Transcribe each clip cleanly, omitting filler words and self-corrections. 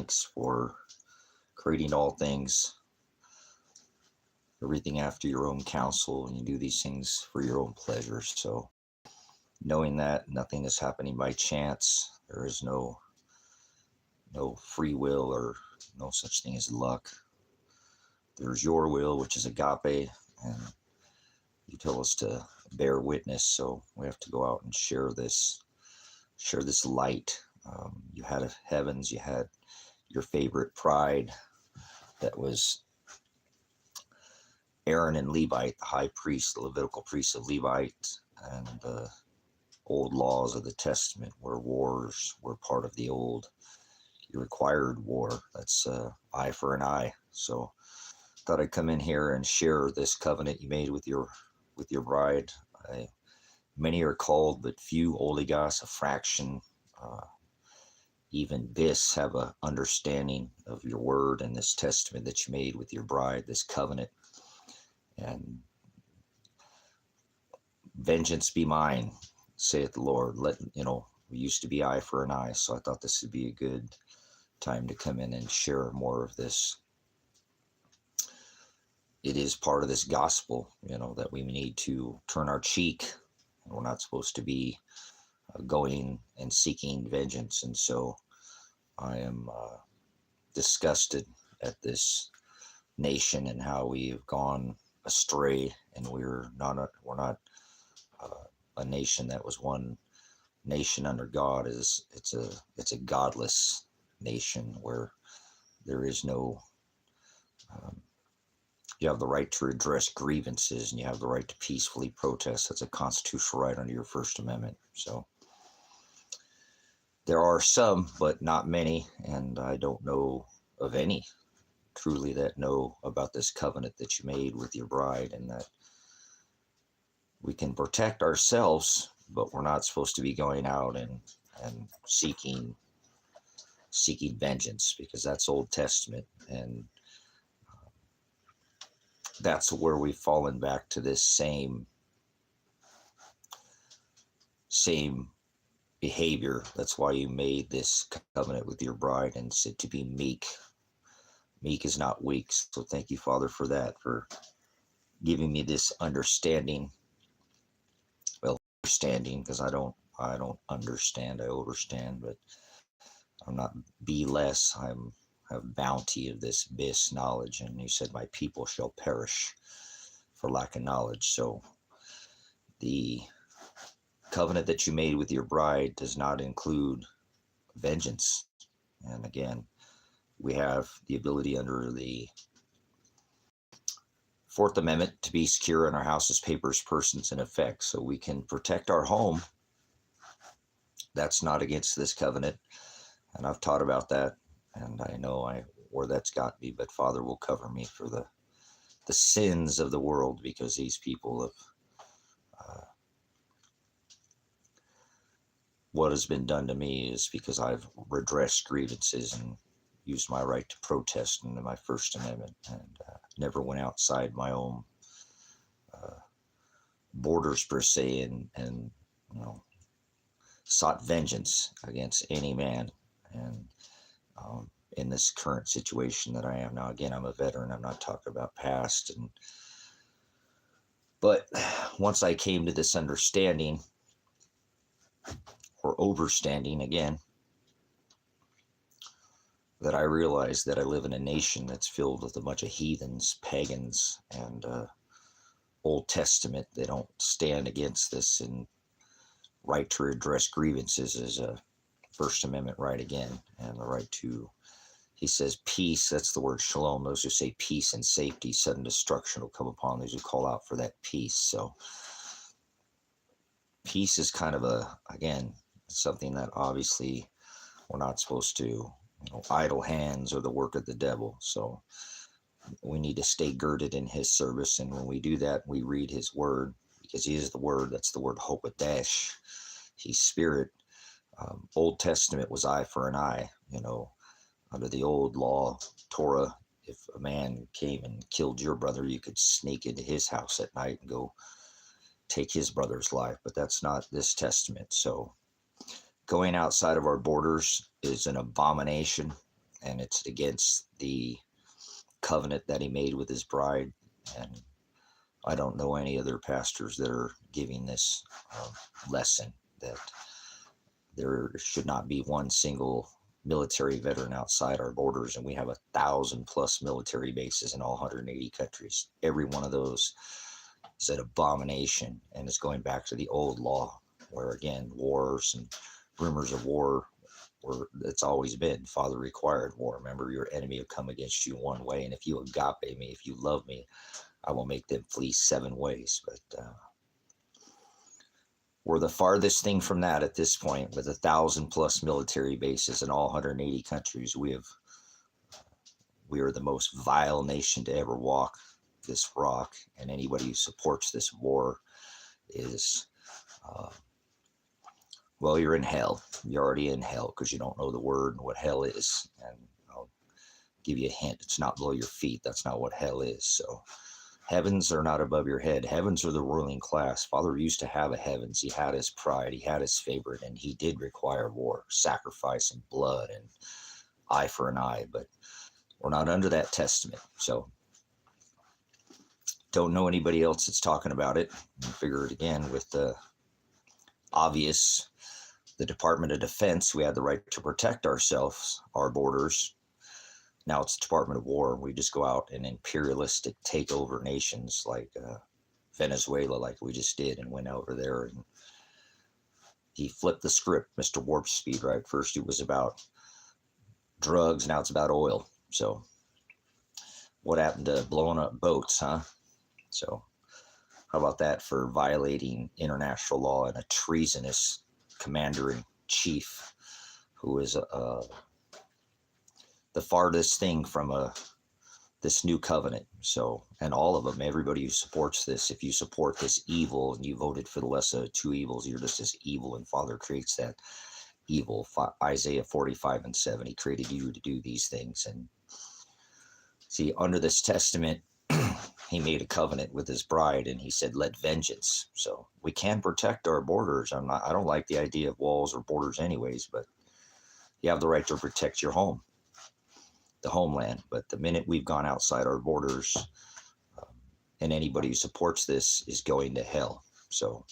thanks for creating all things, everything after your own counsel, and you do these things for your own pleasure. So knowing that nothing is happening by chance, there is no free will or no such thing as luck. There's your will, which is agape, and you tell us to bear witness, so we have to go out and share this light. You had heavens, you had your favorite pride, that was Aaron and Levite, the high priest, the Levitical priest of Levite, and the old laws of the Testament, where wars were part of the old. You required war. That's eye for an eye. So thought I'd come in here and share this covenant you made with your bride. Many are called, but few. Oligos, a fraction. Even bis have a understanding of your word and this testament that you made with your bride, this covenant. And vengeance be mine, saith the Lord. We used to be eye for an eye, so I thought this would be a good time to come in and share more of this. It is part of this gospel, that we need to turn our cheek, and we're not supposed to be going and seeking vengeance. And so I am disgusted at this nation and how we have gone astray, and we're not a nation that was one nation under God. It's a godless nation where there is no you have the right to redress grievances, and you have the right to peacefully protest. That's a constitutional right under your First Amendment. So there are some, but not many, and I don't know of any truly that know about this covenant that you made with your bride, and that we can protect ourselves, but we're not supposed to be going out and seeking vengeance, because that's Old Testament, and that's where we've fallen back to this same behavior. That's why you made this covenant with your bride and said to be meek. Meek is not weak. So thank you, Father, for that, for giving me this understanding. Well, understanding, because I don't understand. I overstand, but I'm not be less. I'm have bounty of this bis knowledge. And you said, my people shall perish for lack of knowledge. So the covenant that you made with your bride does not include vengeance. And again, we have the ability under the Fourth Amendment to be secure in our houses, papers, persons, and effects. So we can protect our home. That's not against this covenant. And I've taught about that, and I know where that's got me, but Father will cover me for the sins of the world, because these people have what has been done to me is because I've redressed grievances and used my right to protest under my First Amendment, and never went outside my own borders per se, and sought vengeance against any man. And in this current situation that I am now, again, I'm a veteran. I'm not talking about past, but once I came to this understanding, or overstanding again, that I realized that I live in a nation that's filled with a bunch of heathens, pagans, and Old Testament. They don't stand against this, and right to redress grievances is a First Amendment right again, and the right to, he says, peace. That's the word shalom. Those who say peace and safety, sudden destruction will come upon those who call out for that peace. So peace is kind of again, something that obviously we're not supposed to, idle hands are the work of the devil. So we need to stay girded in his service. And when we do that, we read his word, because he is the word. That's the word Hopedash. He's spirit. Old Testament was eye for an eye. Under the old law, Torah, if a man came and killed your brother, you could sneak into his house at night and go take his brother's life. But that's not this testament. So going outside of our borders is an abomination. and it's against the covenant that he made with his bride. And I don't know any other pastors that are giving this lesson, that there should not be one single military veteran outside our borders, and we have 1,000+ military bases in all 180 countries. Every one of those is an abomination, and it's going back to the old law, where again, wars and rumors of war, it's always been Father required war. Remember, your enemy will come against you one way, and if you agape me, if you love me, I will make them flee 7 ways. But we're the farthest thing from that at this point. With 1,000+ military bases in all 180 countries, we are the most vile nation to ever walk this rock, and anybody who supports this war is well, you're in hell. You're already in hell because you don't know the word and what hell is. And I'll give you a hint. It's not below your feet. That's not what hell is. So heavens are not above your head. Heavens are the ruling class. Father used to have a heavens. He had his pride. He had his favorite. And he did require war, sacrifice, and blood, and eye for an eye. But we're not under that testament. So don't know anybody else that's talking about it. And figure it again with the obvious, the Department of Defense, we had the right to protect ourselves, our borders. Now it's the Department of War. We just go out and imperialistic take over nations like Venezuela, like we just did, and went over there. And he flipped the script, Mr. Warp Speed, right? First it was about drugs, now it's about oil. So what happened to blowing up boats, huh? So how about that for violating international law and a treasonous commander-in-chief who is the farthest thing from this new covenant. So, and all of them, everybody who supports this, if you support this evil and you voted for the lesser of two evils, you're just as evil, and Father creates that evil. Isaiah 45:7, he created you to do these things. And see, under this testament, he made a covenant with his bride, and he said, let vengeance. So we can protect our borders. I don't like the idea of walls or borders anyways, but you have the right to protect your home, the homeland. But the minute we've gone outside our borders, and anybody who supports this is going to hell. So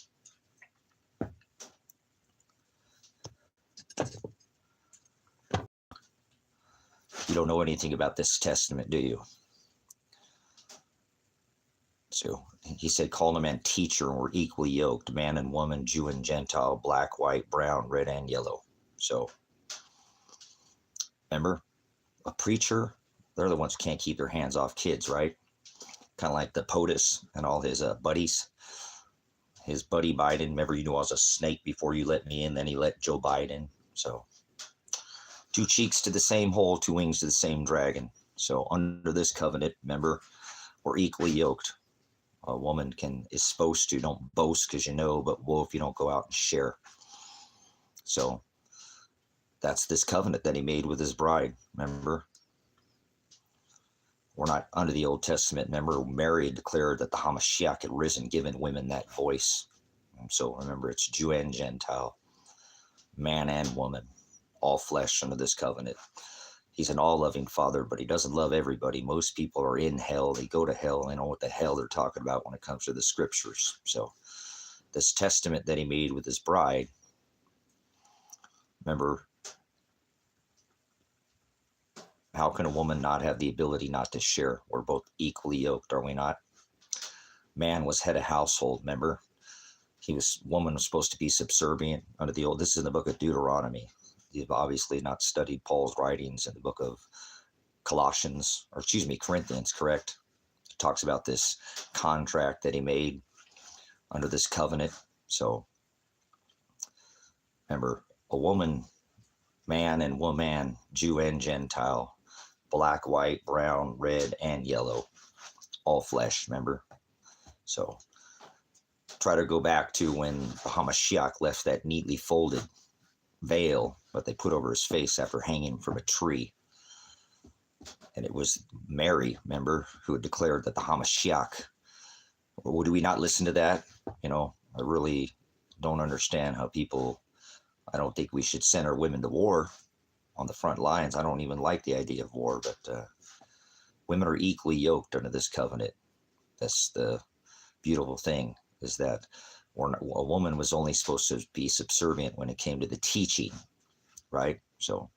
you don't know anything about this testament, do you? So he said, call no man teacher, and we're equally yoked, man and woman, Jew and Gentile, black, white, brown, red, and yellow. So remember, a preacher, they're the ones who can't keep their hands off kids, right? Kind of like the POTUS and all his buddies. His buddy Biden, remember, you knew I was a snake before you let me in, then he let Joe Biden. So 2 cheeks to the same hole, 2 wings to the same dragon. So under this covenant, remember, we're equally yoked. A woman is supposed to, don't boast because you know, but woe if you don't go out and share. So that's this covenant that he made with his bride. Remember, we're not under the Old Testament. Remember, Mary declared that the Hamashiach had risen, given women that voice. And so remember, it's Jew and Gentile, man and woman, all flesh under this covenant. He's an all-loving Father, but he doesn't love everybody. Most people are in hell. They go to hell. They know what the hell they're talking about when it comes to the scriptures. So this testament that he made with his bride, remember, how can a woman not have the ability not to share? We're both equally yoked, are we not? Man was head of household, remember? Woman was supposed to be subservient under the old. This is in the book of Deuteronomy. You've obviously not studied Paul's writings in the book of Corinthians, correct? It talks about this contract that he made under this covenant. So remember, a woman, man and woman, Jew and Gentile, black, white, brown, red, and yellow, all flesh, remember? So try to go back to when the Hamashiach left that neatly folded veil that they put over his face after hanging from a tree. And it was Mary, remember, who had declared that the Hamashiach. Would we not listen to that? You know, I really don't understand how people, I don't think we should send our women to war. on the front lines. I don't even like the idea of war, but women are equally yoked under this covenant. That's the beautiful thing, is that a woman was only supposed to be subservient when it came to the teaching, right? So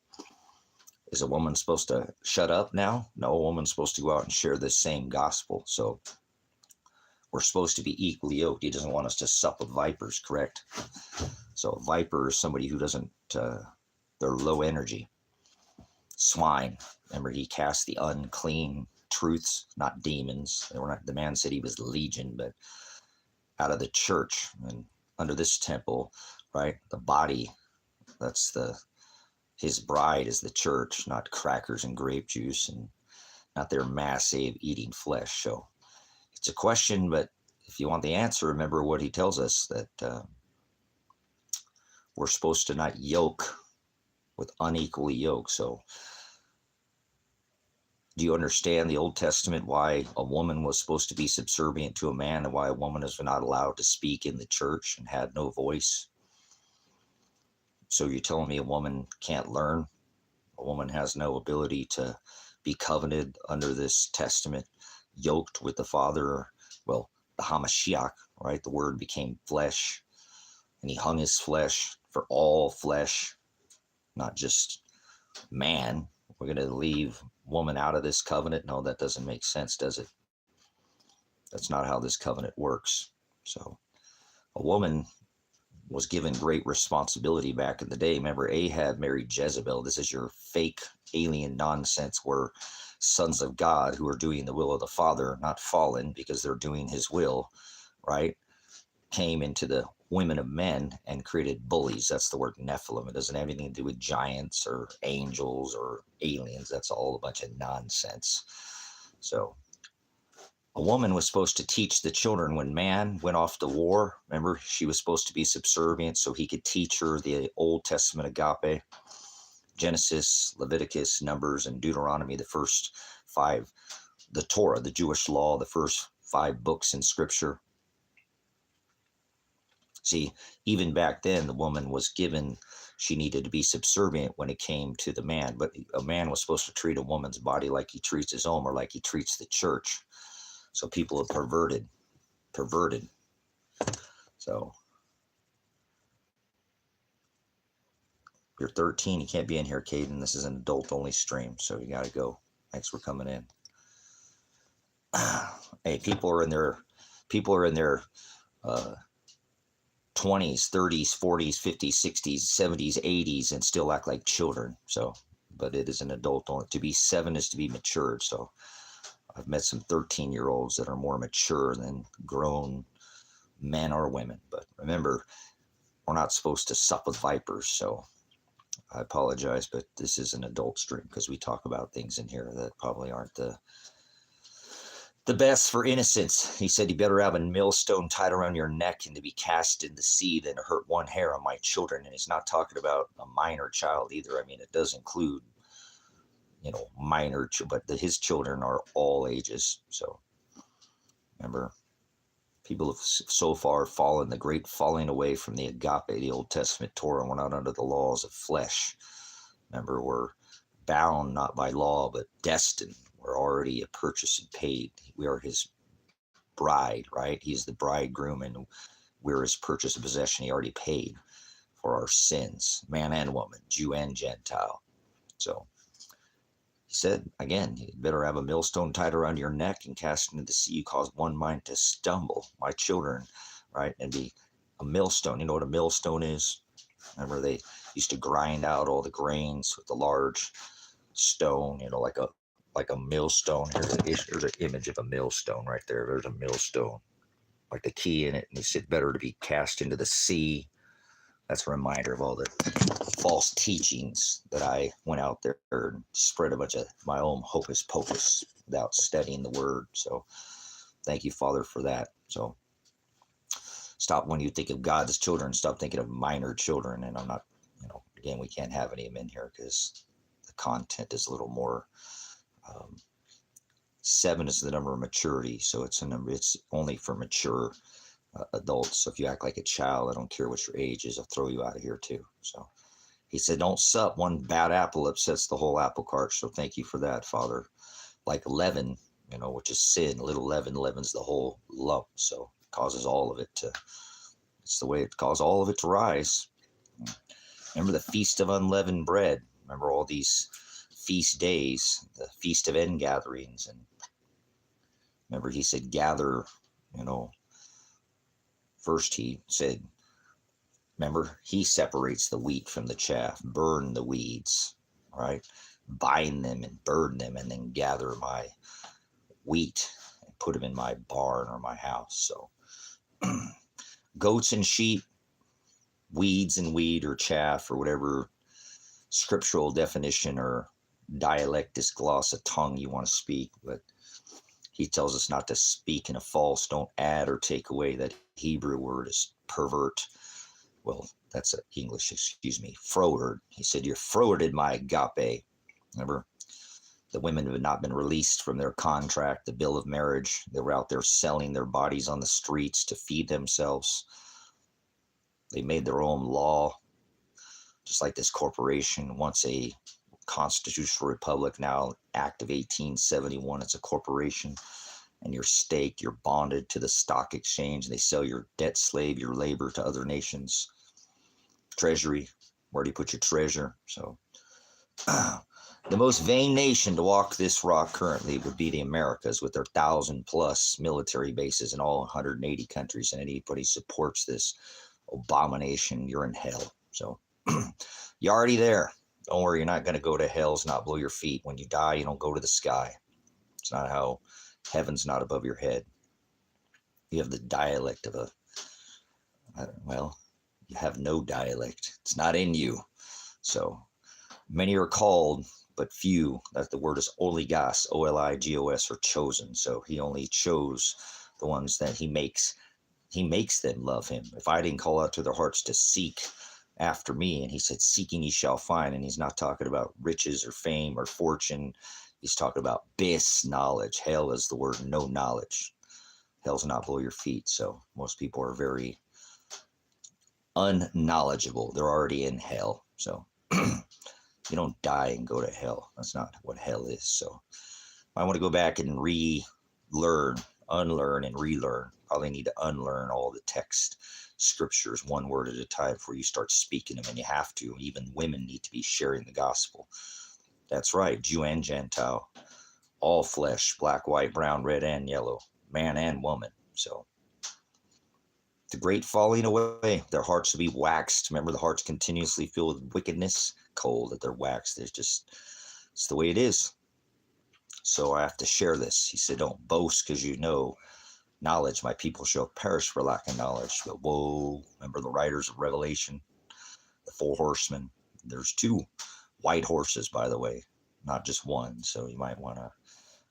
is a woman supposed to shut up now? No, a woman's supposed to go out and share this same gospel. So we're supposed to be equally yoked. He doesn't want us to sup with vipers, correct? So a viper is somebody who doesn't, they're low energy. Swine. Remember, he cast the unclean truths, not demons. They were not, the man said he was legion, but out of the church and under this temple, right? The body, that's his bride is the church, not crackers and grape juice, and not their massive eating flesh. So it's a question, but if you want the answer, remember what he tells us, that we're supposed to not yoke with unequally yoked. So do you understand the Old Testament, why a woman was supposed to be subservient to a man, and why a woman is not allowed to speak in the church and had no voice? So you're telling me a woman can't learn? A woman has no ability to be covenanted under this testament, yoked with the Father, well, the Hamashiach, right? The Word became flesh, and he hung his flesh for all flesh, not just man. We're going to leave woman out of this covenant? No, that doesn't make sense, does it? That's not how this covenant works. So a woman was given great responsibility back in the day. Remember, Ahab married Jezebel. This is your fake alien nonsense where sons of God who are doing the will of the Father, not fallen because they're doing his will, right, came into the women of men and created bullies. That's the word Nephilim. It doesn't have anything to do with giants or angels or aliens. That's all a bunch of nonsense. So a woman was supposed to teach the children when man went off to war. Remember, she was supposed to be subservient so he could teach her the Old Testament agape. Genesis, Leviticus, Numbers, and Deuteronomy, the first five, the Torah, the Jewish law, the first 5 books in Scripture. See, even back then, the woman was given, she needed to be subservient when it came to the man. But a man was supposed to treat a woman's body like he treats his own, or like he treats the church. So people have perverted. So you're 13, you can't be in here, Caden. This is an adult-only stream, so you got to go. Thanks for coming in. Hey, people are in their 20s, 30s, 40s, 50s, 60s, 70s, 80s, and still act like children. So, but it is an adult only. To be 7 is to be matured. So I've met some 13-year-olds that are more mature than grown men or women. But remember, we're not supposed to sup with vipers. So I apologize, but this is an adult stream because we talk about things in here that probably aren't the best for innocence. He said, you better have a millstone tied around your neck and to be cast in the sea than to hurt one hair on my children. And he's not talking about a minor child either. I mean, it does include, minor, but his children are all ages. So remember, people have so far fallen, the great falling away from the Agape, the Old Testament Torah. We're not under the laws of flesh. Remember, we're bound not by law, but destined. We're already purchased and paid. We are his bride, right? He's the bridegroom, and we're his purchased possession. He already paid for our sins, man and woman, Jew and Gentile. So he said, again, you better have a millstone tied around your neck and cast into the sea. You cause one mind to stumble, my children, right? And be a millstone. You know what a millstone is? Remember, they used to grind out all the grains with a large stone, like a millstone. Here's an image of a millstone right there. There's a millstone, like the key in it. And he said, better to be cast into the sea. That's a reminder of all the false teachings that I went out there and spread a bunch of my own hocus pocus without studying the word. So thank you, Father, for that. So stop, when you think of God's children, stop thinking of minor children. And I'm not, again, we can't have any of them in here because the content is a little more. 7 is the number of maturity, so it's only for mature adults. So if you act like a child, I don't care what your age is, I'll throw you out of here too. So He said, don't sup. One bad apple upsets the whole apple cart. So thank you for that, Father. Like leaven, which is sin. Little leaven leavens the whole lump. So it causes all of it to, it's the way it caused all of it to rise. Remember the Feast of Unleavened Bread. Remember all these feast days, the Feast of End gatherings. And remember he said, gather, first he said, remember, he separates the wheat from the chaff, burn the weeds, right? Bind them and burn them, and then gather my wheat and put them in my barn or my house. So goats and sheep, weeds and weed or chaff or whatever scriptural definition or dialectus glossa tongue you want to speak, but he tells us not to speak in a false, don't add or take away. That Hebrew word is pervert. Well, that's English, excuse me, froward. He said, you're frowarded my agape. Remember, the women who had not been released from their contract, the bill of marriage. They were out there selling their bodies on the streets to feed themselves. They made their own law, just like this corporation, once a constitutional republic, now Act of 1871, it's a corporation. And you're staked, you're bonded to the stock exchange. They sell your debt slave, your labor to other nations. Treasury, where do you put your treasure? So the most vain nation to walk this rock currently would be the Americas, with their 1,000+ military bases in all 180 countries. And anybody supports this abomination, you're in hell. So you're already there. Don't worry, you're not going to go to hell. It's not below your feet. When you die, you don't go to the sky. It's not how heaven's not above your head. You have the dialect of you have no dialect. It's not in you. So many are called, but few. That the word is oligos, O-L-I-G-O-S, or chosen. So he only chose the ones that he makes them love him. If I didn't call out to their hearts to seek after me, and he said, seeking ye shall find, and he's not talking about riches or fame or fortune. He's talking about bis, knowledge. Hell is the word no knowledge. Hell's not below your feet. So most people are very unknowledgeable. They're already in hell. So you don't die and go to hell. That's not what hell is. So I want to go back and unlearn and relearn. Probably need to unlearn all the text scriptures one word at a time before you start speaking them, and you have to. Even women need to be sharing the gospel. That's right, Jew and Gentile, all flesh, black, white, brown, red, and yellow, man and woman. So the great falling away, their hearts will be waxed. Remember, the heart's continuously filled with wickedness, cold that they're waxed. It's the way it is. So I have to share this. He said, don't boast because you know knowledge. My people shall perish for lack of knowledge. But whoa, remember the writers of Revelation, the 4 horsemen. There's 2 white horses, by the way, not just one. So you might want to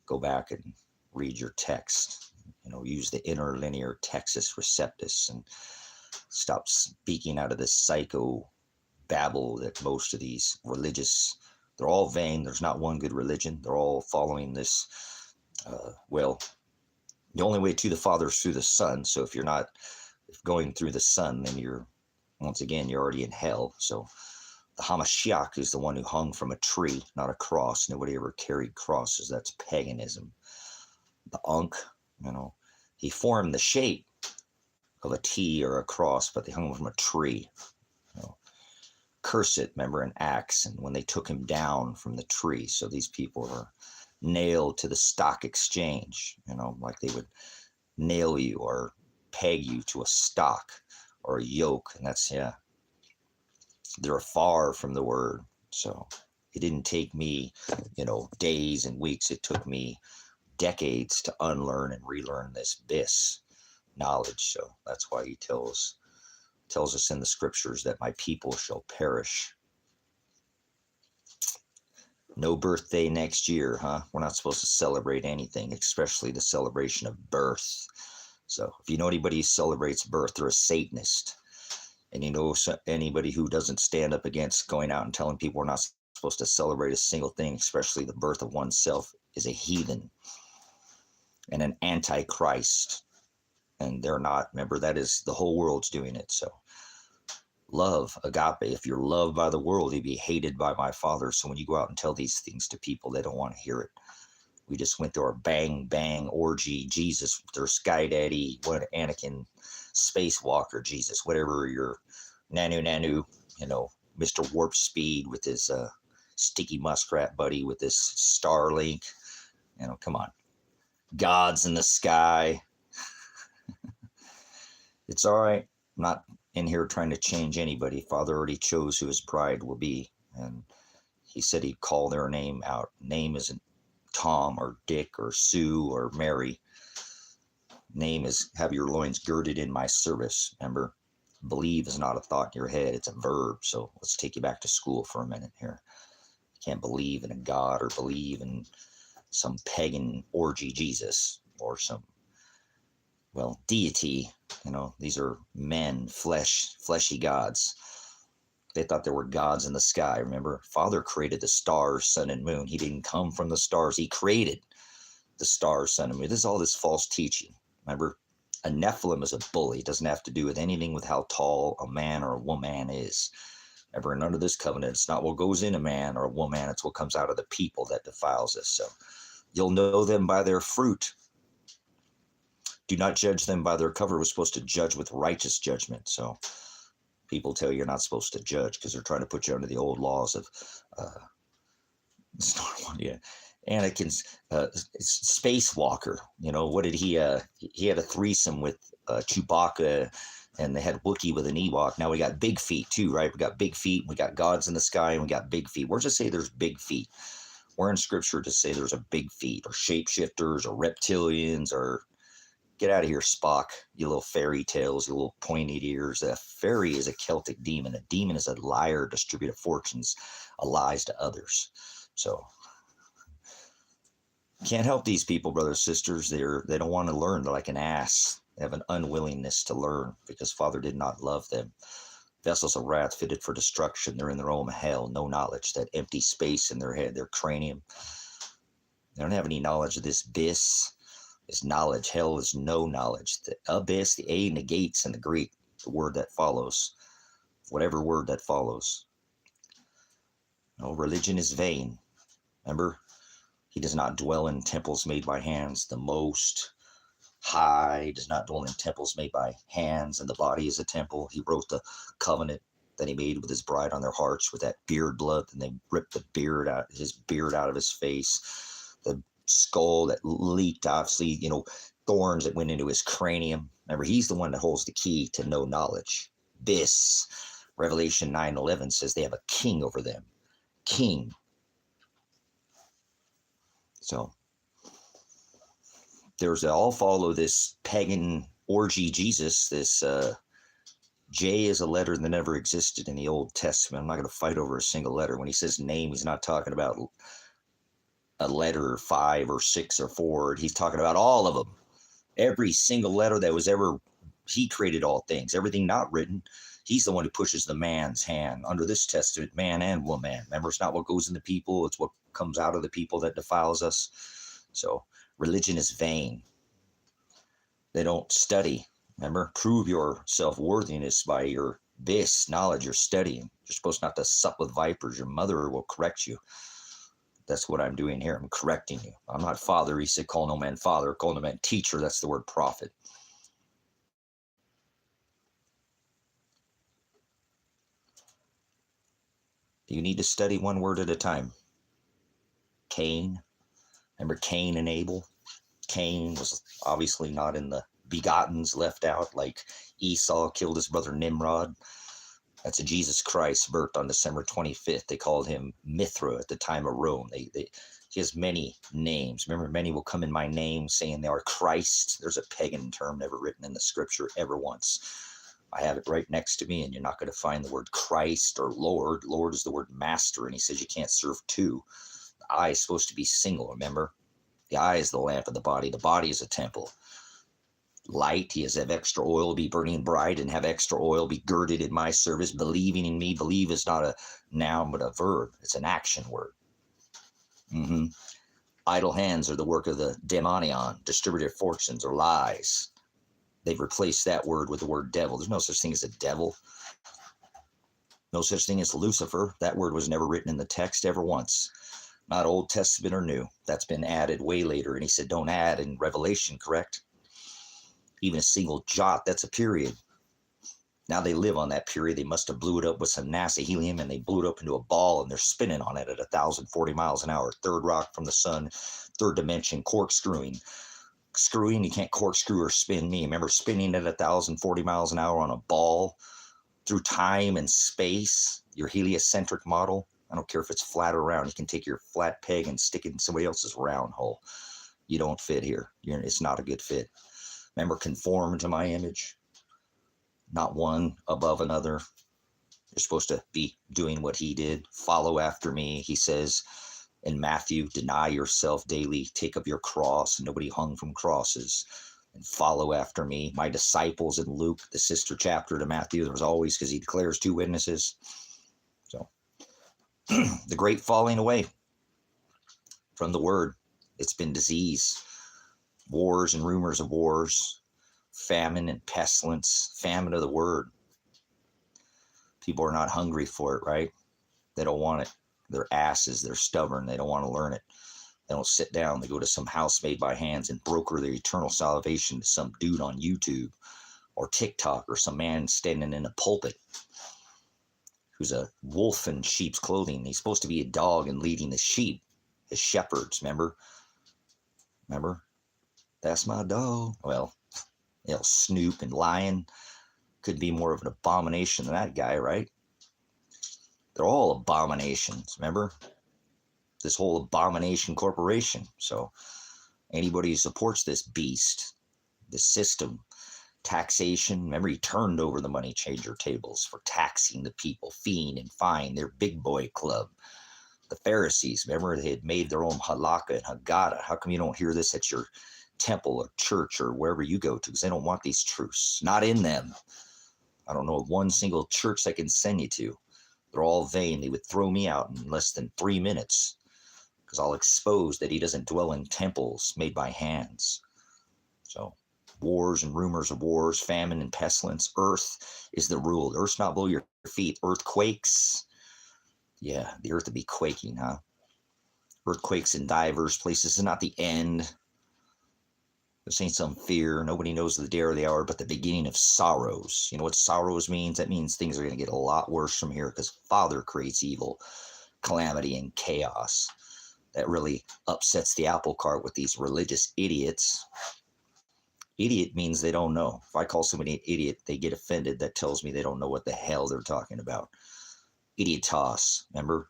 go back and read your text. Use the interlinear textus receptus and stop speaking out of this psycho babble that most of these religious, they're all vain. There's not one good religion. They're all following this. The only way to the Father is through the Son. So if going through the Son, then you're already in hell. So the Hamashiach is the one who hung from a tree, not a cross. Nobody ever carried crosses. That's paganism. The Ankh, he formed the shape of a T or a cross, but they hung him from a tree. Curse it, remember, in Acts, and when they took him down from the tree. So these people are nailed to the stock exchange, like they would nail you or peg you to a stock or a yoke. And that's, they're far from the word. So it didn't take me, days and weeks. It took me decades to unlearn and relearn this knowledge. So that's why he tells us in the scriptures that my people shall perish. No birthday next year, huh? We're not supposed to celebrate anything, especially the celebration of birth. So if you know anybody who celebrates birth, they're a Satanist. And anybody who doesn't stand up against going out and telling people we're not supposed to celebrate a single thing, especially the birth of oneself, is a heathen and an antichrist. And they're not. Remember, that is the whole world's doing it. So Love, agape. If you're loved by the world, you'll be hated by my Father. So when you go out and tell these things to people, they don't want to hear it. We just went through our bang, bang orgy. Jesus, their Sky Daddy, what Anakin, Spacewalker, Jesus, whatever your Nanu, Mr. Warp Speed with his sticky muskrat buddy with this Starlink. Come on. Gods in the sky. It's all right. I'm not in here trying to change anybody. Father already chose who his bride will be. And he said he'd call their name out. Name isn't Tom or Dick or Sue or Mary. Name is have your loins girded in my service. Remember, believe is not a thought in your head. It's a verb. So let's take you back to school for a minute here. You can't believe in a God or believe in some pagan orgy Jesus or some, deity. These are men, fleshy gods. They thought there were gods in the sky. Remember, Father created the stars, sun, and moon. He didn't come from the stars. He created the stars, sun, and moon. This is all this false teaching. Remember, a Nephilim is a bully. It doesn't have to do with anything with how tall a man or a woman is. Remember, and under this covenant, it's not what goes in a man or a woman. It's what comes out of the people that defiles us. So you'll know them by their fruit. Do not judge them by their cover. We're supposed to judge with righteous judgment. So people tell you you're not supposed to judge because they're trying to put you under the old laws of Anakin's spacewalker. What did he had a threesome with Chewbacca, and they had Wookiee with an Ewok. Now we got big feet too, right? We got big feet, we got gods in the sky, and we got big feet. Where's it say there's big feet? Where in scripture to say there's a big feet, or shapeshifters, or reptilians, or get out of here, Spock, you little fairy tales, you little pointed ears. A fairy is a Celtic demon. A demon is a liar, distributor of fortunes, a lies to others. So can't help these people, brothers, sisters. They don't want to learn. They're like an ass. They have an unwillingness to learn because Father did not love them. Vessels of wrath fitted for destruction. They're in their own hell. No knowledge. That empty space in their head, their cranium. They don't have any knowledge of this abyss. Is knowledge. Hell is no knowledge. The abyss, the A negates in the Greek, the word that follows, whatever word that follows. Religion is vain. Remember, he does not dwell in temples made by hands. The Most High does not dwell in temples made by hands, and the body is a temple. He wrote the covenant that he made with his bride on their hearts with that beard blood, and they ripped his beard out of his face. The skull that leaked, obviously, thorns that went into his cranium. Remember, he's the one that holds the key to no knowledge. This, Revelation 9:11 says they have a king over them. King. So, they all follow this pagan orgy Jesus. This J is a letter that never existed in the Old Testament. I'm not going to fight over a single letter. When he says name, he's not talking about a letter 5 or 6 or 4. He's talking about all of them. Every single letter that was ever, he created all things. Everything not written, he's the one who pushes the man's hand. Under this testament, man and woman. Remember, it's not what goes in the people, it's what comes out of the people that defiles us. So religion is vain. They don't study. Remember, prove your self-worthiness by your knowledge you're studying. You're supposed not to sup with vipers. Your mother will correct you. That's what I'm doing here. I'm correcting you. I'm not Father. He said, call no man father, call no man teacher. That's the word prophet. You need to study one word at a time. Cain. Remember Cain and Abel? Cain was obviously not in the begottens, left out, like Esau killed his brother Nimrod. That's a Jesus Christ birthed on December 25th. They called him Mithra at the time of Rome. He has many names. Remember, many will come in my name saying they are Christ. There's a pagan term never written in the scripture ever once. I have it right next to me, and you're not going to find the word Christ or Lord. Lord is the word master, and he says you can't serve two. The eye is supposed to be single, remember? The eye is the lamp of the body. The body is a temple. Light, he has have extra oil, be burning bright, and have extra oil, be girded in my service, believing in me. Believe is not a noun, but a verb. It's an action word. Idle hands are the work of the demonion, distributed fortunes or lies. They've replaced that word with the word devil. There's no such thing as a devil. No such thing as Lucifer. That word was never written in the text ever once. Not Old Testament or New. That's been added way later. And he said, don't add in Revelation, correct? Even a single jot, that's a period. Now they live on that period. They must have blew it up with some NASA helium, and they blew it up into a ball, and they're spinning on it at 1,040 miles an hour. Third rock from the sun, third dimension, corkscrewing. Screwing, you can't corkscrew or spin me. Remember spinning at 1,040 miles an hour on a ball through time and space, your heliocentric model? I don't care if it's flat or round. You can take your flat peg and stick it in somebody else's round hole. You don't fit here. It's not a good fit. Remember, conform to my image. Not one above another. You're supposed to be doing what he did. Follow after me. He says in Matthew, deny yourself daily. Take up your cross. Nobody hung from crosses. And follow after me. My disciples in Luke, the sister chapter to Matthew, there was always, because he declares 2 witnesses. So the great falling away from the word. It's been disease, wars and rumors of wars, famine and pestilence, famine of the word. People are not hungry for it, right? They don't want it. They're asses. They're stubborn. They don't want to learn it. They don't sit down. They go to some house made by hands and broker their eternal salvation to some dude on YouTube or TikTok or some man standing in a pulpit who's a wolf in sheep's clothing. He's supposed to be a dog and leading the sheep as shepherds, remember? That's my dog. Well, Snoop and Lion could be more of an abomination than that guy, right? They're all abominations, remember? This whole abomination corporation. So anybody who supports this beast, this system, taxation, remember, he turned over the money changer tables for taxing the people, feeing and fine, their big boy club. The Pharisees, remember, they had made their own halakha and haggadah. How come you don't hear this at your temple or church or wherever you go to? Because they don't want these truths. Not in them. I don't know of one single church I can send you to. They're all vain. They would throw me out in less than 3 minutes because I'll expose that he doesn't dwell in temples made by hands. So wars and rumors of wars, famine and pestilence. Earth is the rule. The earth's not below your feet. Earthquakes. Yeah, the earth would be quaking, huh? Earthquakes in diverse places is not the end. This ain't some fear. Nobody knows the day or the hour, but the beginning of sorrows. You know what sorrows means? That means things are going to get a lot worse from here because Father creates evil, calamity, and chaos. That really upsets the apple cart with these religious idiots. Idiot means they don't know. If I call somebody an idiot, they get offended. That tells me they don't know what the hell they're talking about. Idiotos, remember?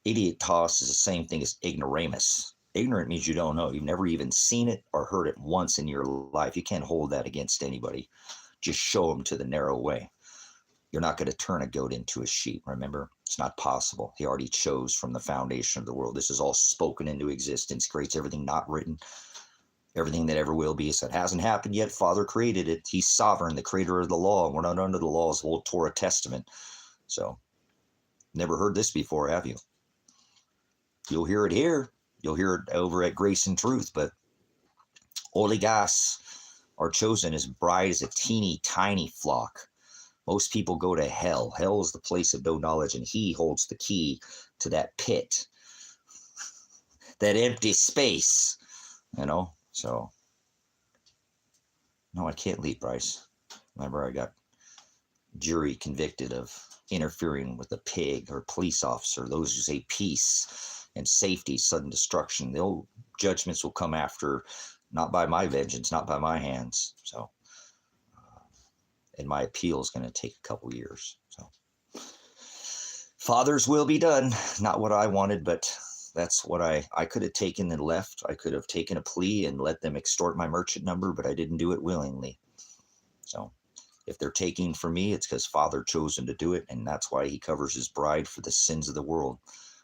Idiotos is the same thing as ignoramus. Ignorant means you don't know. You've never even seen it or heard it once in your life. You can't hold that against anybody. Just show them to the narrow way. You're not going to turn a goat into a sheep, remember? It's not possible. He already chose from the foundation of the world. This is all spoken into existence, creates everything not written, everything that ever will be. So it hasn't happened yet. Father created it. He's sovereign, the creator of the law, and we're not under the laws of the old Torah Testament. So, never heard this before, have you? You'll hear it here. You'll hear it over at Grace and Truth, but Oligas are chosen. His bride is a teeny tiny flock. Most people go to hell. Hell is the place of no knowledge, and he holds the key to that pit, that empty space, So, no, I can't leave, Bryce. Remember, I got jury convicted of interfering with a pig or police officer, those who say peace and safety, sudden destruction. The old judgments will come after, not by my vengeance, not by my hands. So, and my appeal is going to take a couple years. So, Father's will be done. Not what I wanted, but that's what I could have taken and left. I could have taken a plea and let them extort my merchant number, but I didn't do it willingly. So, if they're taking from me, it's because Father chosen to do it, and that's why he covers his bride for the sins of the world,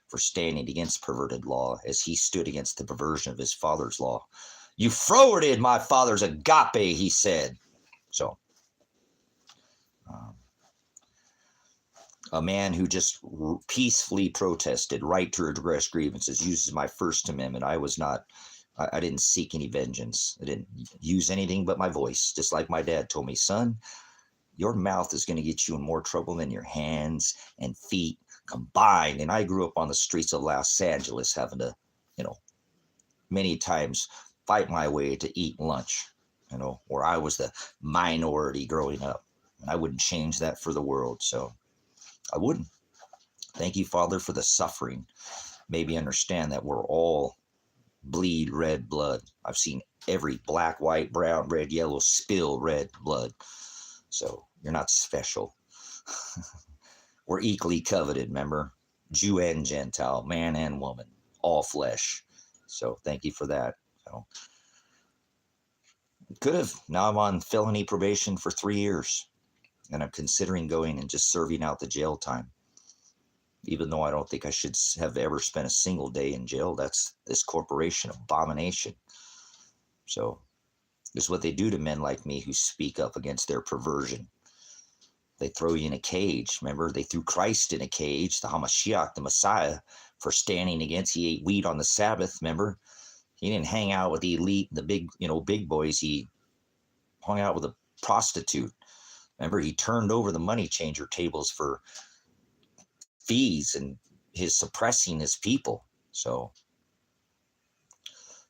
for standing against perverted law, as he stood against the perversion of his Father's law. You forwarded my Father's agape, he said. So, a man who just peacefully protested, right to redress grievances, uses my First Amendment. I didn't seek any vengeance. I didn't use anything but my voice, just like my dad told me, son, Your mouth is going to get you in more trouble than your hands and feet combined. And I grew up on the streets of Los Angeles having to, many times fight my way to eat lunch, where I was the minority growing up. And I wouldn't change that for the world. So I wouldn't. Thank you, Father, for the suffering. Maybe understand that we're all bleed red blood. I've seen every black, white, brown, red, yellow spill red blood. So you're not special. We're equally coveted, remember? Jew and Gentile, man and woman, all flesh. So thank you for that. So could have. Now I'm on felony probation for 3 years, and I'm considering going and just serving out the jail time. Even though I don't think I should have ever spent a single day in jail. That's this corporation abomination. So this is what they do to men like me who speak up against their perversion. They throw you in a cage. Remember, they threw Christ in a cage, the Hamashiach, the Messiah, for standing against. He ate wheat on the Sabbath. Remember, he didn't hang out with the elite, the big boys. He hung out with a prostitute. Remember, he turned over the money changer tables for fees and his suppressing his people. So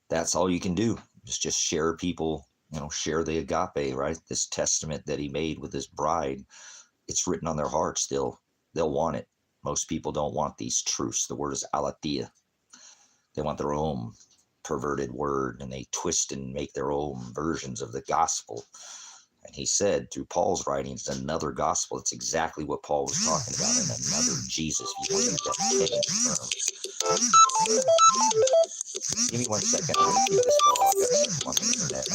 that's all you can do is just share people, share the agape, right? This testament that he made with his bride. It's written on their hearts. They'll want it. Most people don't want these truths. The word is aletheia. They want their own perverted word, and they twist and make their own versions of the gospel. And he said through Paul's writings, another gospel. It's exactly what Paul was talking about, and another Jesus. You want that term. Give me 1 second. I'm going to keep this call. I've got something on the internet.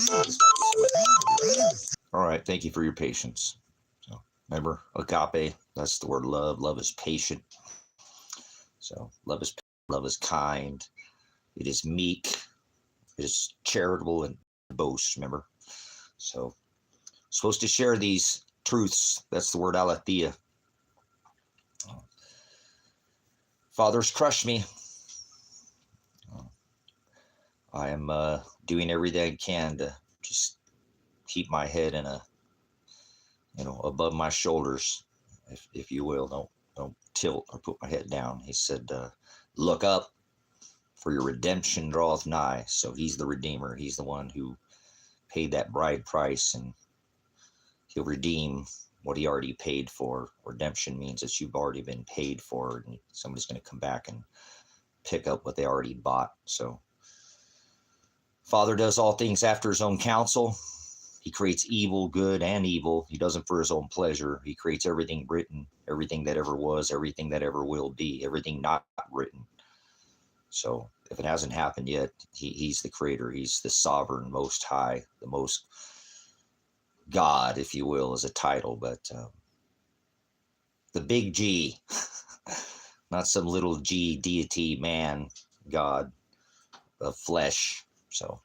All right. Thank you for your patience. So remember, agape, that's the word love. Love is patient. So love is kind. It is meek. It is charitable and boast, remember? So supposed to share these truths. That's the word aletheia. Fathers, crush me. I am doing everything I can to just keep my head in above my shoulders, if you will. Don't tilt or put my head down. He said, look up, for your redemption draweth nigh. So he's the Redeemer. He's the one who paid that bride price, and he'll redeem what he already paid for. Redemption means that you've already been paid for, and somebody's going to come back and pick up what they already bought. So Father does all things after his own counsel. He creates evil, good, and evil. He does them for his own pleasure. He creates everything written, everything that ever was, everything that ever will be, everything not written. So if it hasn't happened yet, he's the creator. He's the sovereign, most high, the most God, if you will, is a title. But the big G, not some little G deity, man, God of flesh. So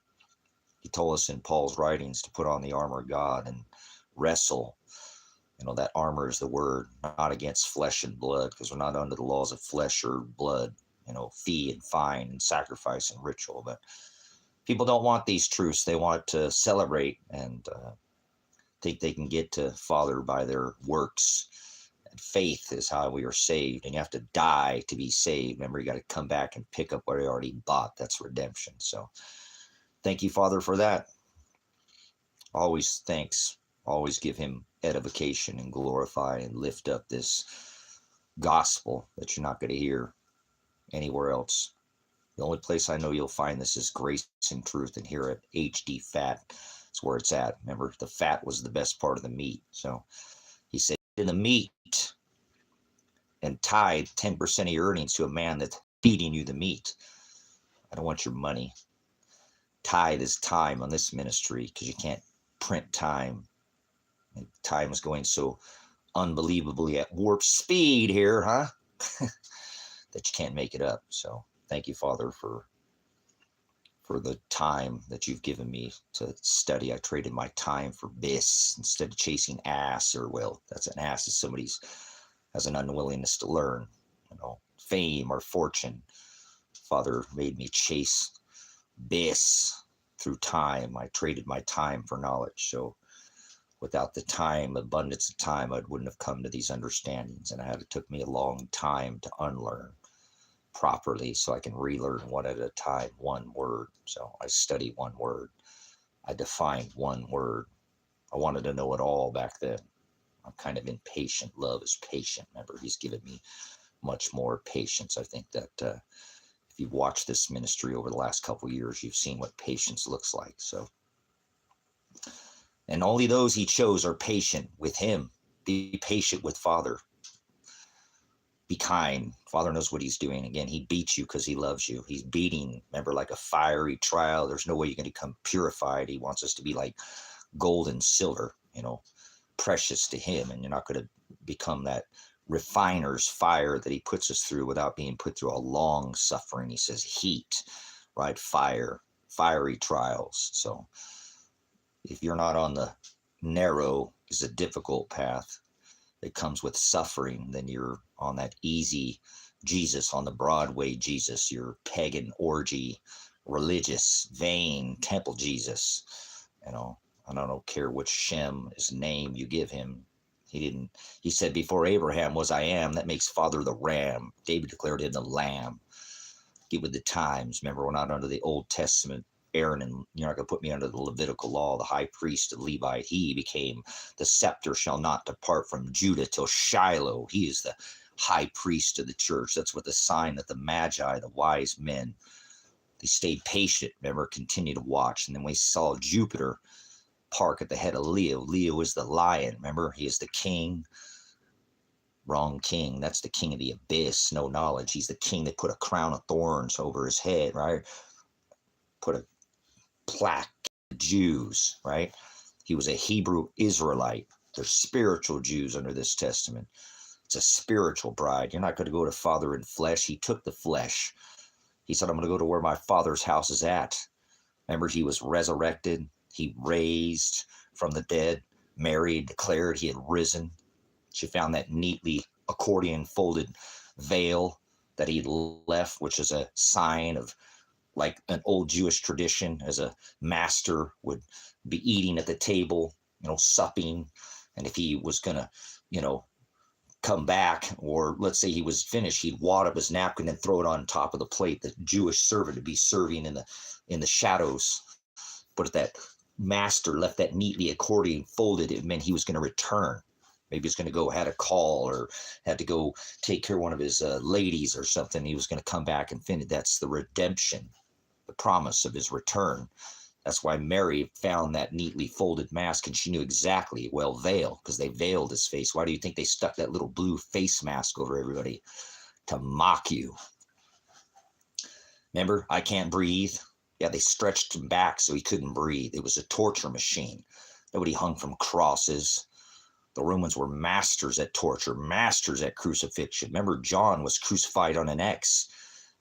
he told us in Paul's writings to put on the armor of God and wrestle. That armor is the word, not against flesh and blood, because we're not under the laws of flesh or blood, fee and fine and sacrifice and ritual. But people don't want these truths. They want to celebrate and think they can get to Father by their works. And faith is how we are saved, and you have to die to be saved. Remember, you got to come back and pick up what you already bought. That's redemption. So thank you, Father, for that. Always thanks. Always give him edification and glorify and lift up this gospel that you're not going to hear anywhere else. The only place I know you'll find this is Grace and Truth, and here at HD Fat is where it's at. Remember, the fat was the best part of the meat. So he said, in the meat and tithe 10% of your earnings to a man that's feeding you the meat. I don't want your money. Tithe is time on this ministry, because you can't print time. Time is going so unbelievably at warp speed here, huh? That you can't make it up. So thank you, Father, for the time that you've given me to study. I traded my time for this instead of chasing ass, or, well, that's an ass if somebody's has an unwillingness to learn, fame or fortune. Father made me chase this through time. I traded my time for knowledge. So Without the time, abundance of time, I wouldn't have come to these understandings. And it took me a long time to unlearn properly so I can relearn one at a time, one word. So I study one word. I define one word. I wanted to know it all back then. I'm kind of impatient. Love is patient. Remember, he's given me much more patience. I think that if you've watched this ministry over the last couple of years, you've seen what patience looks like. So, and only those he chose are patient with him. Be patient with Father. Be kind. Father knows what he's doing. Again, he beats you because he loves you. He's beating, remember, like a fiery trial. There's no way you're going to become purified. He wants us to be like gold and silver, precious to him. And you're not going to become that refiner's fire that he puts us through without being put through a long suffering. He says heat, right? Fire, fiery trials. So if you're not on the narrow is a difficult path that comes with suffering, then you're on that easy Jesus, on the Broadway Jesus, your pagan orgy, religious, vain temple Jesus. I don't care which Shem, his name you give him. He said, before Abraham was I am. That makes Father the Ram. David declared him the Lamb. Get with the times. Remember, we're not under the Old Testament Aaron, and you're not going to put me under the Levitical law, the high priest of Levi. He became the scepter shall not depart from Judah till Shiloh. He is the high priest of the church. That's what the sign that the Magi, the wise men, they stayed patient. Remember, continue to watch. And then we saw Jupiter park at the head of Leo. Leo is the lion. Remember, he is the king. Wrong king. That's the king of the abyss. No knowledge. He's the king that put a crown of thorns over his head, right? Put a plaque Jews, right? He was a Hebrew Israelite. They're spiritual Jews under this testament. It's a spiritual bride. You're not going to go to Father in flesh. He took the flesh. He said, I'm going to go to where my Father's house is at. Remember, he was resurrected. He raised from the dead. Mary declared he had risen. She found that neatly accordion folded veil that he'd left, which is a sign of like an old Jewish tradition, as a master would be eating at the table, supping. And if he was going to, come back, or let's say he was finished, he'd wad up his napkin and throw it on top of the plate. The Jewish servant would be serving in the shadows. But if that master left that neatly accordion folded, it meant he was going to return. Maybe he's going to go, had a call, or had to go take care of one of his ladies or something. He was going to come back and finish. That's the redemption, the promise of his return. That's why Mary found that neatly folded mask, and she knew exactly, veil, because they veiled his face. Why do you think they stuck that little blue face mask over everybody? To mock you. Remember, I can't breathe. Yeah, they stretched him back so he couldn't breathe. It was a torture machine. Nobody hung from crosses. The Romans were masters at torture, masters at crucifixion. Remember, John was crucified on an X.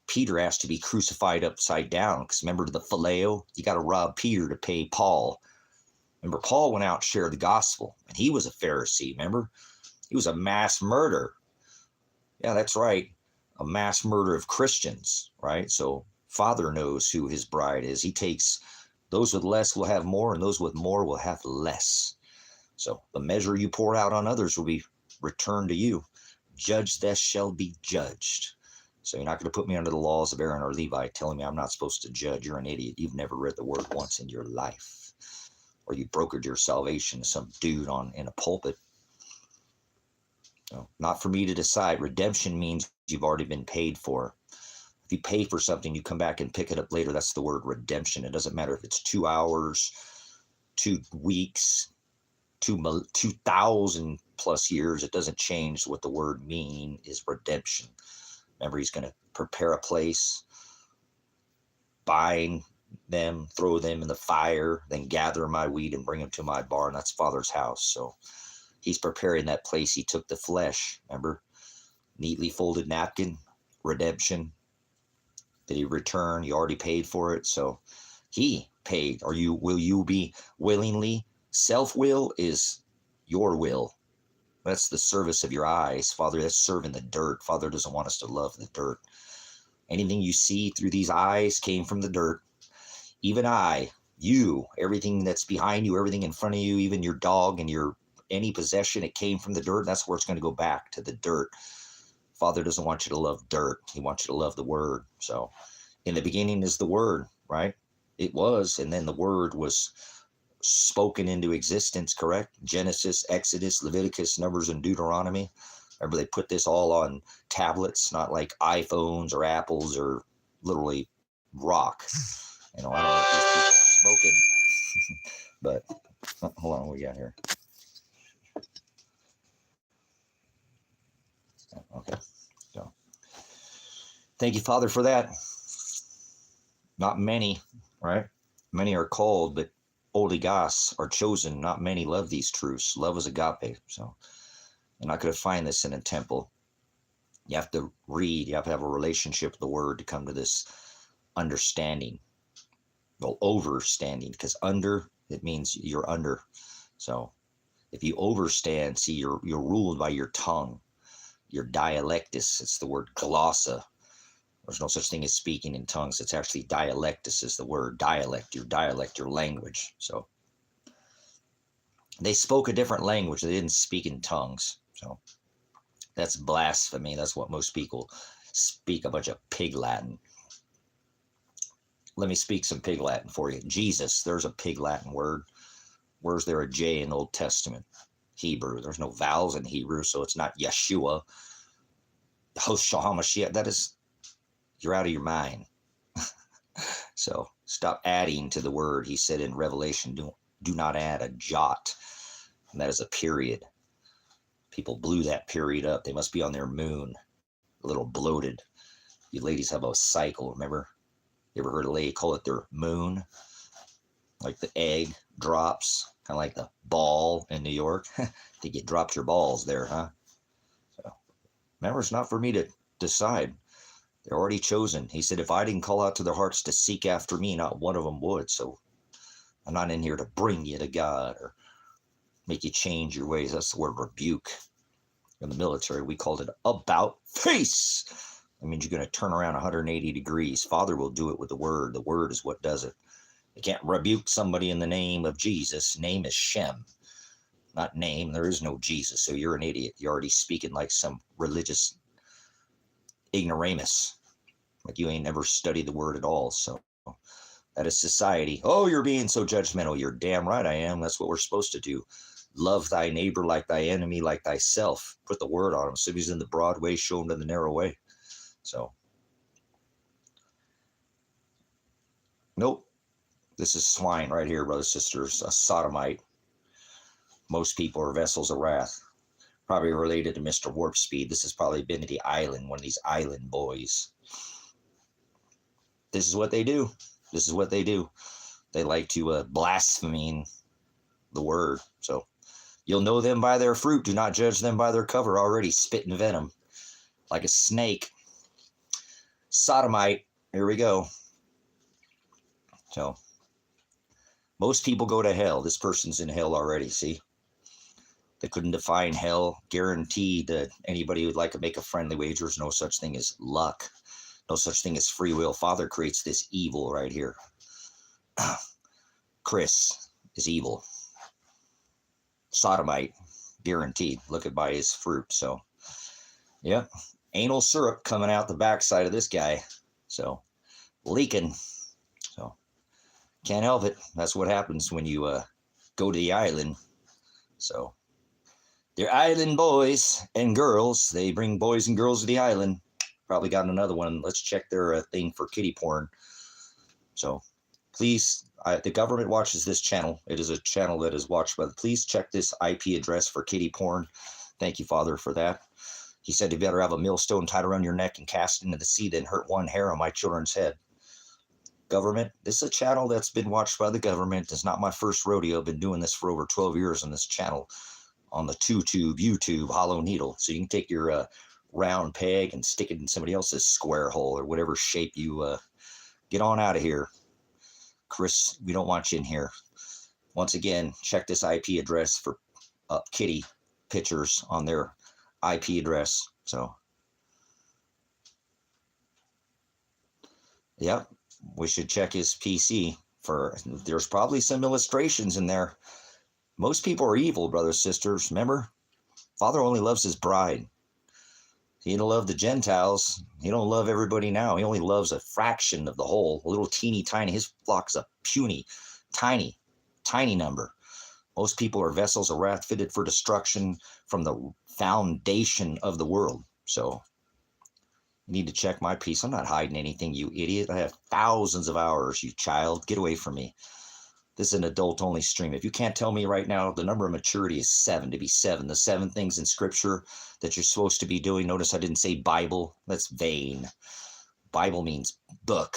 Peter asked to be crucified upside down, because remember the phileo? You got to rob Peter to pay Paul. Remember, Paul went out and shared the gospel, and he was a Pharisee, remember? He was a mass murder. Yeah, that's right. A mass murder of Christians, right? So Father knows who his bride is. He takes those with less will have more, and those with more will have less. So the measure you pour out on others will be returned to you. Judge, thou shalt be judged. So you're not going to put me under the laws of Aaron or Levi telling me I'm not supposed to judge. You're an idiot. You've never read the word once in your life. Or you brokered your salvation to some dude in a pulpit. So, not for me to decide. Redemption means you've already been paid for. If you pay for something, you come back and pick it up later. That's the word redemption. It doesn't matter if it's 2 hours, 2 weeks, 2,000 plus years. It doesn't change what the word mean is redemption. Remember, he's going to prepare a place, bind them, throw them in the fire, then gather my wheat and bring them to my barn. That's Father's house. So he's preparing that place. He took the flesh. Remember, neatly folded napkin, redemption. Did he return? You already paid for it. So he paid. Will you be willingly? Self-will is your will. That's the service of your eyes. Father, that's serving the dirt. Father doesn't want us to love the dirt. Anything you see through these eyes came from the dirt. Even I, You, everything that's behind you, everything in front of you, even your dog and your any possession, it came from the dirt. That's where it's going to go back, to the dirt. Father doesn't want you to love dirt. He wants you to love the word. So in the beginning is the word, right? It was, and then the word was spoken into existence, correct? Genesis, Exodus, Leviticus, Numbers, and Deuteronomy. Remember, they put this all on tablets, not like iPhones or Apples, or literally rock. I don't know if these people are smoking, but hold on, what we got here? Okay, so thank you, Father, for that. Not many, right? Many are called, but oligos are chosen. Not many love these truths. Love is agape. So you're not going to find this in a temple. You have to read. You have to have a relationship with the word to come to this understanding. Well, overstanding, because under, it means you're under. So if you overstand, see, you're ruled by your tongue, your dialectus. It's the word glossa. There's no such thing as speaking in tongues. It's actually dialectus is the word. Dialect, your language. So they spoke a different language. They didn't speak in tongues. So that's blasphemy. That's what most people speak, a bunch of pig Latin. Let me speak some pig Latin for you. Jesus, there's a pig Latin word. Where's there a J in the Old Testament? Hebrew. There's no vowels in Hebrew, so it's not Yeshua. HaMashiach. That is, you're out of your mind. So stop adding to the word. He said in Revelation, do not add a jot. And that is a period. People blew that period up. They must be on their moon, a little bloated. You ladies have a cycle, remember? You ever heard a lady call it their moon? Like the egg drops, kind of like the ball in New York. I think you dropped your balls there, huh? So remember, it's not for me to decide. They're already chosen. He said, if I didn't call out to their hearts to seek after me, not one of them would. So I'm not in here to bring you to God or make you change your ways. That's the word rebuke. In the military, we called it about face. That means you're going to turn around 180 degrees. Father will do it with the word. The word is what does it. You can't rebuke somebody in the name of Jesus. Name is Shem, not name. There is no Jesus, so you're an idiot. You're already speaking like some religious ignoramus, like you ain't never studied the word at all. So that is society. Oh, you're being so judgmental. You're damn right I am. That's what we're supposed to do. Love thy neighbor like thy enemy, like thyself. Put the word on him. So he's in the broad way, show him to the narrow way. So, nope. This is swine right here, brothers and sisters. A sodomite. Most people are vessels of wrath. Probably related to Mr. Warp Speed. This has probably been to the island, one of these island boys. This is what they do. This is what they do. They like to blaspheme the word. So you'll know them by their fruit. Do not judge them by their cover. Already spitting venom like a snake. Sodomite. Here we go. So most people go to hell. This person's in hell already. See? They couldn't define hell. Guaranteed that anybody would like to make a friendly wager. There's no such thing as luck. No such thing as free will. Father creates this evil right here. Chris is evil. Sodomite, guaranteed. Look at by his fruit. So, yep. Anal syrup coming out the backside of this guy. So, leaking. So, can't help it. That's what happens when you go to the island. So, they're island boys and girls. They bring boys and girls to the island. Probably got another one. Let's check their thing for kitty porn. So, please, the government watches this channel. It is a channel that is watched by please check this IP address for kitty porn. Thank you, Father, for that. He said, you better have a millstone tied around your neck and cast into the sea than hurt one hair on my children's head. Government, this is a channel that's been watched by the government. It's not my first rodeo. I've been doing this for over 12 years on this channel, on the YouTube, Hollow Needle. So you can take your round peg and stick it in somebody else's square hole or whatever shape you get on out of here. Chris, we don't want you in here. Once again, check this IP address for kitty pictures on their IP address. So, yep, we should check his PC There's probably some illustrations in there. Most people are evil, brothers, sisters. Remember, Father only loves his bride. He don't love the Gentiles. He don't love everybody now. He only loves a fraction of the whole, a little teeny tiny. His flock is a puny, tiny, tiny number. Most people are vessels of wrath fitted for destruction from the foundation of the world. So you need to check my piece. I'm not hiding anything, you idiot. I have thousands of hours, you child. Get away from me. This is an adult-only stream. If you can't tell me right now, the number of maturity is 7, to be 7. The 7 things in Scripture that you're supposed to be doing. Notice I didn't say Bible. That's vain. Bible means book.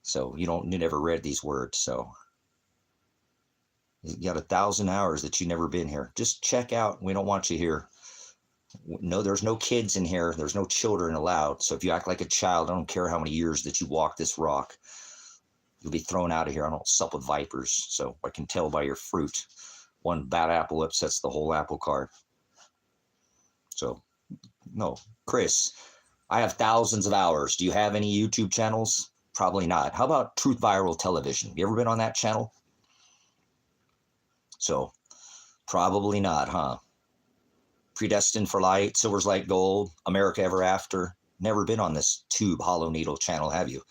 So you never read these words. So you got 1,000 hours that you've never been here. Just check out. We don't want you here. No, there's no kids in here. There's no children allowed. So if you act like a child, I don't care how many years that you walk this rock. You'll be thrown out of here. I don't sup with vipers, so I can tell by your fruit. One bad apple upsets the whole apple cart. So, no. Chris, I have thousands of hours. Do you have any YouTube channels? Probably not. How about Truth Viral Television? You ever been on that channel? So, probably not, huh? Predestined for Light, Silver's Like Gold, America Ever After. Never been on this tube hollow needle channel, have you?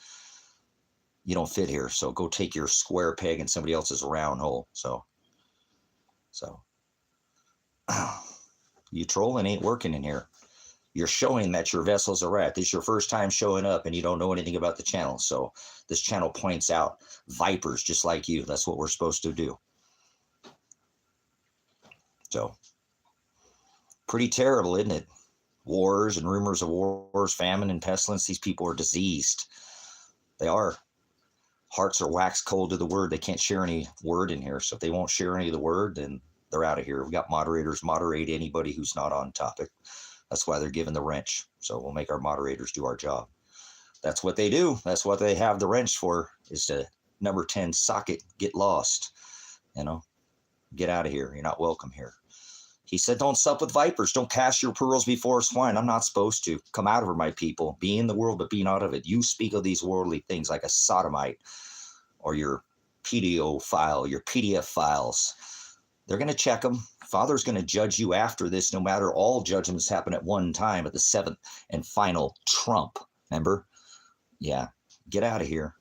You don't fit here, so go take your square peg in somebody else's round hole. So you trolling ain't working in here. You're showing that your vessels are wrath. This is your first time showing up and you don't know anything about the channel. So this channel points out vipers just like you. That's what we're supposed to do. So pretty terrible, isn't it? Wars and rumors of wars, famine and pestilence. These people are diseased. They are. Hearts are wax cold to the word. They can't share any word in here. So if they won't share any of the word, then they're out of here. We got moderators. Moderate anybody who's not on topic. That's why they're given the wrench. So we'll make our moderators do our job. That's what they do. That's what they have the wrench for, is to number 10 socket, get lost. Get out of here. You're not welcome here. He said, don't sup with vipers. Don't cast your pearls before swine. I'm not supposed to. Come out of her, my people. Be in the world, but be not of it. You speak of these worldly things like a sodomite or your PDO file, your PDF files. They're going to check them. Father's going to judge you after this, no matter all judgments happen at one time at the 7th and final trump. Remember? Yeah. Get out of here.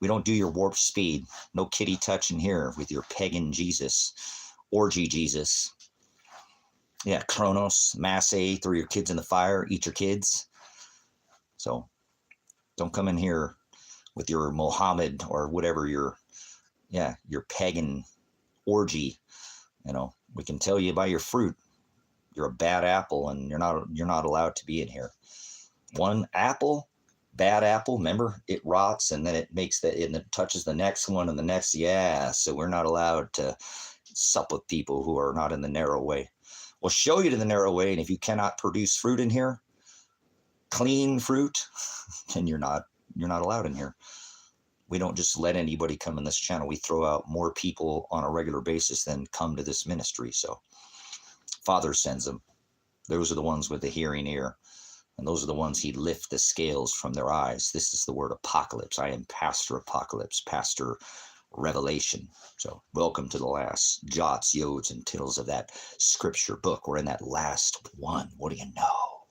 We don't do your warp speed. No kitty touching here with your pagan Jesus. Orgy Jesus. Yeah, Kronos, Mass A, throw your kids in the fire, eat your kids. So don't come in here with your Mohammed or whatever your pagan orgy. We can tell you by your fruit. You're a bad apple and you're not allowed to be in here. One apple, bad apple, remember, it rots and then it makes and it touches the next one and the next. Yeah, so we're not allowed to sup with people who are not in the narrow way. We'll show you to the narrow way, and if you cannot produce fruit in here, clean fruit, then you're not allowed in here. We don't just let anybody come in this channel. We throw out more people on a regular basis than come to this ministry. So Father sends them. Those are the ones with the hearing ear, and those are the ones he lift the scales from their eyes. This is the word apocalypse. I am Pastor Apocalypse, Pastor Revelation. So welcome to the last jots, yods, and tittles of that scripture book. We're in that last one. What do you know?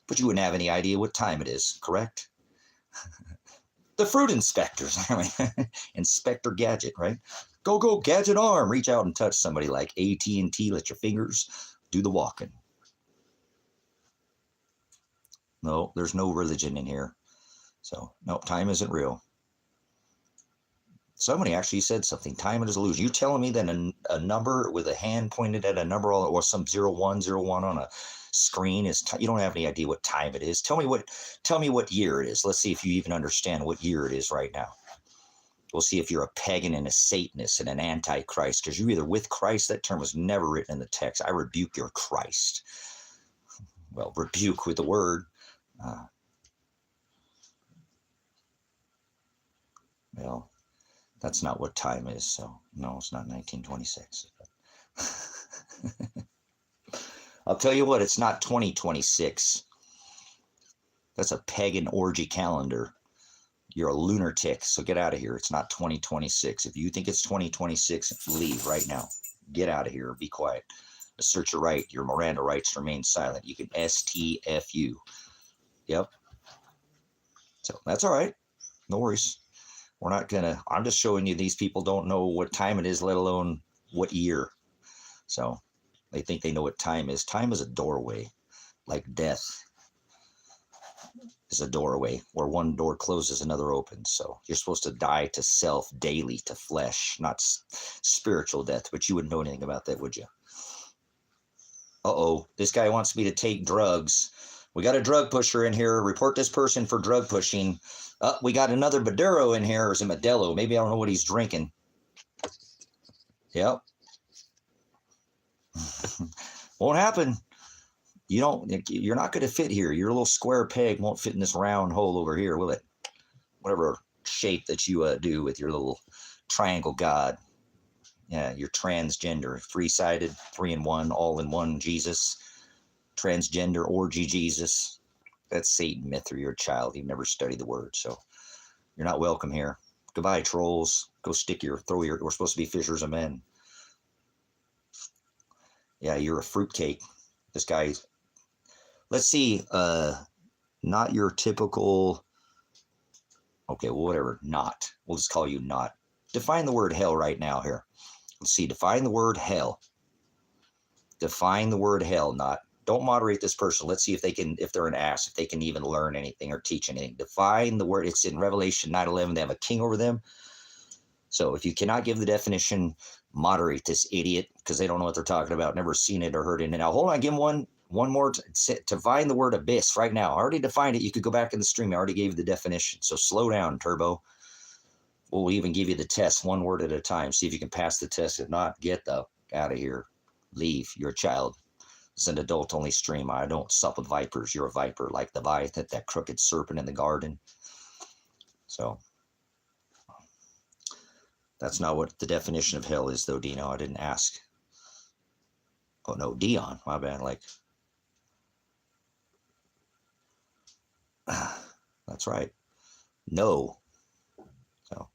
But you wouldn't have any idea what time it is, correct? The fruit inspectors. Inspector Gadget, right? Go, Gadget arm. Reach out and touch somebody like AT&T. Let your fingers do the walking. No, there's no religion in here. So, no, time isn't real. Somebody actually said something. Time is illusion. You telling me that a number with a hand pointed at a number or some 0101 on a screen is you don't have any idea what time it is. Tell me what year it is. Let's see if you even understand what year it is right now. We'll see if you're a pagan and a Satanist and an antichrist, because you're either with Christ. That term was never written in the text. I rebuke your Christ. Well, rebuke with the word. Well, that's not what time is, so no, it's not 1926. I'll tell you what, it's not 2026. That's a pagan orgy calendar. You're a lunatic, so get out of here. It's not 2026. If you think it's 2026, leave right now. Get out of here. Be quiet. Assert your right. Your Miranda rights remain silent. You can STFU. Yep. So that's all right. No worries. We're not going to, I'm just showing you these people don't know what time it is, let alone what year. So they think they know what time is. Time is a doorway, like death is a doorway. Where one door closes, another opens. So you're supposed to die to self daily, to flesh, not spiritual death. But you wouldn't know anything about that, would you? Uh-oh, this guy wants me to take drugs. We got a drug pusher in here. Report this person for drug pushing. We got another Maduro in here. Or is it Modelo? Maybe I don't know what he's drinking. Yep. Won't happen. You're not going to fit here. Your little square peg won't fit in this round hole over here, will it? Whatever shape that you do with your little triangle god. Yeah, you're transgender, three-sided, 3-in-1, all-in-one Jesus, transgender orgy Jesus. That's Satan myth, or you're a child. You've never studied the word, so you're not welcome here. Goodbye, trolls. Go we're supposed to be fishers of men. Yeah, you're a fruitcake. This guy, let's see, not your typical, okay, well, whatever, not. We'll just call you not. Define the word hell right now here. Let's see, define the word hell. Define the word hell, not. Don't moderate this person. Let's see if they're an ass, if they can even learn anything or teach anything. Define the word. It's in Revelation 9:11. They have a king over them. So if you cannot give the definition, moderate this idiot, because they don't know what they're talking about, never seen it or heard it. And now, hold on, give him one more. Define the word abyss right now. I already defined it. You could go back in the stream. I already gave you the definition. So slow down, Turbo. We'll even give you the test one word at a time. See if you can pass the test. If not, get the out of here. Leave. You're a child. It's an adult-only stream. I don't sup with vipers. You're a viper, like the Leviathan, that crooked serpent in the garden. So that's not what the definition of hell is, though, Dino. I didn't ask. Oh, no, Dion. My bad. Like, that's right. No. So,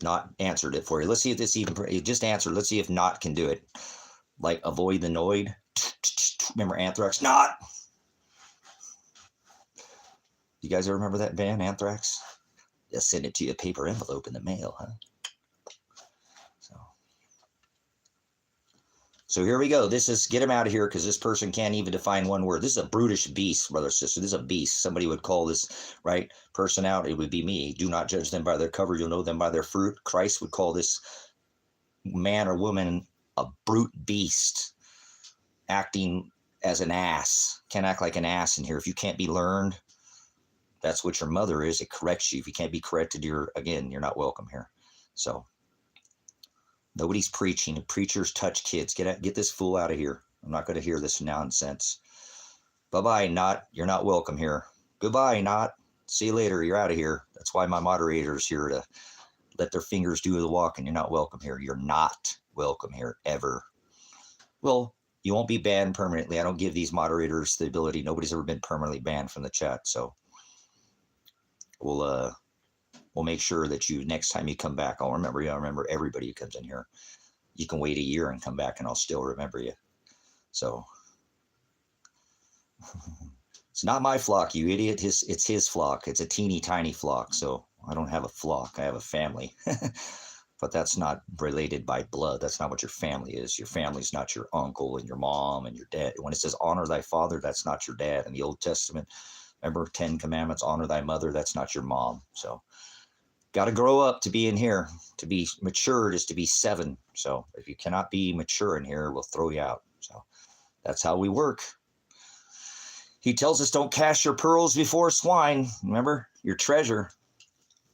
not answered it for you. Let's see if this even, just answered. Let's see if not can do it. Like, avoid the noid. Remember Anthrax? Not. You guys ever remember that band, Anthrax? They'll send it to you a paper envelope in the mail, huh? So here we go. This is, get him out of here, because this person can't even define one word. This is a brutish beast, brother, sister. This is a beast. Somebody would call this, right, person out. It would be me. Do not judge them by their cover. You'll know them by their fruit. Christ would call this man or woman a brute beast, acting as an ass. Can't act like an ass in here. If you can't be learned, that's what your mother is. It corrects you. If you can't be corrected, you're not welcome here. So nobody's preaching. Preachers touch kids. Get this fool out of here. I'm not going to hear this nonsense. Bye-bye, not. You're not welcome here. Goodbye, not. See you later. You're out of here. That's why my moderator's here, to let their fingers do the walking. You're not welcome here. You're not welcome here, ever. Well, you won't be banned permanently. I don't give these moderators the ability. Nobody's ever been permanently banned from the chat. So we'll make sure that next time you come back, I'll remember you. I'll remember everybody who comes in here. You can wait a year and come back and I'll still remember you. So it's not my flock, you idiot. It's his flock. It's a teeny tiny flock. So I don't have a flock. I have a family. But that's not related by blood. That's not what your family is. Your family's not your uncle and your mom and your dad. When it says honor thy father, that's not your dad. In the Old Testament, remember 10 commandments, honor thy mother, that's not your mom. So got to grow up to be in here. To be matured is to be 7. So if you cannot be mature in here, we'll throw you out. So that's how we work. He tells us don't cast your pearls before swine. Remember, your treasure.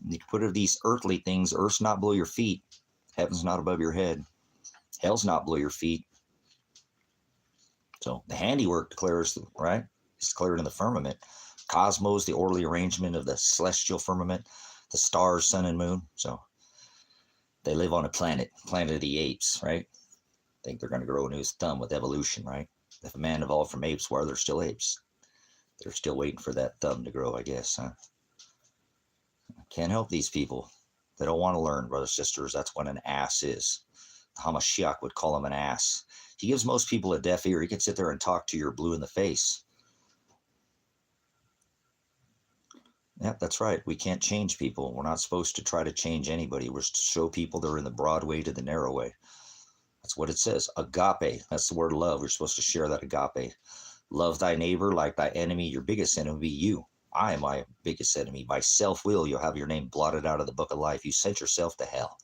You can put it these earthly things. Earth's not below your feet. Heaven's not above your head. Hell's not below your feet. So the handiwork declares, right? It's declared in the firmament. Cosmos, the orderly arrangement of the celestial firmament, the stars, sun, and moon. So they live on a planet of the apes, right? Think they're going to grow a new thumb with evolution, right? If a man evolved from apes, why are there still apes? They're still waiting for that thumb to grow, I guess, huh? Can't help these people. They don't want to learn, brothers and sisters. That's what an ass is. The Hamashiach would call him an ass. He gives most people a deaf ear. He can sit there and talk to you blue in the face. Yep, that's right. We can't change people. We're not supposed to try to change anybody. We're to show people they're in the broad way to the narrow way. That's what it says. Agape. That's the word love. We're supposed to share that agape. Love thy neighbor like thy enemy. Your biggest enemy will be you. I am my biggest enemy. By self-will, you'll have your name blotted out of the book of life. You sent yourself to hell.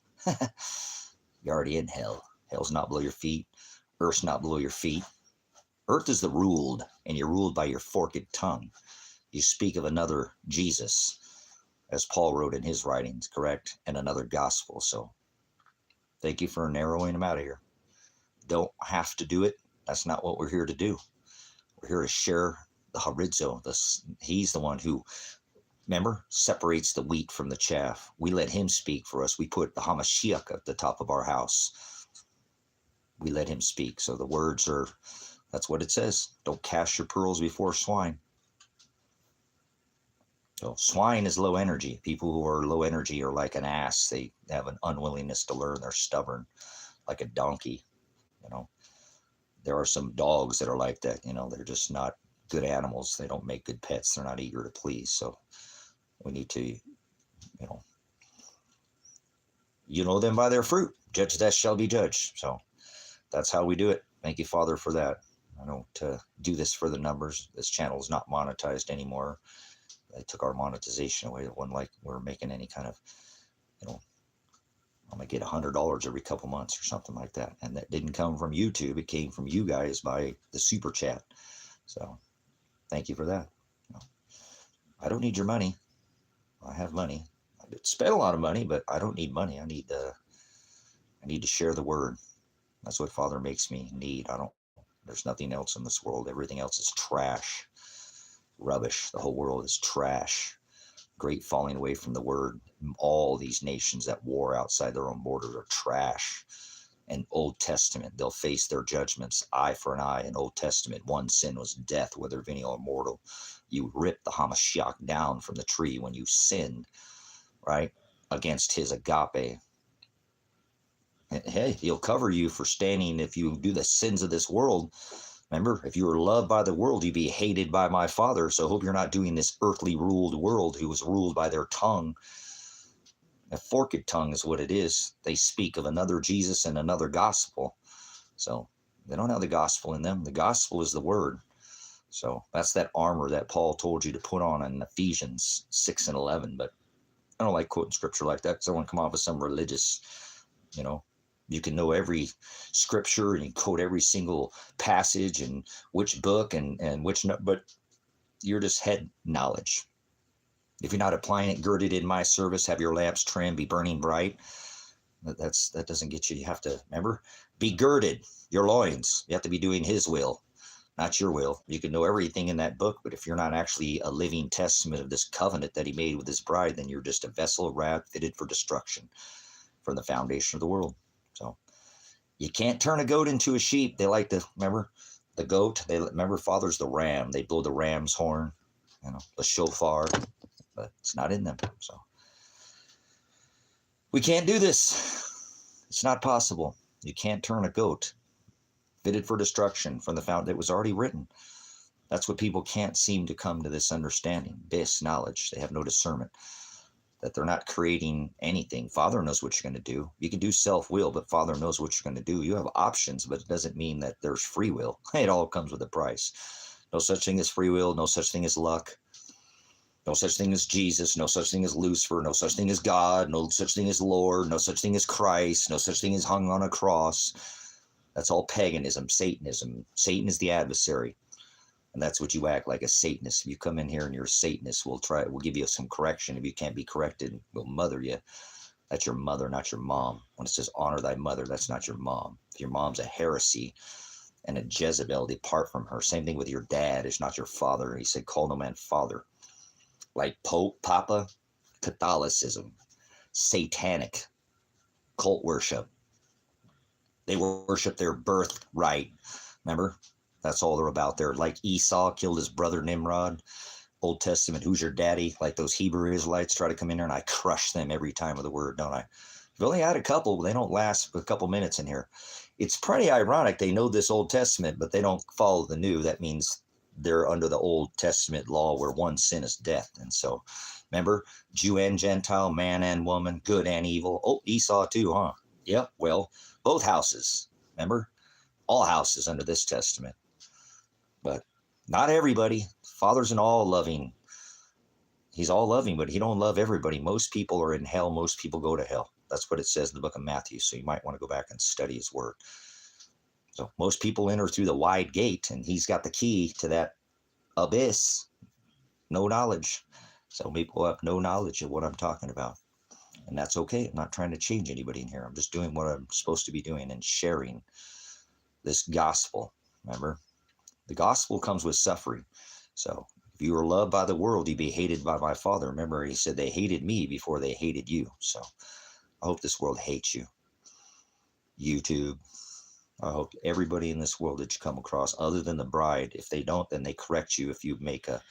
You're already in hell. Hell's not below your feet. Earth's not below your feet. Earth is the ruled, and you're ruled by your forked tongue. You speak of another Jesus, as Paul wrote in his writings, correct? And another gospel. So thank you for narrowing them out of here. Don't have to do it. That's not what we're here to do. We're here to share the horizo. He's the one who, remember, separates the wheat from the chaff. We let him speak for us. We put the Hamashiach at the top of our house. We let him speak. So the words are, that's what it says. Don't cast your pearls before swine. So swine is low energy. People who are low energy are like an ass. They have an unwillingness to learn. They're stubborn, like a donkey. There are some dogs that are like that. They're just not good animals. They don't make good pets. They're not eager to please. So we need to, you know them by their fruit. Judge that shall be judged. So that's how we do it. Thank you, Father, for that. I don't do this for the numbers. This channel is not monetized anymore. They took our monetization away. It wasn't like we're making any kind of, I'm going to get $100 every couple months or something like that. And that didn't come from YouTube. It came from you guys by the super chat. So thank you for that. I don't need your money. I have money. I spent a lot of money, but I don't need money. I need to share the word. That's what Father makes me need. There's nothing else in this world. Everything else is trash. Rubbish. The whole world is trash. Great falling away from the word. All these nations that war outside their own borders are trash. And Old Testament, they'll face their judgments, eye for an eye. In Old Testament, one sin was death, whether venial or mortal. You ripped the Hamashiach down from the tree when you sinned, right, against his agape. And hey, he'll cover you for standing if you do the sins of this world. Remember, if you were loved by the world, you'd be hated by my Father. So I hope you're not doing this earthly ruled world who was ruled by their tongue. A forked tongue is what it is. They speak of another Jesus and another gospel. So they don't have the gospel in them. The gospel is the word. So that's that armor that Paul told you to put on in Ephesians 6 and 11. But I don't like quoting scripture like that because I want to come off with some religious, You can know every scripture and you quote every single passage and which book and which, but you're just head knowledge. If you're not applying it, girded in my service, have your lamps trimmed, be burning bright. That doesn't get you. You have to, remember, be girded, your loins. You have to be doing his will, not your will. You can know everything in that book, but if you're not actually a living testament of this covenant that he made with his bride, then you're just a vessel of wrath fitted for destruction from the foundation of the world. So you can't turn a goat into a sheep. They like to, remember, the goat, remember, Father's the ram. They blow the ram's horn, the shofar, but it's not in them. So we can't do this. It's not possible. You can't turn a goat fitted for destruction from the fountain that was already written. That's what people can't seem to come to this understanding, this knowledge. They have no discernment, that they're not creating anything. Father knows what you're going to do. You can do self-will, but Father knows what you're going to do. You have options, but it doesn't mean that there's free will. It all comes with a price. No such thing as free will, no such thing as luck, no such thing as Jesus, no such thing as Lucifer, no such thing as God, no such thing as Lord, no such thing as Christ, no such thing as hung on a cross. That's all paganism, Satanism. Satan is the adversary. And that's what you act like, a Satanist. If you come in here and you're a Satanist, we'll give you some correction. If you can't be corrected, we'll mother you. That's your mother, not your mom. When it says honor thy mother, that's not your mom. If your mom's a heresy and a Jezebel, depart from her. Same thing with your dad, is not your father. He said, call no man father. Like Pope, Papa, Catholicism, satanic, cult worship. They worship their birthright. Remember? That's all they're about. They're like Esau killed his brother Nimrod. Old Testament, who's your daddy? Like those Hebrew Israelites try to come in there, and I crush them every time with a word, don't I? I've only had a couple. They don't last a couple minutes in here. It's pretty ironic. They know this Old Testament, but they don't follow the New. That means they're under the Old Testament law where one sin is death. And so, remember, Jew and Gentile, man and woman, good and evil. Oh, Esau too, huh? Yep, well, both houses. Remember? All houses under this testament. But not everybody. Father's an all-loving. He's all-loving, but he don't love everybody. Most people are in hell. Most people go to hell. That's what it says in the book of Matthew. So you might want to go back and study his word. So most people enter through the wide gate, and he's got the key to that abyss. No knowledge. So people have no knowledge of what I'm talking about. And that's okay. I'm not trying to change anybody in here. I'm just doing what I'm supposed to be doing and sharing this gospel. Remember? The gospel comes with suffering. So if you were loved by the world, you'd be hated by my Father. Remember, he said they hated me before they hated you. So I hope this world hates you. YouTube. I hope everybody in this world that you come across, other than the bride, if they don't, then they correct you if you make a,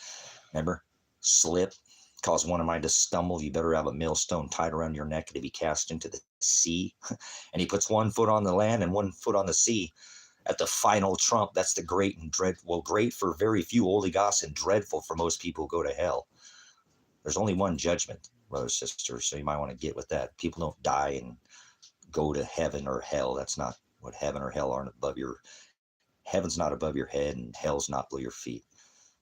remember, slip, cause one of mine to stumble, you better have a millstone tied around your neck to be cast into the sea. And he puts 1 foot on the land and 1 foot on the sea. At the final trump, that's the great and dreadful. Well, great for very few, oligos, and dreadful for most people who go to hell. There's only one judgment, brothers and sisters, so you might want to get with that. People don't die and go to heaven or hell. That's not what heaven or hell aren't above your. Heaven's not above your head, and hell's not below your feet.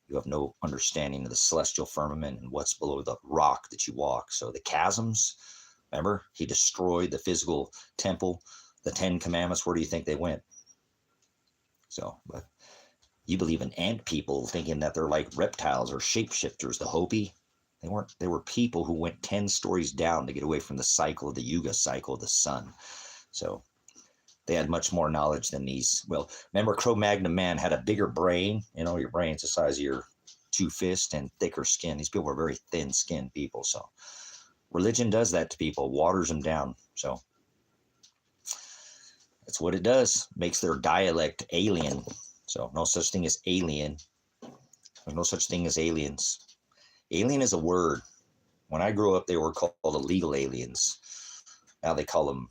You have no understanding of the celestial firmament and what's below the rock that you walk. So the chasms, remember, he destroyed the physical temple. The 10 Commandments, where do you think they went? So, but you believe in ant people thinking that they're like reptiles or shapeshifters, the Hopi. They weren't. They were people who went 10 stories down to get away from the cycle of the Yuga cycle of the sun. So they had much more knowledge than these. Well, remember, Cro-Magnon man had a bigger brain. You know, your brain's the size of your 2 fists and thicker skin. These people were very thin-skinned people. So religion does that to people, waters them down. So that's what it does. Makes their dialect alien. So no such thing as alien. There's no such thing as aliens. Alien is a word. When I grew up, they were called illegal aliens. Now they call them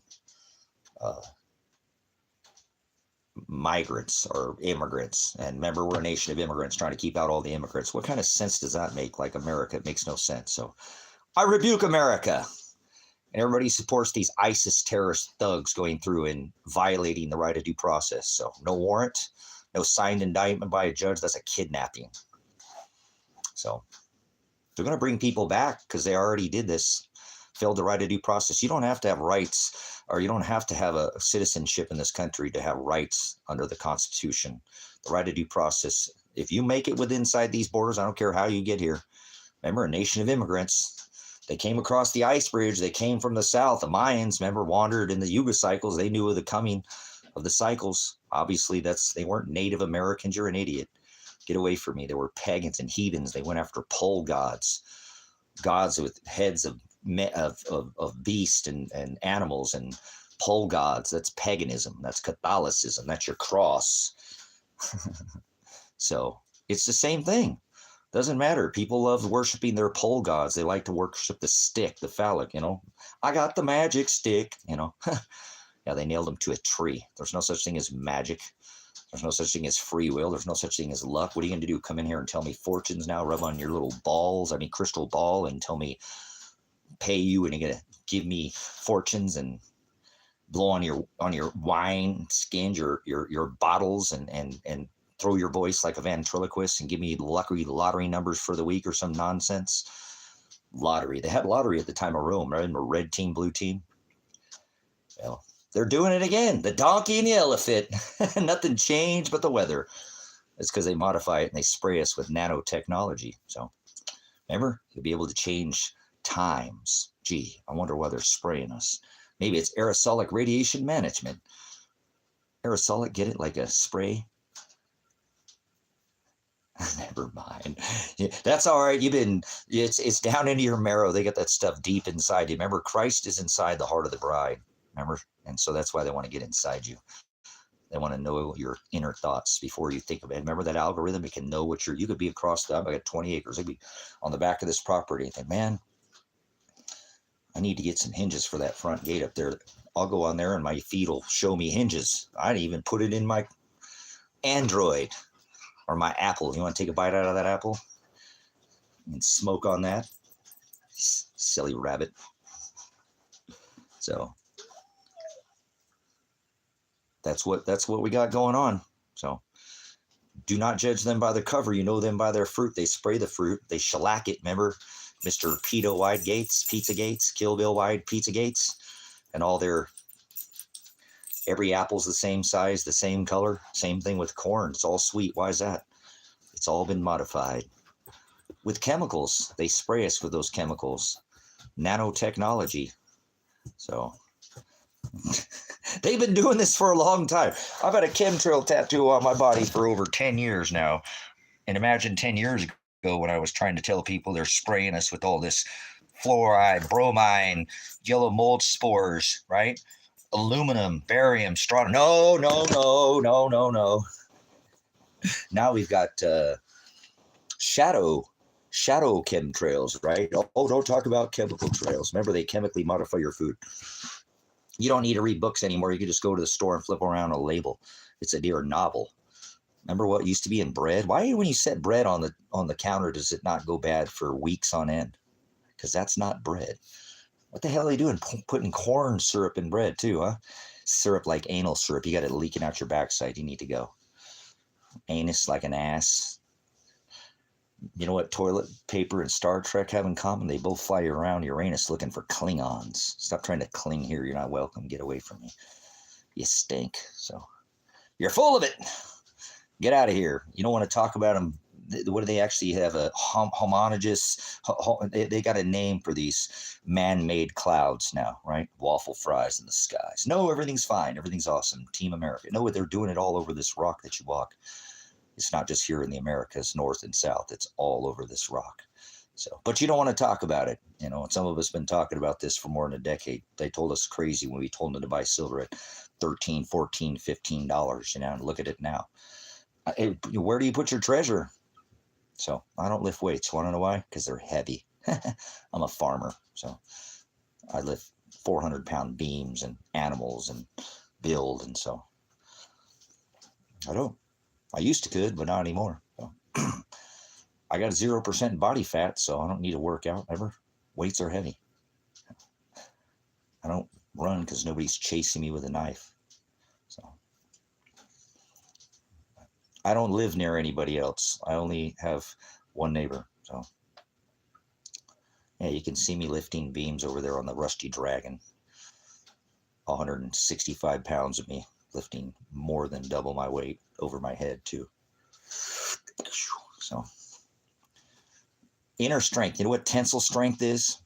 migrants or immigrants. And remember, we're a nation of immigrants trying to keep out all the immigrants. What kind of sense does that make? Like America, it makes no sense. So I rebuke America. And everybody supports these ISIS terrorist thugs going through and violating the right of due process. So no warrant, no signed indictment by a judge. That's a kidnapping. So they're going to bring people back because they already did this, failed the right of due process. You don't have to have rights, or you don't have to have a citizenship in this country to have rights under the Constitution. The right of due process, if you make it within inside these borders, I don't care how you get here. Remember, a nation of immigrants. They came across the ice bridge. They came from the south. The Mayans, remember, wandered in the Yuga cycles. They knew of the coming of the cycles. Obviously, they weren't Native Americans. You're an idiot. Get away from me. They were pagans and heathens. They went after pole gods, gods with heads of beasts and animals, and pole gods. That's paganism. That's Catholicism. That's your cross. So it's the same thing. Doesn't matter. People love worshiping their pole gods. They like to worship the stick, the phallic, you know. I got the magic stick, you know. Yeah, they nailed him to a tree. There's no such thing as magic. There's no such thing as free will. There's no such thing as luck. What are you going to do? Come in here and tell me fortunes now? Rub on your little balls, crystal ball, and tell me, pay you, and you're going to give me fortunes and blow on your wine skins, your bottles, and throw your voice like a ventriloquist and give me lottery numbers for the week or some nonsense. Lottery. They had lottery at the time of Rome, right? Remember red team, blue team? Well, they're doing it again. The donkey and the elephant. Nothing changed but the weather. It's because they modify it and they spray us with nanotechnology. So remember, you'll be able to change times. Gee, I wonder why they're spraying us. Maybe it's aerosolic radiation management. Aerosolic, get it? Like a spray? Never mind. Yeah, that's all right. It's down into your marrow. They got that stuff deep inside you. Remember, Christ is inside the heart of the bride. Remember? And so that's why they want to get inside you. They want to know your inner thoughts before you think of it. Remember that algorithm? It can know what you could be across the, I got 20 acres. It'd be on the back of this property. I think, man, I need to get some hinges for that front gate up there. I'll go on there and my feed will show me hinges. I'd even put it in my Android or my Apple. You want to take a bite out of that apple and smoke on that? Silly rabbit. So that's what we got going on. So do not judge them by the cover. You know them by their fruit. They spray the fruit. They shellac it. Remember Mr. Pizza Gates, Kill Bill Wide Pizza Gates, and all their, every apple's the same size, the same color. Same thing with corn. It's all sweet. Why is that? It's all been modified with chemicals. They spray us with those chemicals. Nanotechnology. So they've been doing this for a long time. I've had a chemtrail tattoo on my body for over 10 years now. And imagine 10 years ago when I was trying to tell people they're spraying us with all this fluoride, bromine, yellow mold spores, right? Aluminum, barium, strontium. No. Now we've got shadow chemtrails, right? Oh, don't talk about chemical trails. Remember, they chemically modify your food. You don't need to read books anymore. You can just go to the store and flip around a label. It's a dear novel. Remember what used to be in bread? Why, when you set bread on the counter, does it not go bad for weeks on end? Because that's not bread. What the hell are they doing? Putting corn syrup in bread too, huh? Syrup like anal syrup. You got it leaking out your backside. You need to go. Anus like an ass. You know what toilet paper and Star Trek have in common? They both fly around Uranus looking for Klingons. Stop trying to cling here. You're not welcome. Get away from me. You stink. So you're full of it. Get out of here. You don't want to talk about them. What do they actually have? A homogeneous, they got a name for these man-made clouds now, right? Waffle fries in the skies. No, everything's fine. Everything's awesome. Team America. No, they're doing it all over this rock that you walk. It's not just here in the Americas, north and south. It's all over this rock. So, but you don't want to talk about it. You know, some of us been talking about this for more than a decade. They told us crazy when we told them to buy silver at $13, $14, $15. You know, and look at it now. Where do you put your treasure? So I don't lift weights. Want to know why? Because they're heavy. I'm a farmer, so I lift 400-pound beams and animals and build, and so I don't. I used to could, but not anymore. So. I got 0% body fat, so I don't need to work out ever. Weights are heavy. I don't run because nobody's chasing me with a knife. So I don't live near anybody else. I only have one neighbor. So yeah, you can see me lifting beams over there on the Rusty Dragon. 165 pounds of me lifting more than double my weight over my head too. So inner strength. You know what tensile strength is?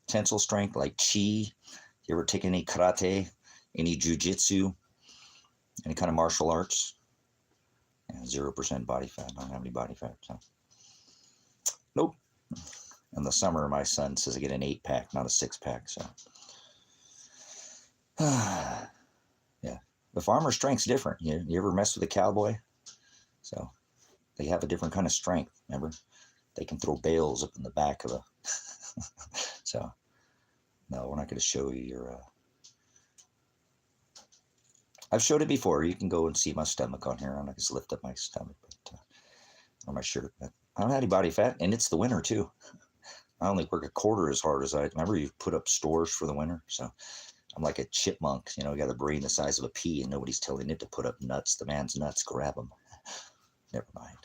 Tensile strength, like chi. You ever take any karate, any jujitsu, any kind of martial arts? Yeah, 0% body fat. I don't have any body fat. So nope. In the summer, my son says I get an 8-pack, not a 6-pack. So yeah, the farmer strength's different. You ever mess with a cowboy? So they have a different kind of strength. Remember, they can throw bales up in the back of a. So no, we're not going to show you your. I've showed it before. You can go and see my stomach on here. I'm not going to lift up my stomach, but or my shirt. But I don't have any body fat, and it's the winter too. I only work a quarter as hard as I remember. You put up stores for the winter, so I'm like a chipmunk. You know, got a brain the size of a pea, and nobody's telling it to put up nuts. The man's nuts. Grab them. Never mind.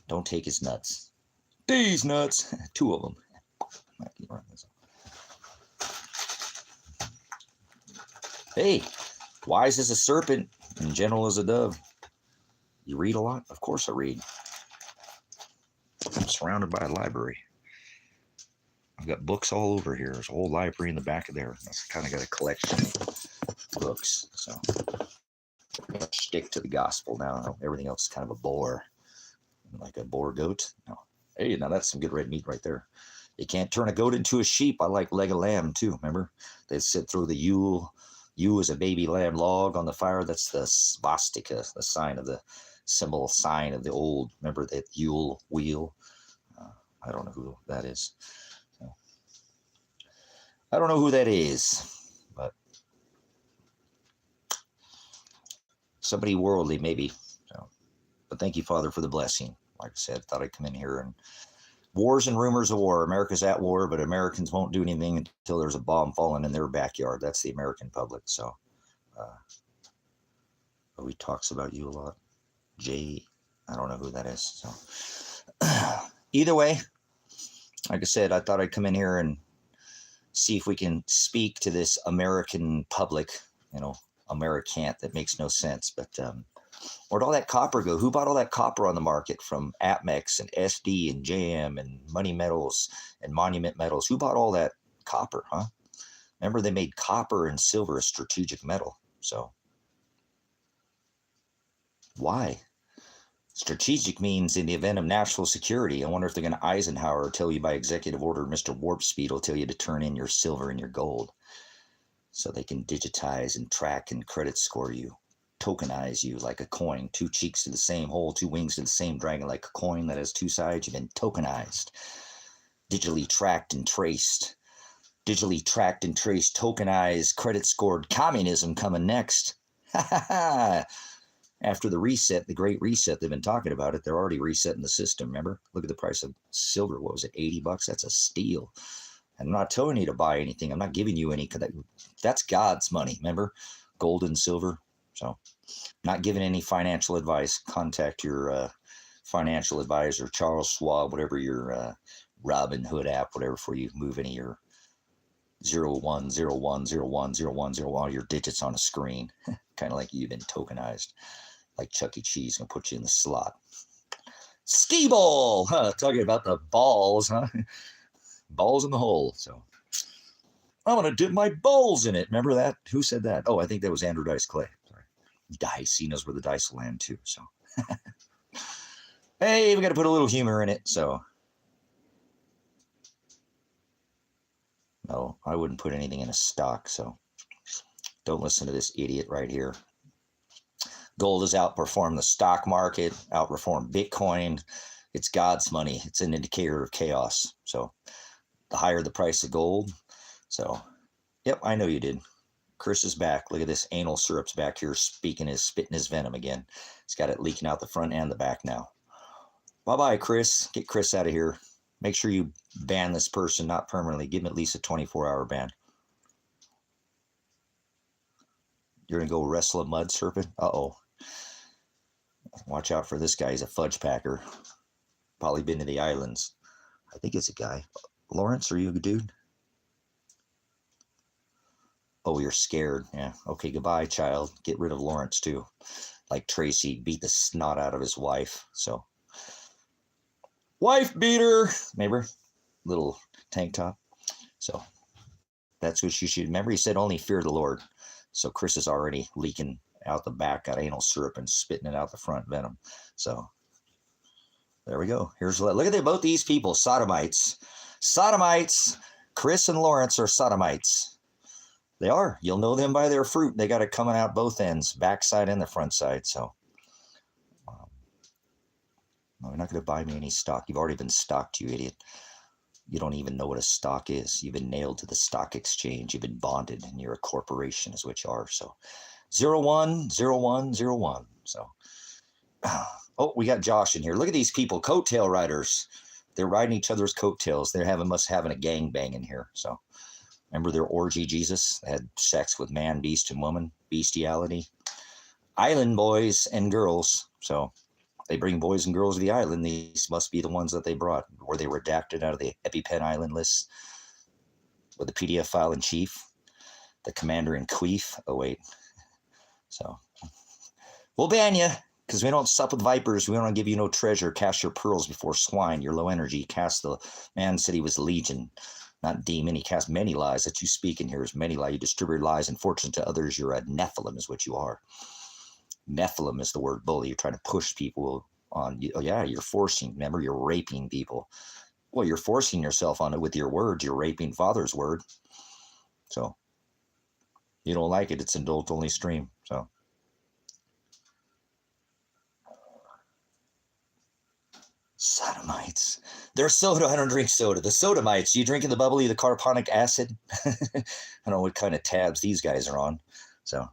Don't take his nuts. These nuts. 2 of them. Hey, wise as a serpent and gentle as a dove. You read a lot? Of course I read. I'm surrounded by a library. I've got books all over here. There's a whole library in the back of there. I've kind of got a collection of books. So I'm going to stick to the gospel now. Everything else is kind of a bore. Like a boar goat. No. Hey, now that's some good red meat right there. You can't turn a goat into a sheep. I like leg of lamb too, remember? They'd sit through the Yule You as a baby lamb log on the fire, that's the swastika, the sign of the symbol sign of the old, remember that Yule wheel? I don't know who that is. So, I don't know who that is, but somebody worldly maybe. So, but thank you, Father, for the blessing. Like I said, thought I'd come in here and wars and rumors of war. America's at war, but Americans won't do anything until there's a bomb falling in their backyard. That's the American public. So, he talks about you a lot. I don't know who that is. So, either way, like I said, I thought I'd come in here and see if we can speak to this American public, Americant that makes no sense. But where'd all that copper go? Who bought all that copper on the market from Atmex and SD and JM and Money Metals and Monument Metals? Who bought all that copper, huh? Remember, they made copper and silver a strategic metal. So why? Strategic means in the event of national security. I wonder if they're going to Eisenhower tell you by executive order, Mr. Warp Speed will tell you to turn in your silver and your gold so they can digitize and track and credit score you, tokenize you like a coin, 2 cheeks to the same hole, 2 wings to the same dragon, like a coin that has 2 sides. You've been tokenized, digitally tracked and traced, tokenized, credit scored. Communism coming next. Ha ha ha. After the reset, the great reset, they've been talking about it. They're already resetting the system. Remember, look at the price of silver. What was it? $80. That's a steal. I'm not telling you to buy anything. I'm not giving you any. That's God's money. Remember, gold and silver. So, not giving any financial advice. Contact your financial advisor, Charles Schwab, whatever your Robin Hood app, whatever, for you move any of your 0101010101, your digits on a screen, kind of like you've been tokenized. Like Chuck E. Cheese, gonna put you in the slot. Skee ball, huh? Talking about the balls, huh? Balls in the hole. So I'm gonna dip my balls in it. Remember that? Who said that? Oh, I think that was Andrew Dice Clay. Sorry, dice. He knows where the dice will land too. So hey, we got to put a little humor in it. So no, I wouldn't put anything in a stock. So don't listen to this idiot right here. Gold has outperformed the stock market, outperformed Bitcoin. It's God's money. It's an indicator of chaos. So the higher the price of gold. So, yep, I know you did. Chris is back. Look at this. Anal syrup's back here spitting his venom again. He's got it leaking out the front and the back now. Bye-bye, Chris. Get Chris out of here. Make sure you ban this person, not permanently. Give him at least a 24-hour ban. You're going to go wrestle a mud serpent? Uh-oh. Watch out for this guy. He's a fudge packer. Probably been to the islands. I think it's a guy. Lawrence, are you a dude? Oh, you're scared. Yeah. Okay, goodbye, child. Get rid of Lawrence, too. Like Tracy beat the snot out of his wife. So, wife beater. Remember? Little tank top. So, that's what you should remember. He said only fear the Lord. So, Chris is already leaking out the back, got anal syrup and spitting it out the front, venom. So, there we go. Look at both these people, sodomites. Sodomites. Chris and Lawrence are sodomites. They are. You'll know them by their fruit. They got it coming out both ends, backside and the front side. So, no, you're not going to buy me any stock. You've already been stocked, you idiot. You don't even know what a stock is. You've been nailed to the stock exchange. You've been bonded, and you're a corporation is what you are. So, 010101. So, oh, we got Josh in here. Look at these people, coattail riders. They're riding each other's coattails. Must having a gangbang in here. So, remember their orgy Jesus? They had sex with man, beast, and woman. Bestiality. Island boys and girls. So, they bring boys and girls to the island. These must be the ones that they brought. Were they redacted out of the EpiPen Island list with the PDF file in chief? The commander in queef? Oh, wait. So, we'll ban you because we don't sup with vipers. We don't give you no treasure. Cast your pearls before swine. You're low energy. Cast the man said he was legion, not demon. He cast many lies that you speak in here is many lies. You distribute lies and fortune to others. You're a Nephilim is what you are. Nephilim is the word bully. You're trying to push people on. Oh, yeah, you're forcing. Remember, you're raping people. Well, you're forcing yourself on it with your words. You're raping Father's word. So, You don't like it, it's an adult-only stream. So, sodomites. They're soda. I don't drink soda. The sodomites. You drinking the bubbly, the carbonic acid? I don't know what kind of tabs these guys are on. So,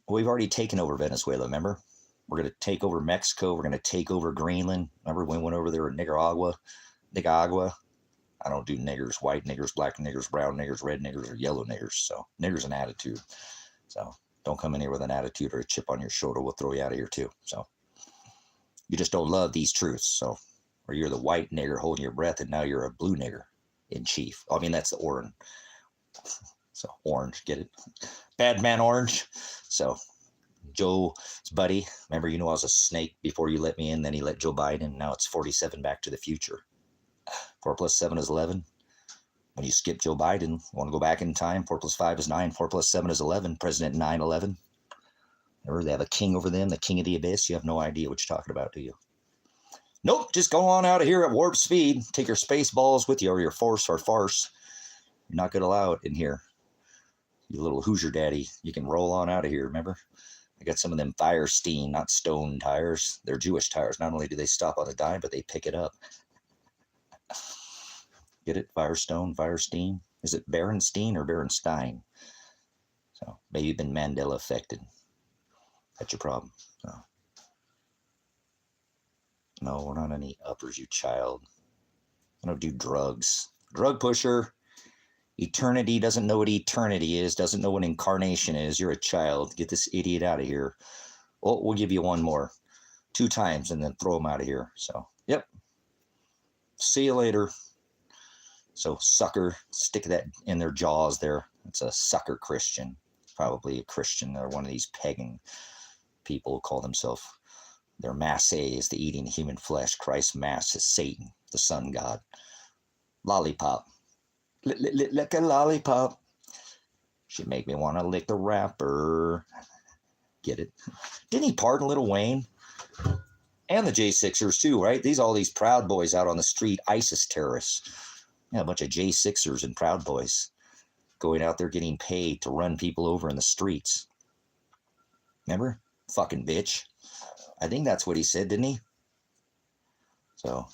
we've already taken over Venezuela, remember? We're going to take over Mexico. We're going to take over Greenland. Remember when we went over there in Nicaragua? I don't do niggers, white niggers, black niggers, brown niggers, red niggers, or yellow niggers. So niggers an attitude. So don't come in here with an attitude or a chip on your shoulder. We'll throw you out of here too. So you just don't love these truths. So, or you're the white nigger holding your breath, and now you're a blue nigger in chief. I mean, that's the orange. So orange, get it? Bad man orange. So Joe's buddy, remember, I was a snake before you let me in. Then he let Joe Biden. Now it's 47 Back to the Future. 4 plus 7 is 11. When you skip Joe Biden, you want to go back in time. 4 plus 5 is 9. 4 plus 7 is 11. President 9/11. Remember, they have a king over them, the king of the abyss. You have no idea what you're talking about, do you? Nope, just go on out of here at warp speed. Take your space balls with you, or your force or farce. You're not going to allow it in here. You little Hoosier daddy. You can roll on out of here, remember? I got some of them Firestein, not stone tires. They're Jewish tires. Not only do they stop on a dime, but they pick it up. Get it? Firestone, Firestein. Is it Berenstein or Berenstein? So maybe you've been Mandela affected. That's your problem. So, no, we're not any uppers, you child. I don't do drugs. Drug pusher. Eternity doesn't know what eternity is, doesn't know what incarnation is. You're a child. Get this idiot out of here. Well, we'll give you one more. 2 times and then throw him out of here. So, yep. See you later. So, sucker, stick that in their jaws there. It's a sucker Christian. Probably a Christian or one of these pagan people who call themselves, their masse is the eating human flesh. Christ's mass is Satan, the sun god. Lollipop. Lick a lollipop. Should make me want to lick the rapper. Get it? Didn't he pardon Lil Wayne? And the J6ers too, right? All these Proud Boys out on the street, ISIS terrorists. Yeah, a bunch of J6ers and Proud Boys going out there getting paid to run people over in the streets. Remember? Fucking bitch. I think that's what he said, didn't he? So,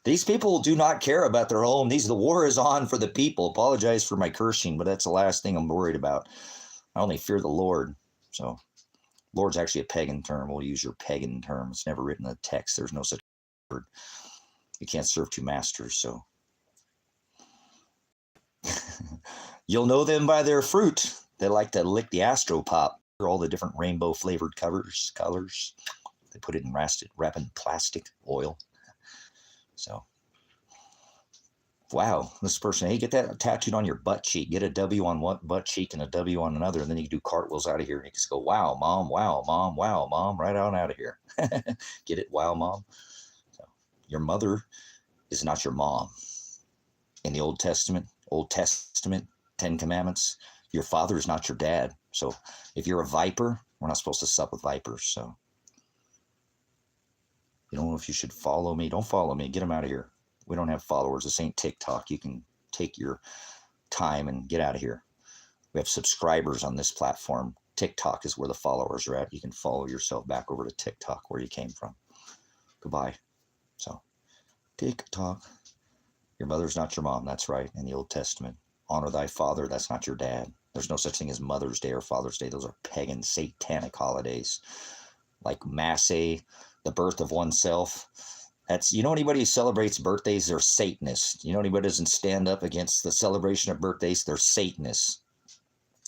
these people do not care about their own. The war is on for the people. Apologize for my cursing, but that's the last thing I'm worried about. I only fear the Lord. So, Lord's actually a pagan term. We'll use your pagan term. It's never written in the text. There's no such word. You can't serve 2 masters, so. You'll know them by their fruit. They like to lick the Astropop. All the different rainbow flavored colors. They put it in wrap in plastic oil. So, wow, this person, hey, get that tattooed on your butt cheek. Get a W on one butt cheek and a W on another, and then you can do cartwheels out of here. And you can just go, wow, mom, right on out of here. Get it? Wow, mom. So, your mother is not your mom. In the Old Testament, 10 Commandments, your father is not your dad. So if you're a viper, we're not supposed to sup with vipers. So you don't know if you should follow me. Don't follow me. Get them out of here. We don't have followers. This ain't TikTok. You can take your time and get out of here. We have subscribers on this platform. TikTok is where the followers are at. You can follow yourself back over to TikTok where you came from. Goodbye. So, TikTok. Your mother's not your mom. That's right. In the Old Testament. Honor thy father. That's not your dad. There's no such thing as Mother's Day or Father's Day. Those are pagan, satanic holidays. Like Masse, the birth of oneself. That's, anybody who celebrates birthdays, they're Satanists. Anybody who doesn't stand up against the celebration of birthdays, they're Satanists.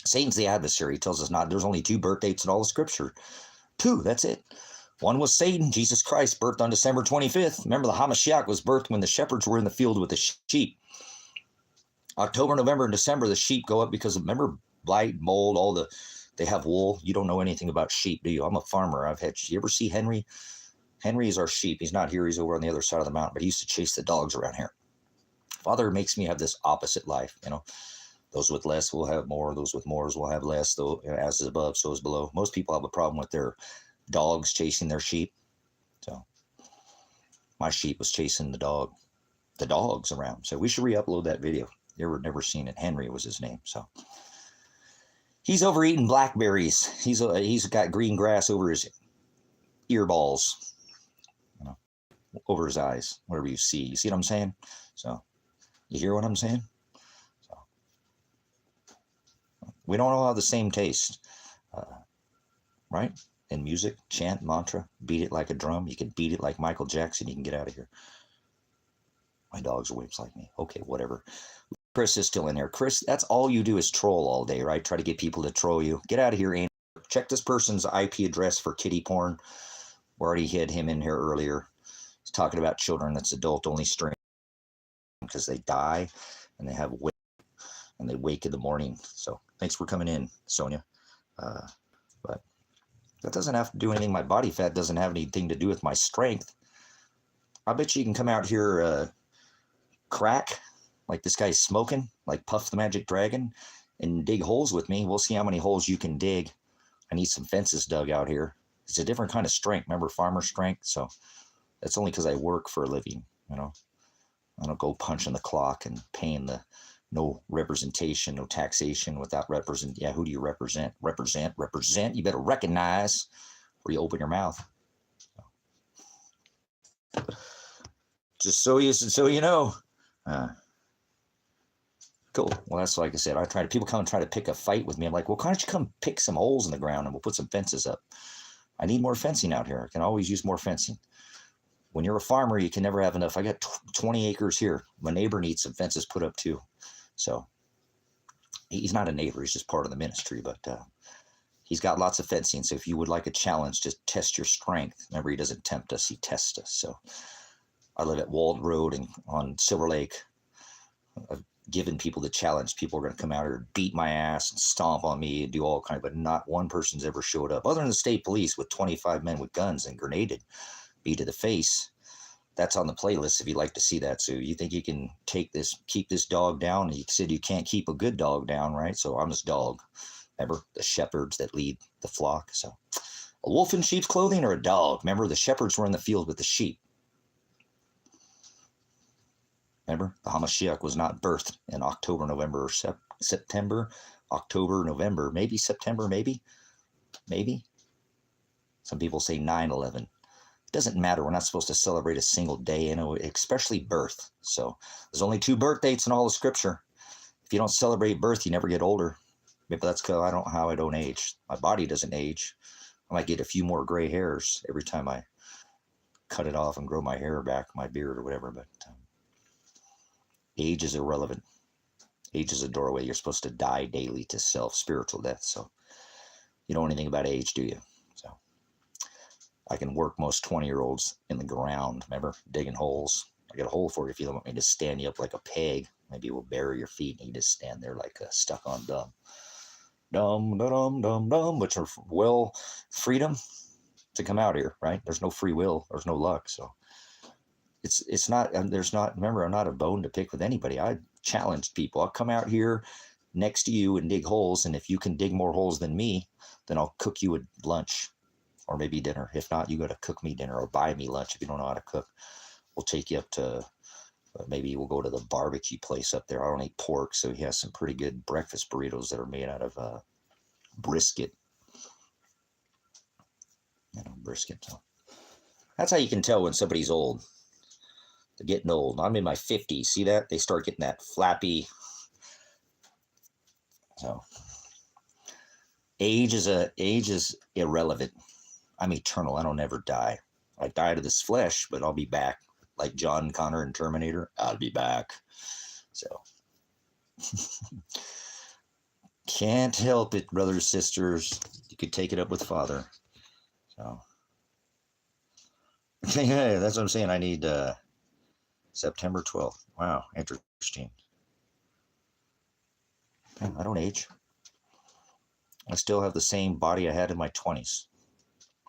Satan's the adversary. He tells us there's only 2 birth dates in all of Scripture. 2, that's it. One was Satan, Jesus Christ, birthed on December 25th. Remember, the Hamashiach was birthed when the shepherds were in the field with the sheep. October, November, and December, the sheep go up because, remember, blight, mold, they have wool. You don't know anything about sheep, do you? I'm a farmer. You ever see Henry? Henry is our sheep. He's not here. He's over on the other side of the mountain, but he used to chase the dogs around here. Father makes me have this opposite life, Those with less will have more. Those with more will have less. Though, as is above, so is below. Most people have a problem with their dogs chasing their sheep. So my sheep was chasing the dog. the dogs around. So we should re-upload that video. You ever never seen it? Henry was his name. So he's over eating blackberries. He's got green grass over his earballs, you know, over his eyes, whatever you see. You see what I'm saying? So you hear what I'm saying? So we don't all have the same taste, right? In music, chant, mantra, beat it like a drum. You can beat it like Michael Jackson. You can get out of here. My dogs are wimps like me. Okay, whatever. Chris is still in there. Chris, that's all you do is troll all day, right? Try to get people to troll you. Get out of here, Andy. Check this person's IP address for kitty porn. We already had him in here earlier. He's talking about children that's adult-only stream because they die and they have wake and they wake in the morning. So thanks for coming in, Sonia. But that doesn't have to do anything. My body fat doesn't have anything to do with my strength. I bet you can come out here, crack like this guy's smoking, like Puff the Magic Dragon, and dig holes with me. We'll see how many holes you can dig. I need some fences dug out here. It's a different kind of strength. Remember farmer strength? So that's only because I work for a living, you know. I don't go punching the clock and paying the no representation, no taxation without represent. Yeah, who do you represent? Represent. You better recognize where you open your mouth. Just so you know. Cool. Well, that's like I said. People come and try to pick a fight with me. I'm like, well, why don't you come pick some holes in the ground and we'll put some fences up. I need more fencing out here. I can always use more fencing. When you're a farmer, you can never have enough. I got 20 acres here. My neighbor needs some fences put up too. So he's not a neighbor. He's just part of the ministry, but he's got lots of fencing. So if you would like a challenge, just test your strength. Remember, he doesn't tempt us. He tests us. So I live at Wald Road and on Silver Lake. I've given people the challenge. People are going to come out here and beat my ass and stomp on me and do all kinds, but not one person's ever showed up other than the state police with 25 men with guns and grenaded me to the face. That's on the playlist if you'd like to see that. So you think you can keep this dog down? You said you can't keep a good dog down, right? So I'm this dog. Remember the shepherds that lead the flock? So a wolf in sheep's clothing or a dog? Remember the shepherds were in the field with the sheep. Remember, the Hamashiach was not birthed in October, November, or September, October, November, maybe September, maybe. Some people say 9/11. It doesn't matter. We're not supposed to celebrate a single day, especially birth. So there's only 2 birth dates in all of Scripture. If you don't celebrate birth, you never get older. Maybe that's because I don't age. My body doesn't age. I might get a few more gray hairs every time I cut it off and grow my hair back, my beard or whatever, but age is irrelevant. Age is a doorway. You're supposed to die daily to self, spiritual death. So you don't know anything about age, do you? So I can work most 20-year-olds in the ground. Remember, digging holes. I got a hole for you if you don't want me to stand you up like a peg. Maybe we'll bury your feet and you just stand there like stuck on dumb. Dumb, but you're freedom to come out here, right? There's no free will. There's no luck. So it's not, remember, I'm not a bone to pick with anybody. I challenged people. I'll come out here next to you and dig holes. And if you can dig more holes than me, then I'll cook you a lunch or maybe dinner. If not, you got to cook me dinner or buy me lunch. If you don't know how to cook, we'll take you up to, maybe we'll go to the barbecue place up there. I don't eat pork. So he has some pretty good breakfast burritos that are made out of brisket. Brisket. So that's how you can tell when somebody's old. They're getting old. I'm in my 50s. See that? They start getting that flappy. So age is irrelevant. I'm eternal. I don't ever die. I die to this flesh, but I'll be back. Like John Connor in Terminator, I'll be back. So can't help it, brothers, sisters. You could take it up with Father. So yeah, that's what I'm saying. I need September 12th. Wow, interesting. I don't age. I still have the same body I had in my 20s.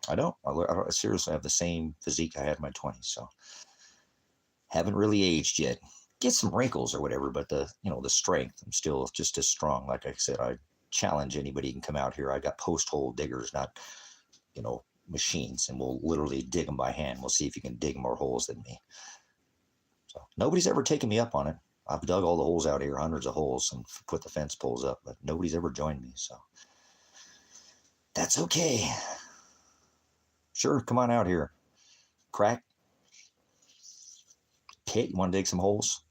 I don't. I seriously have the same physique I had in my 20s. So haven't really aged yet. Get some wrinkles or whatever, but the strength, I'm still just as strong. Like I said, I challenge anybody who can come out here. I got post hole diggers, not machines, and we'll literally dig them by hand. We'll see if you can dig more holes than me. So So nobody's ever taken me up on it. I've dug all the holes out here, hundreds of holes, and put the fence poles up, but nobody's ever joined me, so that's okay. Sure, come on out here. Crack. Kit, you want to dig some holes?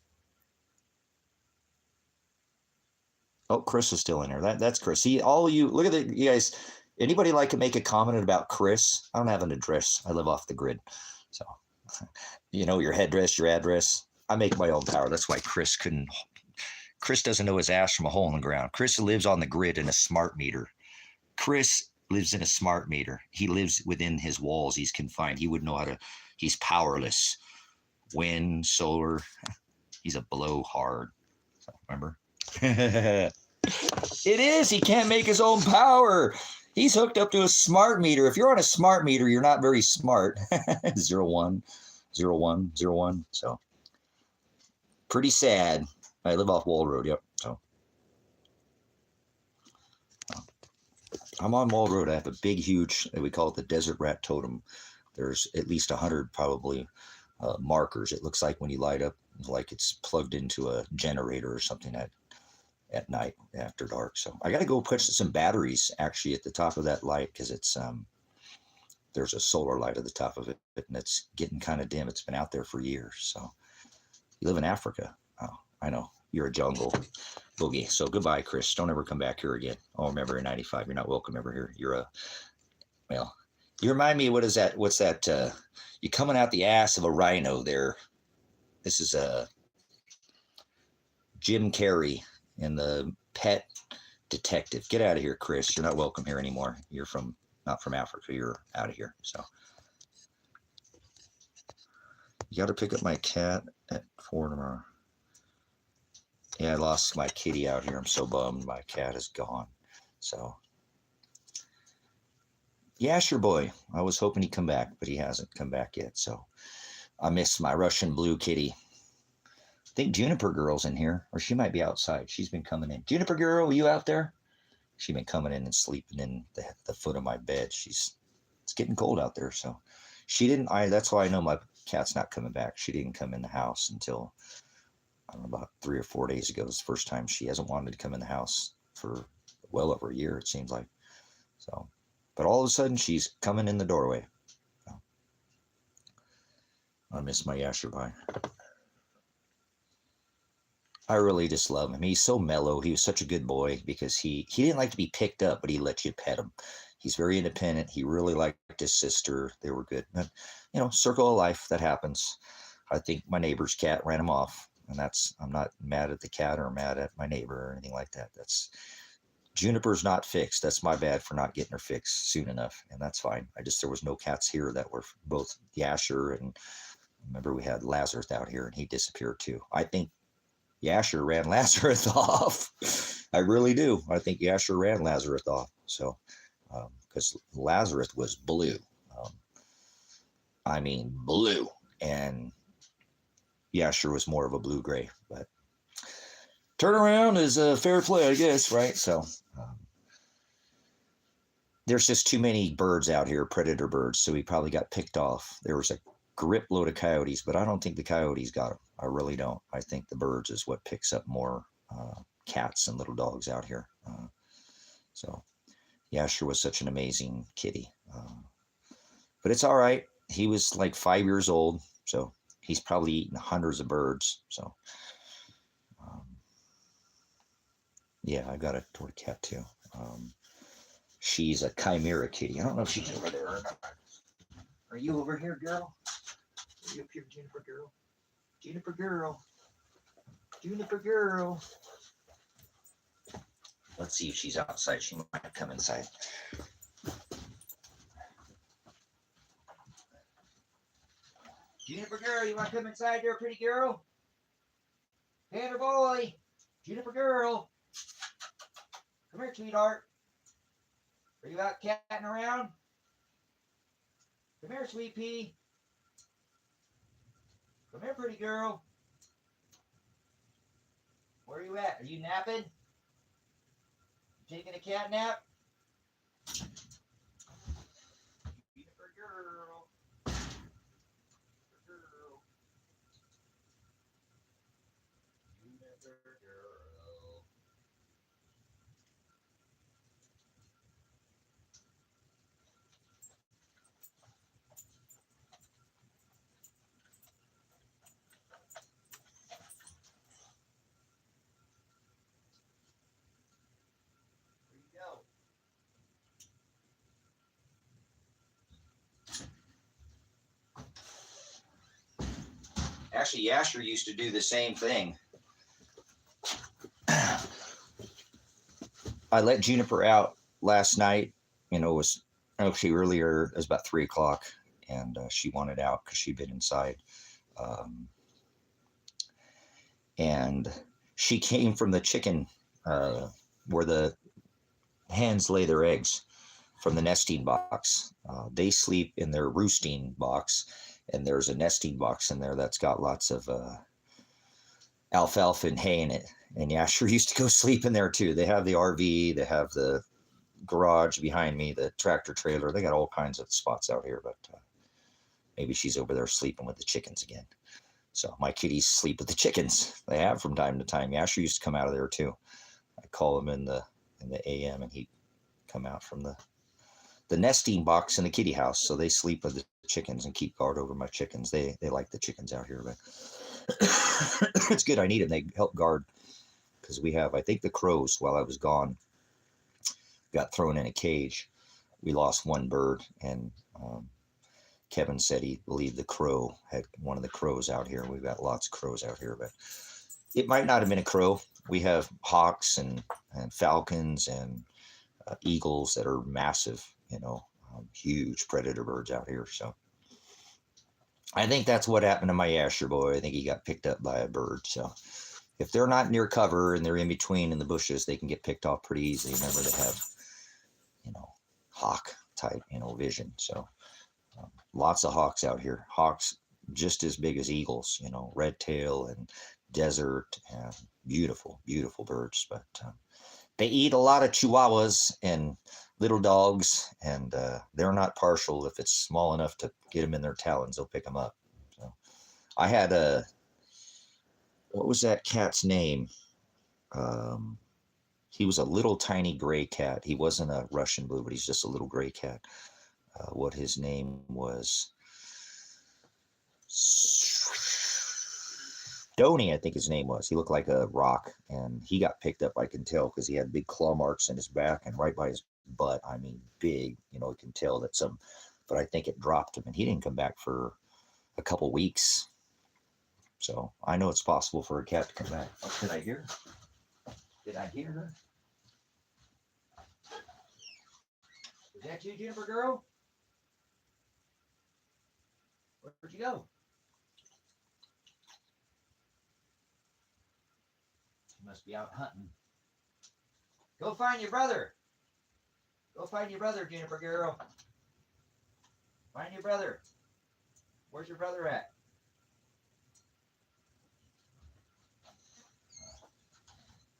Oh, Chris is still in here. That's Chris. See, all you, look at you guys. Anybody like to make a comment about Chris? I don't have an address. I live off the grid. So, you know, your headdress, your address. I make my own power. That's why Chris doesn't know his ass from a hole in the ground. Chris lives on the grid in a smart meter. Chris lives in a smart meter. He lives within his walls. He's confined. He wouldn't know how to, he's powerless. Wind, solar, he's a blowhard. So, remember? It is. He can't make his own power. He's hooked up to a smart meter. If you're on a smart meter, you're not very smart. 01, 01, 01. So pretty sad. I live off Wall Road. Yep. So I'm on Wall Road. I have a big, huge, we call it the desert rat totem. There's at least 100 probably markers. It looks like when you light up, like it's plugged into a generator or something at night after dark. So I got to go put some batteries actually at the top of that light, because it's there's a solar light at the top of it, and it's getting kind of dim. It's been out there for years. So you live in Africa. Oh, I know. You're a jungle boogie. So goodbye, Chris. Don't ever come back here again. Oh, remember in 95, you're not welcome ever here. You're well, you remind me, what's that? You coming out the ass of a rhino there. This is Jim Carrey in the Pet Detective. Get out of here, Chris. You're not welcome here anymore. You're not from Africa. You're out of here. So you got to pick up my cat at 4 tomorrow. Yeah, I lost my kitty out here. I'm so bummed. My cat is gone. So yeah, sure, boy. I was hoping he'd come back, but he hasn't come back yet. So I miss my Russian blue kitty. I think Juniper Girl's in here, or she might be outside. She's been coming in. Juniper Girl, are you out there? She's been coming in and sleeping in the foot of my bed. It's getting cold out there, so that's why I know my cat's not coming back. She didn't come in the house until, I don't know, about 3 or 4 days ago. It's the first time she hasn't wanted to come in the house for well over a year, it seems like. So, but all of a sudden she's coming in the doorway. So, I miss my Yasherby. I really just love him. He's so mellow. He was such a good boy because he didn't like to be picked up, but he let you pet him. He's very independent. He really liked his sister. They were good. But, you know, circle of life, that happens. I think my neighbor's cat ran him off, and I'm not mad at the cat or mad at my neighbor or anything like that. Juniper's not fixed. That's my bad for not getting her fixed soon enough, and that's fine. There was no cats here that were both Yasher, and remember we had Lazarus out here, and he disappeared too. I think Yasher ran Lazarus off. I really do. I think Yasher ran Lazarus off. So, because Lazarus was blue. I mean, blue. And Yasher was more of a blue-gray. But turnaround is a fair play, I guess, right? So, there's just too many birds out here, predator birds, so he probably got picked off. There was a grip load of coyotes, but I don't think the coyotes got him. I really don't. I think the birds is what picks up more cats and little dogs out here. So Yasher was such an amazing kitty. But it's all right. He was like 5 years old, so he's probably eaten hundreds of birds. So yeah, I got a toy cat too. She's a chimera kitty. I don't know if she's over there or not. Are you over here, girl? Are you up here, Juniper Girl? Juniper Girl. Juniper Girl. Let's see if she's outside. She might come inside. Juniper Girl, you want to come inside there, pretty girl? Panda boy. Juniper Girl. Come here, sweetheart. Are you out catting around? Come here, sweet pea. Come here, pretty girl. Where are you at? Are you napping? Taking a cat nap? Juniper girl. Juniper girl. Actually, Yasher used to do the same thing. I let Juniper out last night. It was actually earlier. It was about 3 o'clock, and she wanted out because she'd been inside. And she came from the chicken where the hens lay their eggs, from the nesting box. They sleep in their roosting box, and there's a nesting box in there that's got lots of alfalfa and hay in it. And Yasher used to go sleep in there too. They have the RV, they have the garage behind me, the tractor trailer. They got all kinds of spots out here, but maybe she's over there sleeping with the chickens again. So my kitties sleep with the chickens. They have from time to time. Yasher used to come out of there too. I call him in the AM, and he'd come out from the nesting box in the kitty house. So they sleep with the chickens and keep guard over my chickens. They like the chickens out here, but it's good. I need them. They help guard, because we have, I think, the crows, while I was gone, got thrown in a cage. We lost one bird, and Kevin said he believed the crow had one of the crows out here. We've got lots of crows out here, but it might not have been a crow. We have hawks and falcons and eagles that are massive, huge predator birds out here. So I think that's what happened to my Yasher boy. I think he got picked up by a bird. So if they're not near cover and they're in between in the bushes, they can get picked off pretty easily. Remember, they have, hawk type, vision. So lots of hawks out here. Hawks just as big as eagles, red tail and desert, and beautiful, beautiful birds. But they eat a lot of chihuahuas and little dogs, and they're not partial. If it's small enough to get them in their talons, they'll pick them up. So I had what was that cat's name? He was a little tiny gray cat. He wasn't a Russian blue, but he's just a little gray cat. What his name was? Stoney, I think his name was. He looked like a rock, and he got picked up, I can tell, because he had big claw marks in his back and right by his butt. I mean, big, you can tell that but I think it dropped him, and he didn't come back for a couple weeks. So I know it's possible for a cat to come back. Oh, did I hear her? Is that you, Jennifer girl? Where'd you go? You must be out hunting. Go find your brother. Go find your brother, Jennifer girl. Find your brother. Where's your brother at?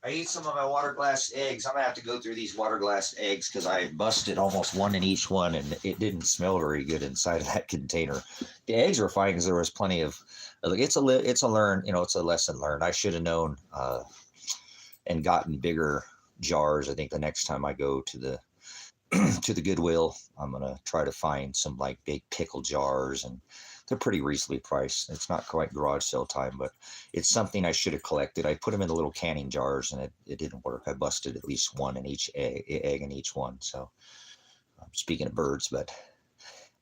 I ate some of my water glass eggs. I'm going to have to go through these water glass eggs because I busted almost one in each one, and it didn't smell very good inside of that container. The eggs were fine because there was plenty of, it's a lesson learned. I should have known and gotten bigger jars. I think the next time I go to the to the Goodwill, I'm going to try to find some like big pickle jars, and they're pretty reasonably priced. It's not quite garage sale time, but it's something I should have collected. I put them in the little canning jars, and it didn't work. I busted at least one in each egg in each one. So speaking of birds, but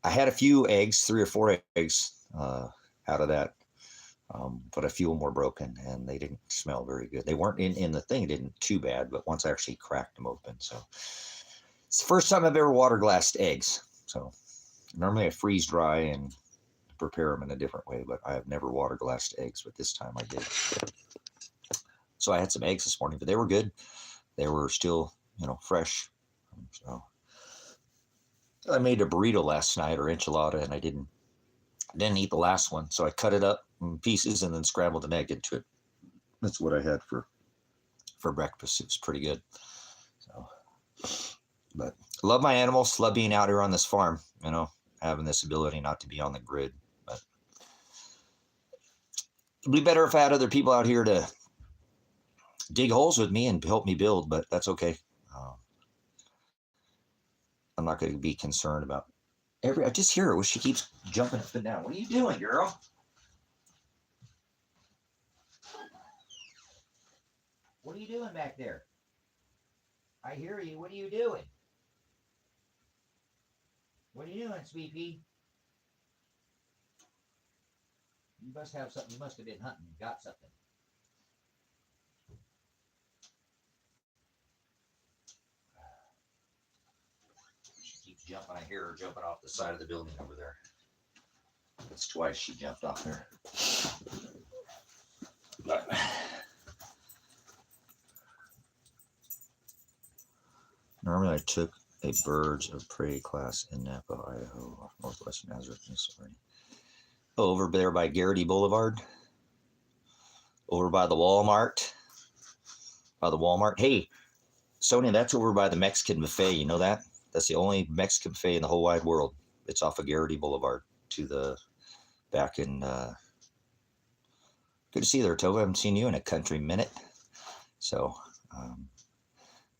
I had a few eggs, 3 or 4 eggs out of that. But a few of them were broken, and they didn't smell very good. They weren't in the thing, it didn't too bad, but once I actually cracked them open. So it's the first time I've ever water glassed eggs. So normally I freeze dry and prepare them in a different way, but I have never water glassed eggs, but this time I did. So I had some eggs this morning, but they were good. They were still, fresh. So I made a burrito last night, or enchilada, and I didn't eat the last one. So I cut it up in pieces and then scrambled an egg into it. That's what I had for breakfast. It was pretty good. So, but I love my animals, love being out here on this farm, having this ability not to be on the grid. But it'd be better if I had other people out here to dig holes with me and help me build, but that's okay. I'm not going to be concerned about I just hear her. She keeps jumping up and down. What are you doing, girl? What are you doing back there? I hear you. What are you doing? What are you doing, Sweet Pea? You must have something. You must have been hunting and got something. She keeps jumping. I hear her jumping off the side of the building over there. That's twice she jumped off there. But normally I took a birds of prey class in Napa, Idaho, northwestern Nazareth, Missouri. Over there by Garrity Boulevard. Over by the Walmart. By the Walmart. Hey, Sonia, that's over by the Mexican buffet. You know that? That's the only Mexican buffet in the whole wide world. It's off of Garrity Boulevard to the back in. Good to see you there, Tova. I haven't seen you in a country minute. So,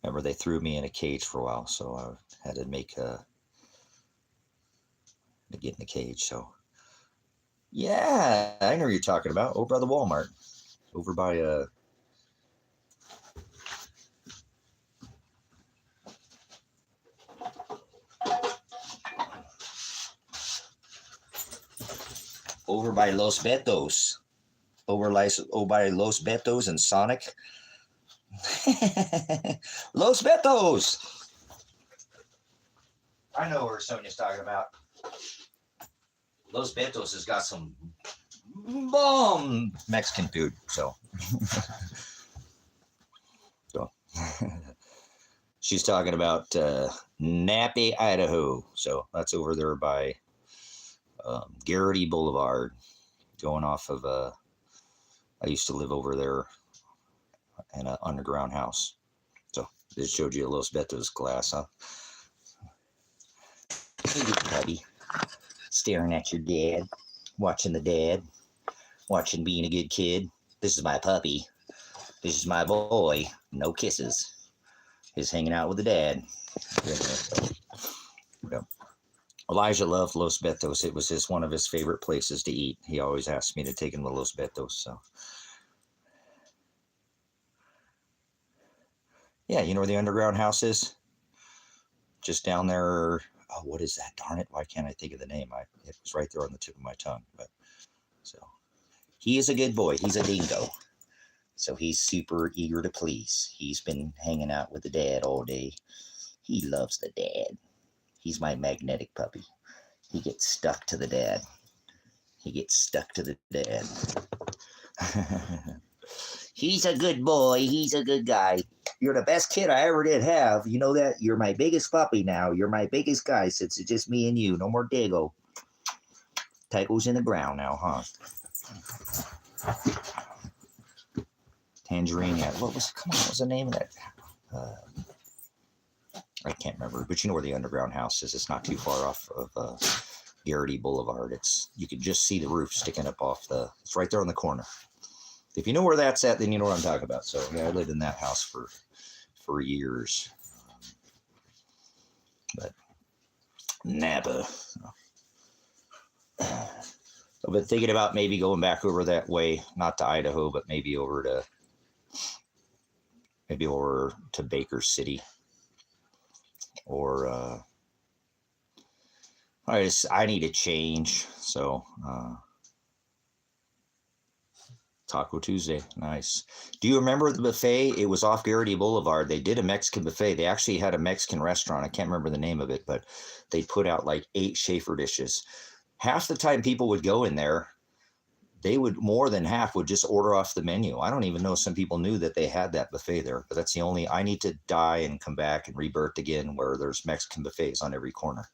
remember they threw me in a cage for a while, so I had to to get in the cage. So, yeah, I know what you're talking about. Over by the Walmart, over by over by Los Betos, by Los Betos and Sonic. Los Betos. I know where Sonia's talking about. Los Betos has got some bomb Mexican food. So, she's talking about Nappy, Idaho. So that's over there by Garrity Boulevard, going off of. I used to live over there in an underground house. So this showed you a Los Betos glass, huh? Hey, buddy. Staring at your dad, watching the dad, watching being a good kid. This is my puppy. This is my boy. No kisses. He's hanging out with the dad. Yeah. Elijah loved Los Betos. It was one of his favorite places to eat. He always asked me to take him to Los Betos. So, yeah, you know where the underground house is? Just down there. Oh, what is that? Darn it. Why can't I think of the name? It was right there on the tip of my tongue. But so he is a good boy. He's a dingo. So he's super eager to please. He's been hanging out with the dad all day. He loves the dad. He's my magnetic puppy. He gets stuck to the dad. He gets stuck to the dad. He's a good boy. He's a good guy. You're the best kid I ever did have. You know that? You're my biggest puppy now. You're my biggest guy since it's just me and you. No more Dago. Tycho's in the ground now, huh? Tangerine. What was the name of that? I can't remember, but you know where the underground house is. It's not too far off of Garrity Boulevard. You can just see the roof sticking up it's right there on the corner. If you know where that's at, then you know what I'm talking about. So yeah, I lived in that house for years. But Napa. I've been thinking about maybe going back over that way, not to Idaho, but maybe over to Baker City. Or I need a change. So Taco Tuesday, nice. Do you remember the buffet? It was off Garrity Boulevard. They did a Mexican buffet. They actually had a Mexican restaurant. I can't remember the name of it, but they put out like 8 Schaefer dishes. Half the time people would go in there, more than half would just order off the menu. I don't even know some people knew that they had that buffet there, but that's the only. I need to die and come back and rebirth again where there's Mexican buffets on every corner.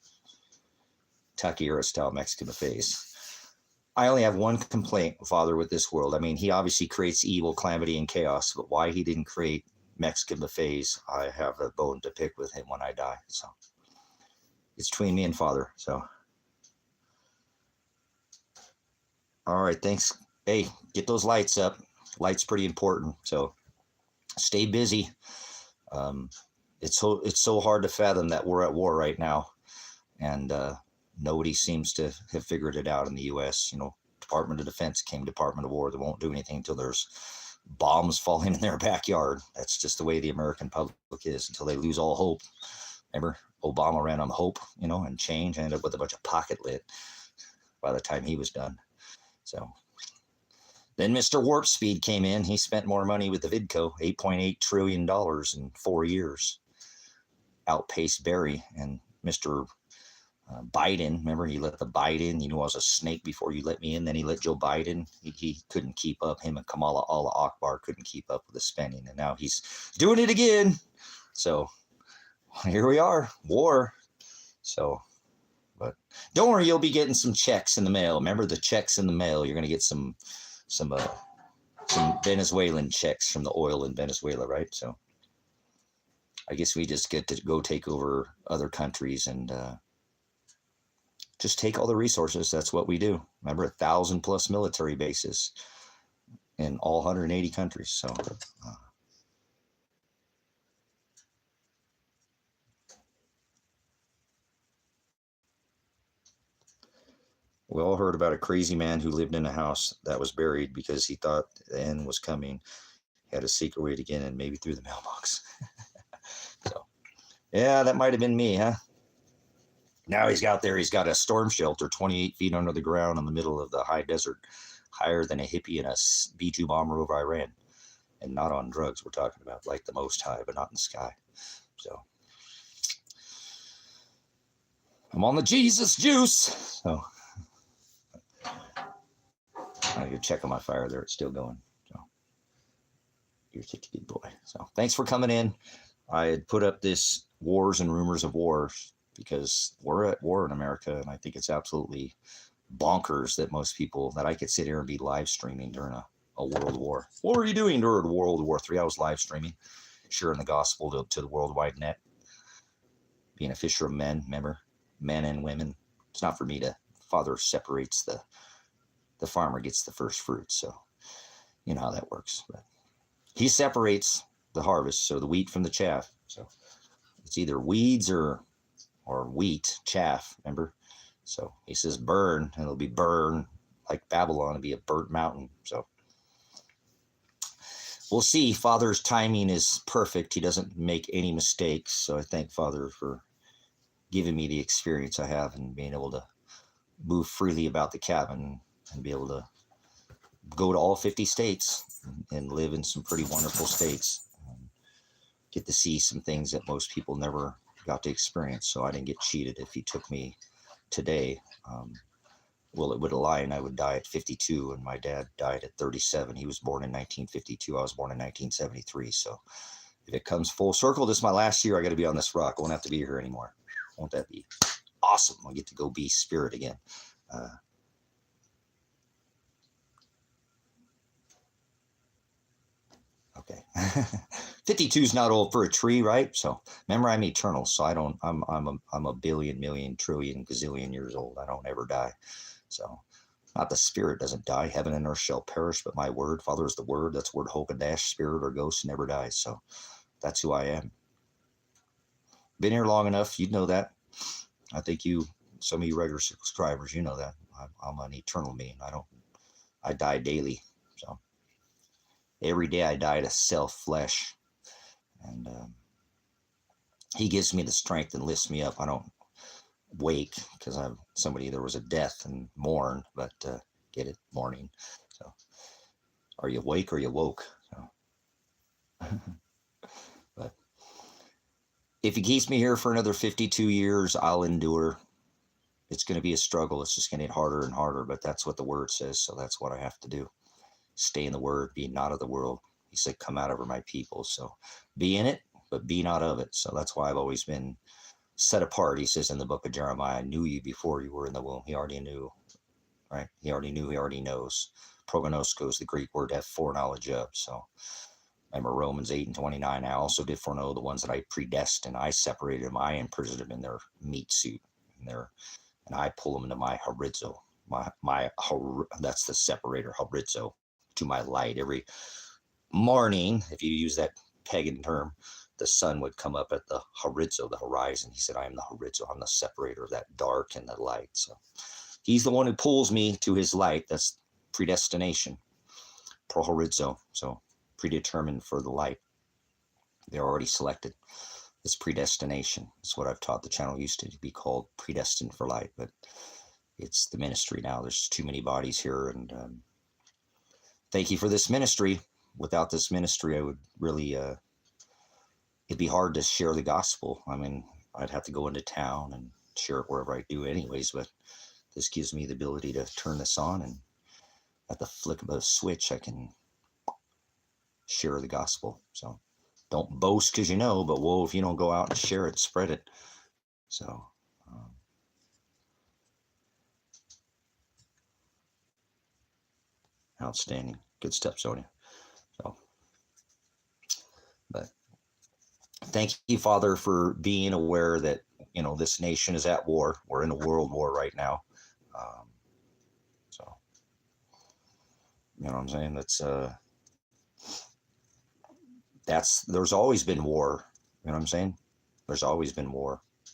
Taqueria style Mexican buffets. I only have one complaint, Father, with this world. I mean, he obviously creates evil, calamity, and chaos, but why he didn't create Mexican buffets, I have a bone to pick with him when I die. So it's between me and Father. So, all right, thanks. Hey, get those lights up. Light's pretty important. So stay busy. It's so hard to fathom that we're at war right now, and nobody seems to have figured it out in the U.S. Department of Defense came Department of War. They won't do anything until there's bombs falling in their backyard. That's just the way the American public is, until they lose all hope. Remember, Obama ran on hope, and change, and ended up with a bunch of pocket lit by the time he was done. So then Mr. Warp Speed came in. He spent more money with the Vidco, $8.8 trillion in 4 years. Outpaced Barry. And Mr. Biden, remember, he let the Biden, I was a snake before you let me in. Then he let Joe Biden. He couldn't keep up. Him and Kamala Akbar couldn't keep up with the spending. And now he's doing it again. So here we are, war. So, but don't worry, you'll be getting some checks in the mail. Remember the checks in the mail. You're going to get some Venezuelan checks from the oil in Venezuela, right? So I guess we just get to go take over other countries and just take all the resources. That's what we do. Remember, 1,000+ military bases in all 180 countries. So we all heard about a crazy man who lived in a house that was buried because he thought the end was coming. He had a secret way to get in, maybe through the mailbox. So, yeah, that might have been me, huh? Now he's got a storm shelter 28 feet under the ground in the middle of the high desert, higher than a hippie in a B-2 bomber over Iran. And not on drugs, we're talking about, like the Most High, but not in the sky. So I'm on the Jesus juice. So you're checking my fire there. It's still going. So you're such a good boy. So thanks for coming in. I had put up this wars and rumors of wars because we're at war in America, and I think it's absolutely bonkers that I could sit here and be live streaming during a world war. What were you doing during World War III? I was live streaming, sharing the gospel to the worldwide net, being a fisher of men, remember, men and women. It's not for me to, Father separates the farmer gets the first fruits. So you know how that works. But he separates the harvest, so the wheat from the chaff. So it's either weeds or wheat, chaff, remember? So he says burn, and it'll be burn like Babylon. It'll be a burnt mountain. So we'll see. Father's timing is perfect. He doesn't make any mistakes. So I thank Father for giving me the experience I have and being able to move freely about the cabin and be able to go to all 50 states and live in some pretty wonderful states. Get to see some things that most people never got to experience. So I didn't get cheated. If he took me today, it would lie, and I would die at 52, and my dad died at 37. He was born in 1952. I was born in 1973. So if it comes full circle, this is my last year. I got to be on this rock. I won't have to be here anymore. Won't that be awesome? I'll get to go be spirit again. Okay. 52 is not old for a tree, right? So remember, I'm eternal. So I'm a billion, million, trillion, gazillion years old. I don't ever die. So not the spirit doesn't die. Heaven and earth shall perish, but my word, Father, is the word. That's word Hokodash, spirit or ghost never dies. So that's who I am. Been here long enough. You'd know that. I think some of you regular subscribers, you know that. I'm an eternal being. I die daily. So every day I die to self, flesh. And he gives me the strength and lifts me up. I don't wake because there was a death and mourn, but get it, mourning. So are you awake or you woke? So. But if he keeps me here for another 52 years, I'll endure. It's going to be a struggle. It's just going to get harder and harder, but that's what the word says. So that's what I have to do. Stay in the word, be not of the world. He said, come out over my people. So be in it, but be not of it. So that's why I've always been set apart. He says in the book of Jeremiah, I knew you before you were in the womb. He already knew, right? He already knew, he already knows. Prognosko is the Greek word to have foreknowledge of. So remember Romans 8:29, I also did foreknow the ones that I predestined. I separated them. I imprisoned them in their meat suit. And I pull them into my horizo. That's the separator, horizo, to my light. morning, if you use that pagan term, the sun would come up at the horizo, the horizon. He said, I am the horizo. I'm the separator of that dark and the light. So he's the one who pulls me to his light. That's predestination, pro horizo. So predetermined for the light. They're already selected. It's predestination. It's what I've taught. The channel used to be called Predestined for Light, but it's the ministry now. There's too many bodies here, and thank you for this ministry. Without this ministry, I would really, it'd be hard to share the gospel. I mean, I'd have to go into town and share it wherever I do anyways, but this gives me the ability to turn this on, and at the flick of a switch, I can share the gospel. So don't boast because you know, but whoa, if you don't go out and share it, spread it. So outstanding. Good stuff, Sonia. So, but thank you, Father, for being aware that, you know, this nation is at war. We're in a world war right now. So, you know what I'm saying? There's always been war. You know what I'm saying? There's always been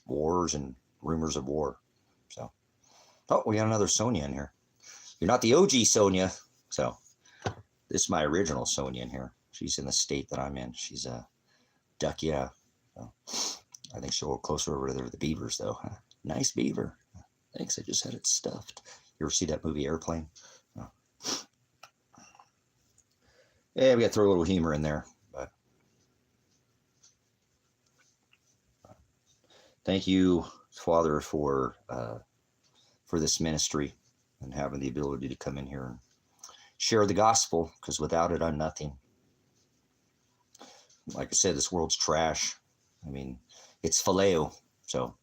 wars and rumors of war. So, oh, we got another Sonia in here. You're not the OG Sonia. So this is my original Sonia in here. She's in the state that I'm in. She's a duck, yeah. So I think she'll go closer over there to the beavers, though. Nice beaver. Thanks, I just had it stuffed. You ever see that movie Airplane? Oh. Yeah, we got to throw a little humor in there. But thank you, Father, for this ministry and having the ability to come in here and share the gospel, because without it, I'm nothing. Like I said, this world's trash. I mean, it's phileo. So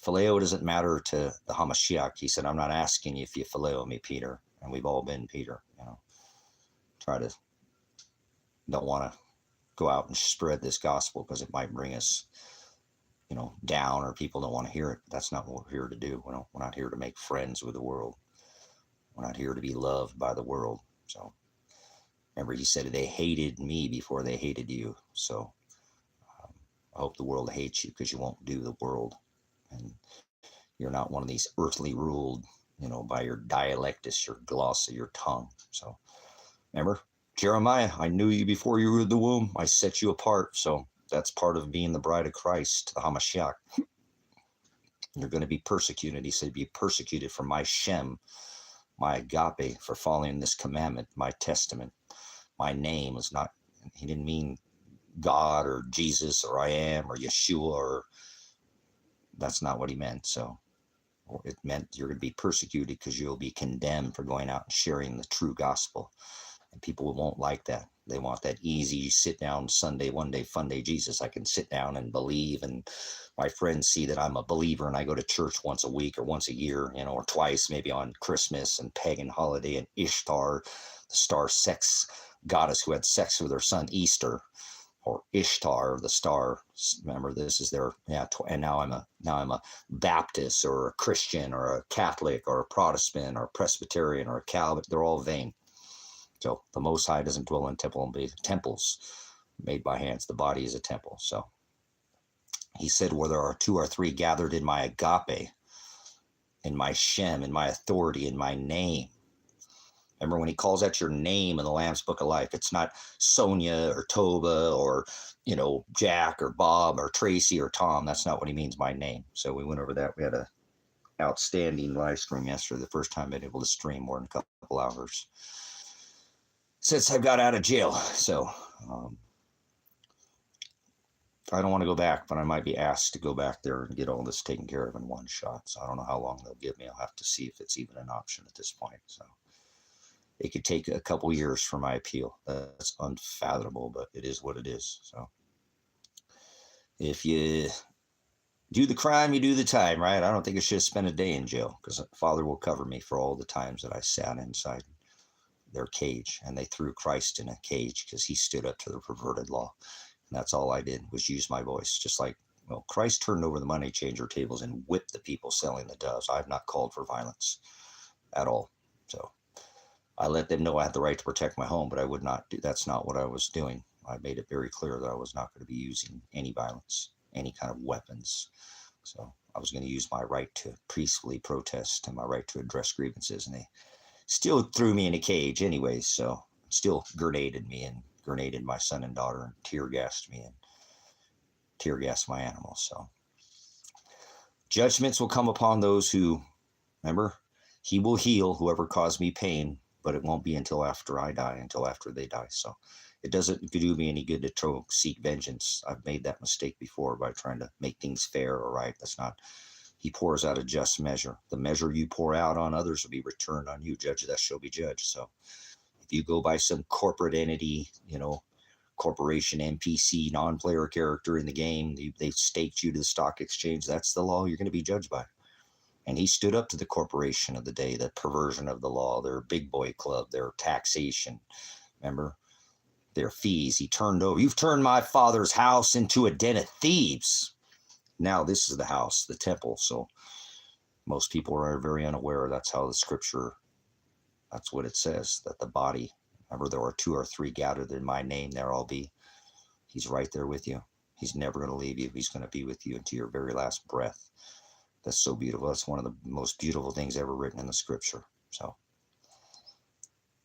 phileo doesn't matter to the Hamashiach. He said, I'm not asking you if you phileo me, Peter. And we've all been Peter, you know. Don't want to go out and spread this gospel because it might bring us, you know, down, or people don't want to hear it. That's not what we're here to do. We're not here to make friends with the world. We're not here to be loved by the world. So remember, he said they hated me before they hated you. So I hope the world hates you because you won't do the world. And you're not one of these earthly ruled, you know, by your dialectus, your gloss of your tongue. So remember, Jeremiah, I knew you before you were in the womb. I set you apart. So that's part of being the bride of Christ, the Hamashiach. You're going to be persecuted. He said, be persecuted for my Shem, my Agape, for following this commandment, my testament. My name is not, he didn't mean God or Jesus or I am or Yeshua, or that's not what he meant. So it meant you're going to be persecuted because you'll be condemned for going out and sharing the true gospel. And people won't like that. They want that easy sit down Sunday, one day, fun day Jesus. I can sit down and believe, and my friends see that I'm a believer, and I go to church once a week or once a year, you know, or twice, maybe on Christmas and pagan holiday, and Ishtar, the star sex goddess who had sex with her son Easter, or Ishtar, the star. Remember, this is their, yeah. And now I'm a Baptist or a Christian or a Catholic or a Protestant or a Presbyterian or a Calvinist. They're all vain. So the Most High doesn't dwell in temples made by hands. The body is a temple. So he said, where there are 2 or 3 gathered in my Agape, in my Shem, in my authority, in my name. Remember, when he calls out your name in the Lamb's Book of Life, it's not Sonia or Toba or, you know, Jack or Bob or Tracy or Tom. That's not what he means by name. So we went over that. We had a outstanding live stream yesterday, the first time I've been able to stream more than a couple hours since I got out of jail. So I don't want to go back, but I might be asked to go back there and get all this taken care of in one shot. So I don't know how long they'll give me. I'll have to see if it's even an option at this point. So it could take a couple years for my appeal. That's unfathomable, but it is what it is. So if you do the crime, you do the time, right? I don't think I should spend a day in jail, because Father will cover me for all the times that I sat inside their cage, and they threw Christ in a cage because he stood up to the perverted law. And that's all I did, was use my voice. Just like, well, Christ turned over the money changer tables and whipped the people selling the doves. I've not called for violence at all. So I let them know I had the right to protect my home, but I would not do. That's not what I was doing. I made it very clear that I was not going to be using any violence, any kind of weapons. So I was going to use my right to peacefully protest and my right to address grievances. And they still threw me in a cage anyways. So still grenaded me and grenaded my son and daughter and tear gassed me and tear gassed my animals. So judgments will come upon those who, remember, he will heal whoever caused me pain, but it won't be until after I die, until after they die. So it doesn't do me any good to seek vengeance. I've made that mistake before by trying to make things fair or right. That's not, he pours out a just measure. The measure you pour out on others will be returned on you. Judge that shall be judged. So if you go by some corporate entity, corporation, NPC, non-player character in the game, they staked you to the stock exchange, that's the law you're going to be judged by. And he stood up to the corporation of the day, the perversion of the law, their big boy club, their taxation, remember, their fees. He turned over. You've turned my father's house into a den of thieves. Now this is the house, the temple. So most people are very unaware. That's how the scripture, that's what it says, that the body, remember, there are 2 or 3 gathered in my name, there I'll be. He's right there with you. He's never going to leave you. He's going to be with you until your very last breath. That's so beautiful. That's one of the most beautiful things ever written in the scripture. So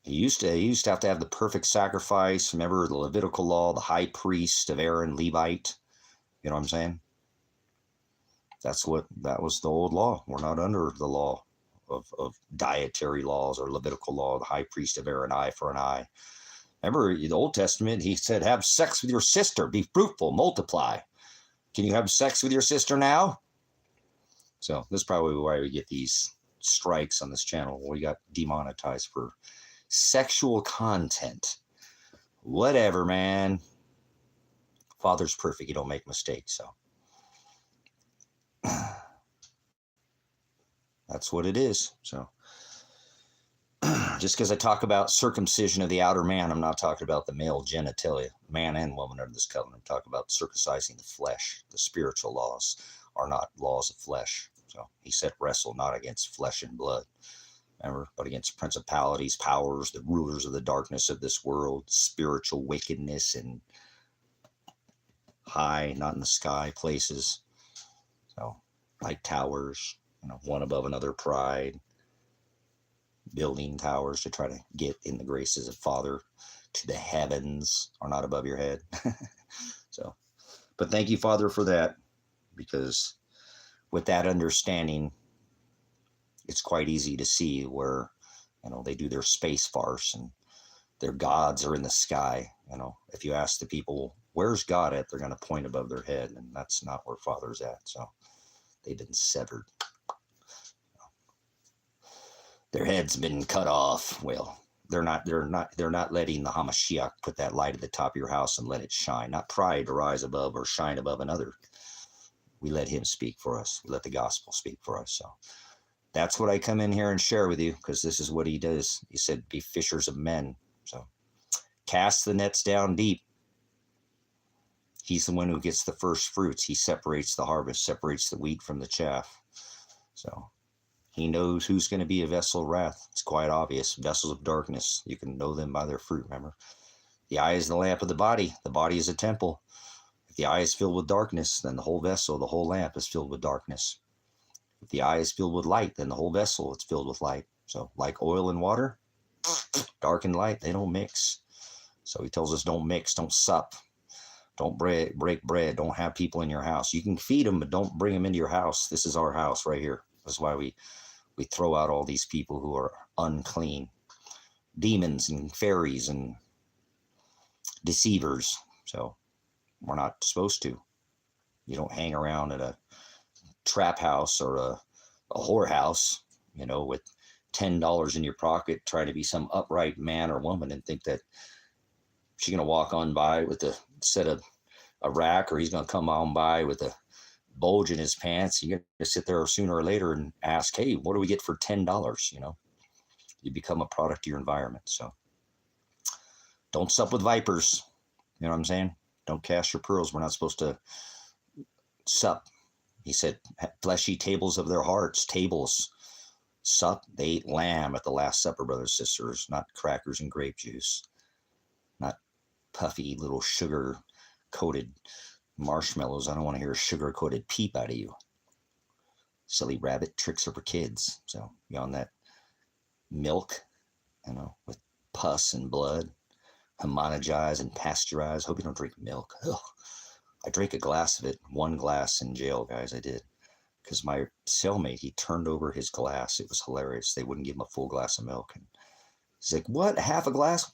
he used to have the perfect sacrifice. Remember the Levitical law, the high priest of Aaron, Levite. You know what I'm saying? That was the old law. We're not under the law of dietary laws or Levitical law, the high priest of Aaron, eye for an eye. Remember the Old Testament, he said, have sex with your sister, be fruitful, multiply. Can you have sex with your sister now? So this is probably why we get these strikes on this channel. We got demonetized for sexual content. Whatever, man. Father's perfect. You don't make mistakes. So that's what it is. So just because I talk about circumcision of the outer man, I'm not talking about the male genitalia, man and woman under this covenant. I'm talking about circumcising the flesh. The spiritual laws are not laws of flesh. So he said, wrestle not against flesh and blood, remember, but against principalities, powers, the rulers of the darkness of this world, spiritual wickedness in high, not in the sky places. So like towers, one above another, pride, building towers to try to get in the graces of Father to the heavens are not above your head. So, but thank you, Father, for that, because with that understanding, it's quite easy to see where, they do their space farce and their gods are in the sky. If you ask the people, where's God at? They're going to point above their head, and that's not where Father's at. So they've been severed. Their head's been cut off. Well, they're not letting the Hamashiach put that light at the top of your house and let it shine. Not pride to rise above or shine above another. We let him speak for us. We let the gospel speak for us. So that's what I come in here and share with you, because this is what he does. He said, be fishers of men. So cast the nets down deep. He's the one who gets the first fruits. He separates the harvest, separates the wheat from the chaff. So he knows who's going to be a vessel of wrath. It's quite obvious. Vessels of darkness, you can know them by their fruit, remember? The eye is the lamp of the body. The body is a temple. If the eye is filled with darkness, then the whole vessel, the whole lamp is filled with darkness. If the eye is filled with light, then the whole vessel is filled with light. So like oil and water, dark and light, they don't mix. So he tells us don't mix, don't sup, don't break bread, don't have people in your house. You can feed them, but don't bring them into your house. This is our house right here. That's why we throw out all these people who are unclean, demons and fairies and deceivers. So we're not supposed to. You don't hang around at a trap house or a whorehouse, with $10 in your pocket, trying to be some upright man or woman and think that she's going to walk on by with a set of a rack, or he's going to come on by with a bulge in his pants. You're going to sit there sooner or later and ask, hey, what do we get for $10? You become a product of your environment. So don't sup with vipers. You know what I'm saying? Don't cast your pearls. We're not supposed to sup. He said, fleshy tables of their hearts, tables. They ate lamb at the Last Supper, brothers and sisters, not crackers and grape juice, not puffy little sugar-coated marshmallows. I don't want to hear a sugar-coated peep out of you. Silly rabbit, tricks are for kids. So you on that milk, with pus and blood, homogenized and pasteurized. Hope you don't drink milk. Ugh. I drank a glass of it, 1 glass in jail, guys. I did. Because my cellmate, he turned over his glass. It was hilarious. They wouldn't give him a full glass of milk. And he's like, what, half a glass?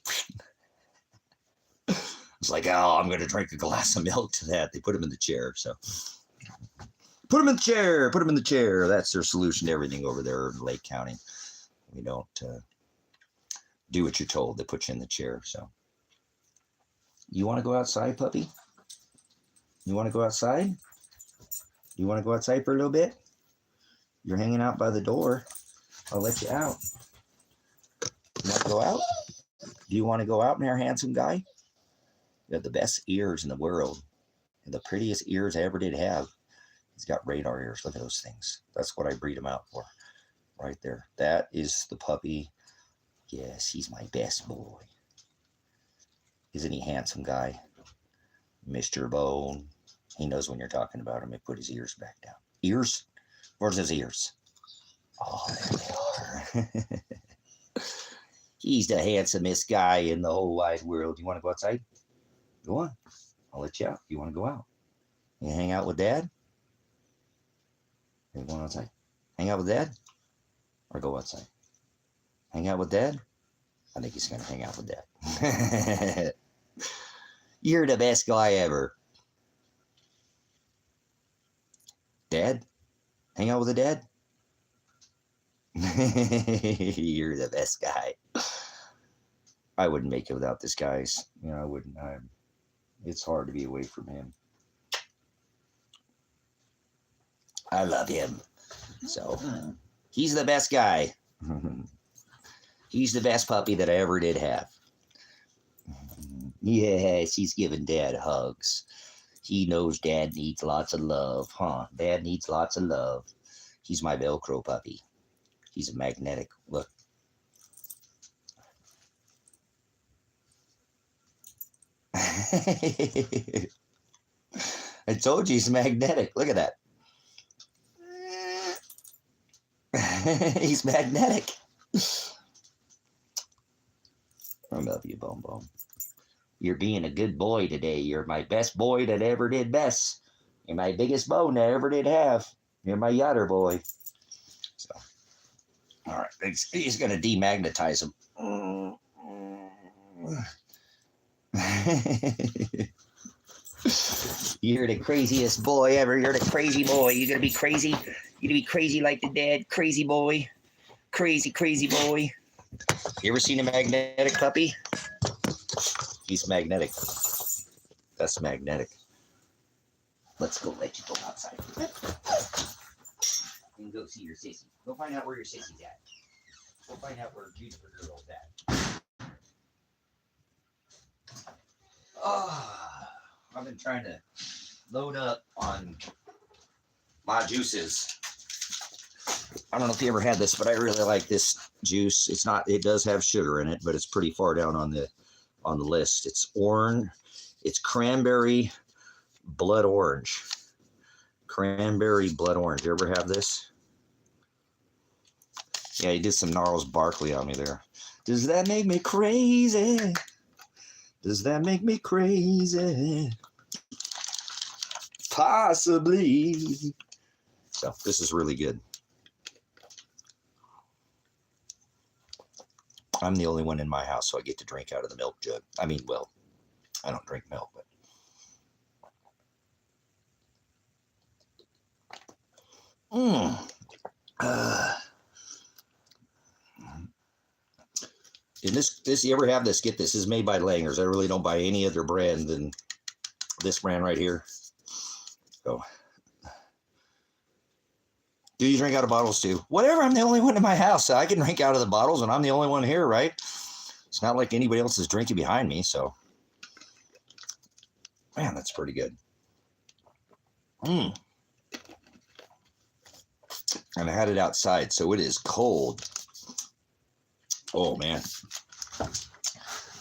I was like, oh, I'm going to drink a glass of milk to that. They put him in the chair. So put him in the chair. Put him in the chair. That's their solution to everything over there in Lake County. We don't do what you're told. They put you in the chair. So you want to go outside, puppy? You want to go outside? You want to go outside for a little bit? You're hanging out by the door. I'll let you out. You want to go out? Do you want to go out, there, handsome guy? You have the best ears in the world. And the prettiest ears I ever did have. He's got radar ears. Look at those things. That's what I breed him out for. Right there. That is the puppy. Yes, he's my best boy. Isn't he handsome, guy? Mr. Bone. He knows when you're talking about him. He put his ears back down. Ears? Where's his ears? Oh, there they are. He's the handsomest guy in the whole wide world. You want to go outside? Go on. I'll let you out. You want to go out? You hang out with Dad? You going outside? Hang out with Dad? Or go outside? Hang out with Dad? I think he's going to hang out with Dad. You're the best guy ever. Dad? Hang out with the dad? You're the best guy. I wouldn't make it without this, guys. I wouldn't. It's hard to be away from him. I love him. So, he's the best guy. He's the best puppy that I ever did have. Yes, he's giving Dad hugs. He knows Dad needs lots of love, huh? Dad needs lots of love. He's my Velcro puppy. He's a magnetic. Look. I told you he's magnetic. Look at that. He's magnetic. I love you, Bone Bone. You're being a good boy today. You're my best boy that ever did best. You're my biggest bone that I ever did have. You're my yachter boy. So, all right. He's going to demagnetize him. You're the craziest boy ever. You're the crazy boy. You're going to be crazy. You're going to be crazy like the dad. Crazy boy. Crazy, crazy boy. You ever seen a magnetic puppy? He's magnetic. That's magnetic. Let's go let you go outside. And go see your sissy. Go find out where your sissy's at. Go find out where Juniper Girl's at. Oh, I've been trying to load up on my juices. I don't know if you ever had this, but I really like this juice. It does have sugar in it, but it's pretty far down on the list. It's orange. It's cranberry blood orange. Cranberry blood orange. You ever have this? Yeah, you did some Gnarls Barkley on me there. Does that make me crazy? Does that make me crazy? Possibly. So this is really good. I'm the only one in my house, so I get to drink out of the milk jug. I mean, well, I don't drink milk, but. And this, you ever have this? Get this. This is made by Langer's. I really don't buy any other brand than this brand right here. So, do you drink out of bottles too? Whatever. I'm the only one in my house. So I can drink out of the bottles, and I'm the only one here, right? It's not like anybody else is drinking behind me. So, man, that's pretty good. And I had it outside, so it is cold. Oh, man.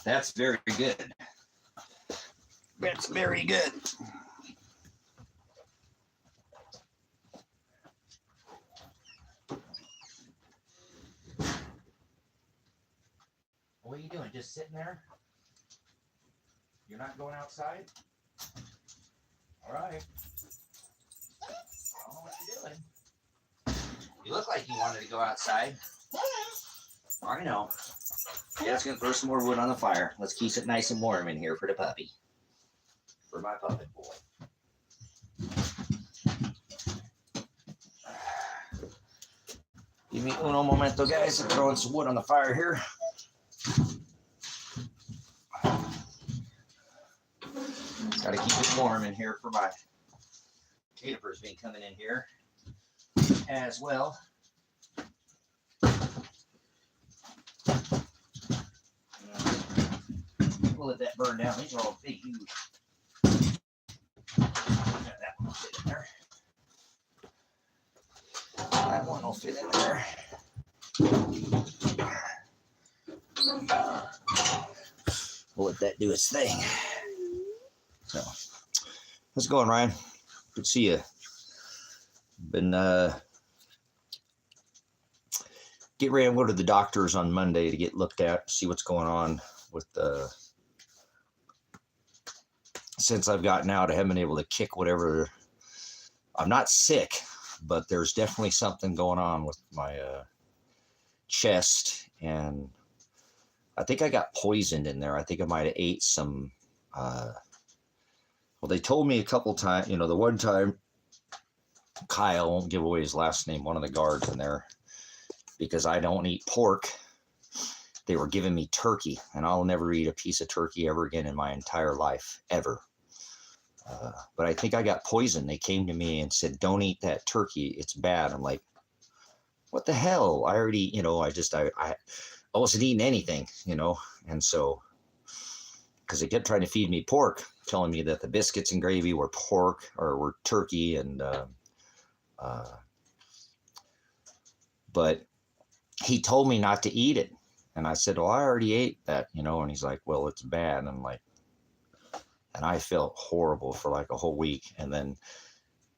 That's very good. That's very good. What are you doing? Just sitting there? You're not going outside? All right. I don't know what you're doing. You look like you wanted to go outside. I know. Yeah, it's going to throw some more wood on the fire. Let's keep it nice and warm in here for the puppy. For my puppet boy. Give me uno momento, guys. I'm throwing some wood on the fire here. Got to keep it warm in here for my capers being coming in here as well. We'll let that burn down. These are all big, huge. That one will fit in there. That one will fit in there. We'll let that do its thing. So, how's it going, Ryan? Good to see you. Been get ready to go to the doctors on Monday to get looked at, see what's going on with the. Since I've gotten out, I haven't been able to kick whatever. I'm not sick, but there's definitely something going on with my chest, and I think I got poisoned in there. I think I might have ate some. Well, they told me a couple times. You know, the one time, Kyle, I won't give away his last name, one of the guards in there, because I don't eat pork. They were giving me turkey, and I'll never eat a piece of turkey ever again in my entire life, ever. But I think I got poisoned. They came to me and said, don't eat that turkey. It's bad. I'm like, what the hell? I already, you know, I wasn't eating anything, you know. And so, because they kept trying to feed me pork, telling me that the biscuits and gravy were pork or were turkey. And, but he told me not to eat it. And I said, well, I already ate that, you know. And he's like, well, it's bad. And I'm like, and I felt horrible for like a whole week. And then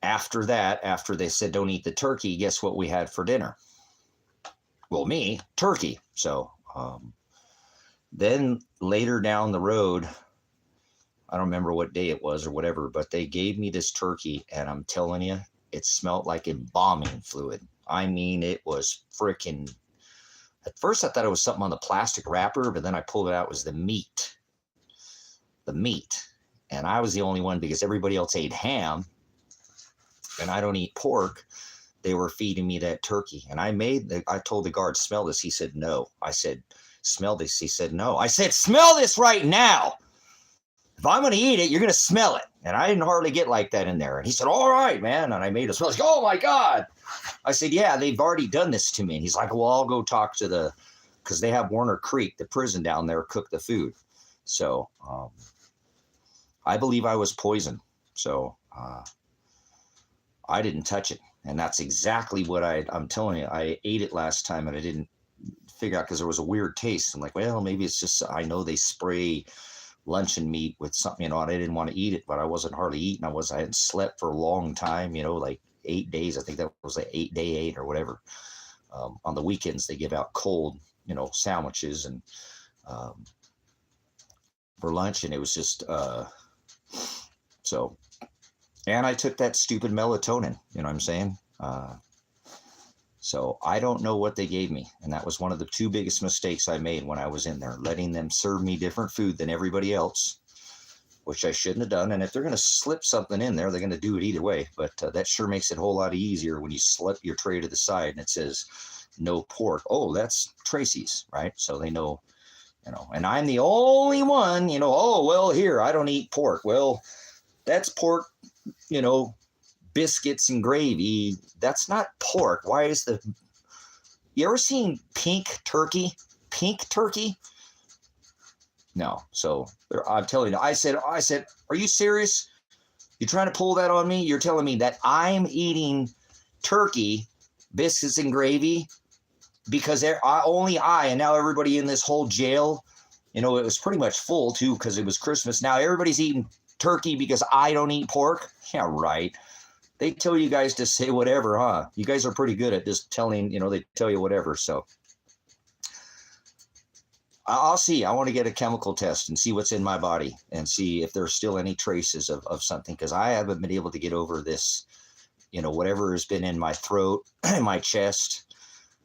after that, after they said, don't eat the turkey, guess what we had for dinner? Well, me, turkey. So then later down the road, I don't remember what day it was or whatever, but they gave me this turkey, and I'm telling you, it smelled like embalming fluid. I mean, it was freaking. At first, I thought it was something on the plastic wrapper, but then I pulled it out. It was the meat. The meat. And I was the only one, because everybody else ate ham, and I don't eat pork. They were feeding me that turkey. And I told the guard, smell this. He said, no. I said, smell this. He said, no. I said, smell this right now. If I'm going to eat it, you're going to smell it. And I didn't hardly get like that in there. And he said, all right, man. And I made a smell. He said, oh, my God. I said, yeah, they've already done this to me. And he's like, well, I'll go talk to because they have Werner Creek, the prison down there, cook the food. So I believe I was poisoned. So I didn't touch it. And that's exactly what I'm telling you. I ate it last time, and I didn't figure out, because there was a weird taste. I'm like, well, maybe it's just, I know they spray luncheon meat with something, you know, and I didn't want to eat it, but I wasn't hardly eating. I hadn't slept for a long time, you know, like 8 days. I think that was like day 8 or whatever. On the weekends, they give out cold, you know, sandwiches and for lunch. And it was just, so, and I took that stupid melatonin, you know what I'm saying? So I don't know what they gave me. And that was one of the 2 biggest mistakes I made when I was in there, letting them serve me different food than everybody else, which I shouldn't have done. And if they're going to slip something in there, they're going to do it either way. But that sure makes it a whole lot easier when you slip your tray to the side and it says no pork. Oh, that's Tracy's, right? So they know, you know, and I'm the only one, you know, oh, well, here, I don't eat pork. Well, that's pork, you know, biscuits and gravy. That's not pork. Why is you ever seen pink turkey? Pink turkey? No. So I'm telling you, I said, are you serious? You're trying to pull that on me? You're telling me that I'm eating turkey biscuits and gravy, because only and now everybody in this whole jail, it was pretty much full too because it was Christmas. Now everybody's eating turkey because I don't eat pork. Yeah, right. They tell you guys to say whatever, huh? You guys are pretty good at just telling, they tell you whatever. So I'll see. I want to get a chemical test and see what's in my body and see if there's still any traces of something, because I haven't been able to get over this, whatever has been in my throat, my chest.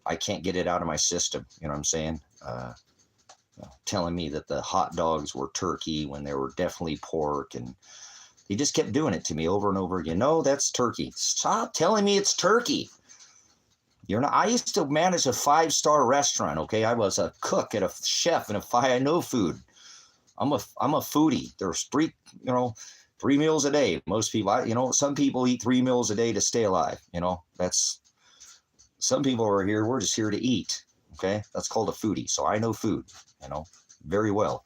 I can't get it out of my system. You know what I'm saying? Telling me that the hot dogs were turkey when they were definitely pork, and he just kept doing it to me over and over again. No, that's turkey. Stop telling me it's turkey. You're not. I used to manage a 5-star restaurant. Okay, I was a cook at a chef and I know food. I'm a foodie. There's 3 meals a day. Most people, some people eat 3 meals a day to stay alive. That's, some people are here. We're just here to eat. Okay, that's called a foodie. So I know food, very well.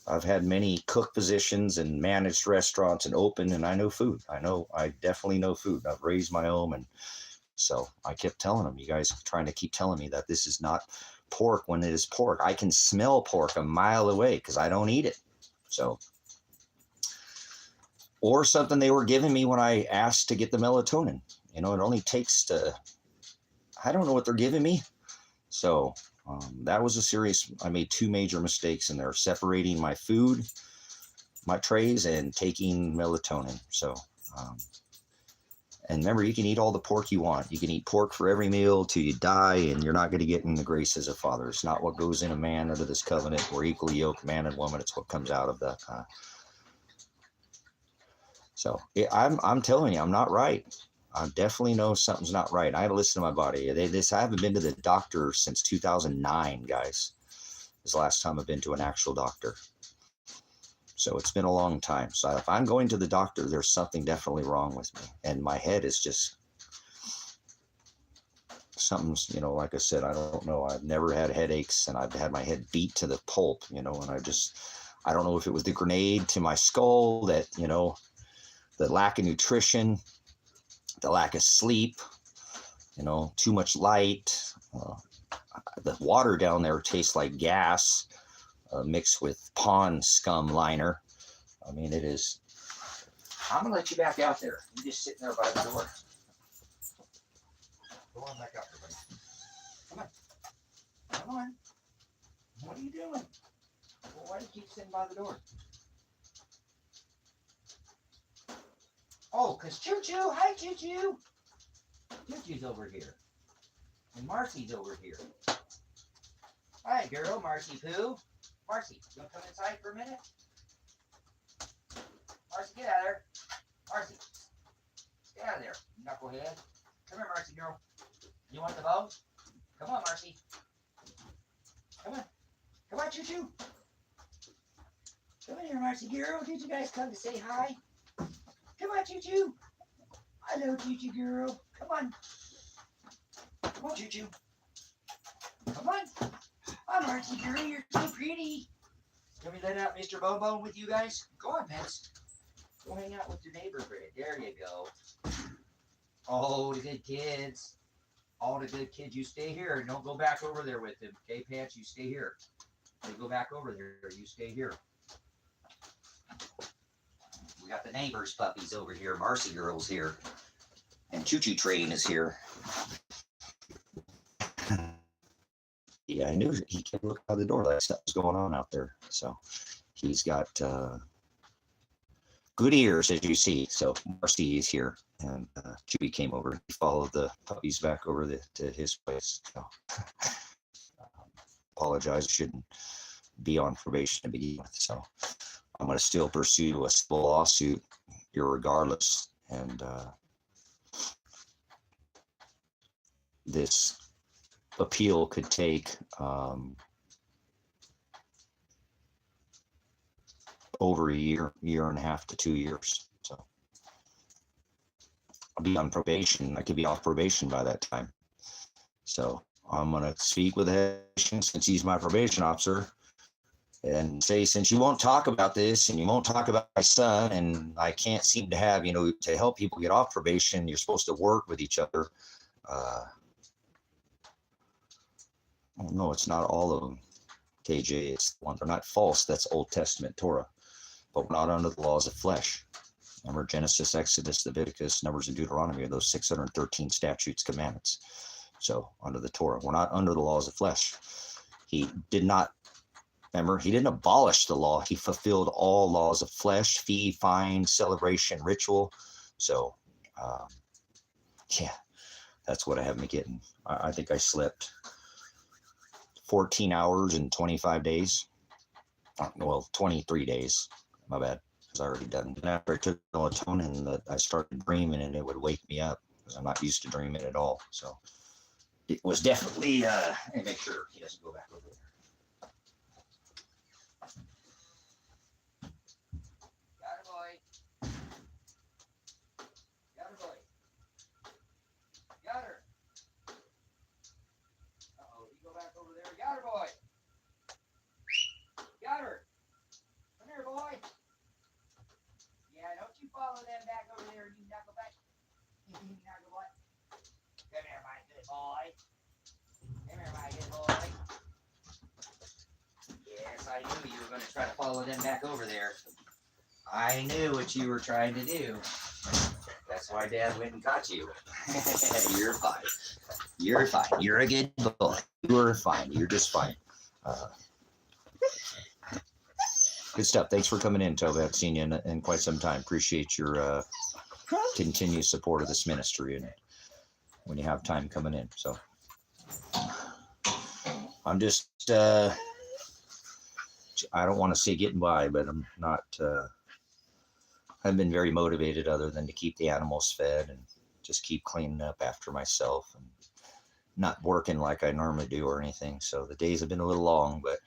I've had many cook positions and managed restaurants and open, and I know food. I definitely know food. I've raised my own, and so I kept telling them, you guys are trying to keep telling me that this is not pork when it is pork. I can smell pork a mile away because I don't eat it. So, or something they were giving me when I asked to get the melatonin. It only takes I don't know what they're giving me. So that was I made 2 major mistakes in there: separating my food, my trays, and taking melatonin. So, and remember, you can eat all the pork you want. You can eat pork for every meal till you die, and you're not going to get in the graces of Father. It's not what goes in a man under this covenant. We're equally yoked, man and woman. It's what comes out of the. So I'm telling you, I'm not right. I definitely know something's not right. I have to listen to my body. I haven't been to the doctor since 2009, guys. This is the last time I've been to an actual doctor. So it's been a long time. So if I'm going to the doctor, there's something definitely wrong with me. And my head is just, something's, like I said, I don't know. I've never had headaches, and I've had my head beat to the pulp, and I don't know if it was the grenade to my skull that, the lack of nutrition, the lack of sleep, too much light. The water down there tastes like gas mixed with pond scum liner. I mean, it is. I'm going to let you back out there. You're just sitting there by the door. Go on back out there, buddy. Come on. Come on. What are you doing? Well, why do you keep sitting by the door? Oh, because Choo-Choo. Hi, Choo-Choo. Choo-Choo's over here. And Marcy's over here. Hi, girl, Marcy Poo. Marcy, you want to come inside for a minute? Marcy, get out of there. Marcy, get out of there, knucklehead. Come here, Marcy, girl. You want the bone? Come on, Marcy. Come on. Come on, Choo-Choo. Come in here, Marcy, girl. Did you guys come to say hi? Come on, Choo-Choo. Hello, Choo-Choo girl. Come on. Come on, Choo-Choo. Come on. Come on, Marcy girl. You're so pretty. Can we let out Mr. Bone with you guys? Go on, pets. Go hang out with your neighbor, Fred. There you go. Oh, the good kids. All the good kids, you stay here. Don't go back over there with them. Okay, Pants, you stay here. They go back over there. You stay here. We got the neighbors' puppies over here. Marcy girl's here. And Choo-Choo Train is here. Yeah, I knew he kept looking out the door like something was going on out there. So he's got good ears, as you see. So Marcy is here. And Chewy came over. He followed the puppies back over to his place. So, apologize. Shouldn't be on probation to begin with. So I'm going to still pursue a civil lawsuit irregardless. And this appeal could take over a year and a half to 2 years. So I'll be on probation. I could be off probation by that time. So I'm going to speak with the head since he's my probation officer and say, since you won't talk about this and you won't talk about my son, and I can't seem to have, to help people get off probation, you're supposed to work with each other. Well, no, it's not all of them, KJ. It's the one. They're not false. That's Old Testament Torah. But we're not under the laws of flesh. Remember, Genesis, Exodus, Leviticus, Numbers, and Deuteronomy are those 613 statutes, commandments. So under the Torah, we're not under the laws of flesh. He did not, remember, he didn't abolish the law. He fulfilled all laws of flesh, fee, fine, celebration, ritual. So, yeah, that's what I have me getting. I think I slept 14 hours in 25 days. Well, 23 days. My bad. I already done. And after I took melatonin, I started dreaming, and it would wake me up because I'm not used to dreaming at all. So it was definitely. And make sure he doesn't go back over there. Got her, boy. Got her, boy. Got her. Uh-oh, you go back over there. Got her, boy. Got her. Come here, boy. Yeah, don't you follow them back over there, you knucklebutt. You knucklebutt. Come here, my good boy. Come here, my good boy. Yes, I knew you were going to try to follow them back over there. I knew what you were trying to do. That's why Dad went and caught you. You're fine. You're fine. You're a good boy. You're fine. You're just fine. Good stuff. Thanks for coming in, Toby. I haven't seen you in quite some time. Appreciate your continued support of this ministry, and when you have time coming in. So I'm just, I don't want to say getting by, but I'm not, I've been very motivated other than to keep the animals fed and just keep cleaning up after myself and not working like I normally do or anything. So the days have been a little long, but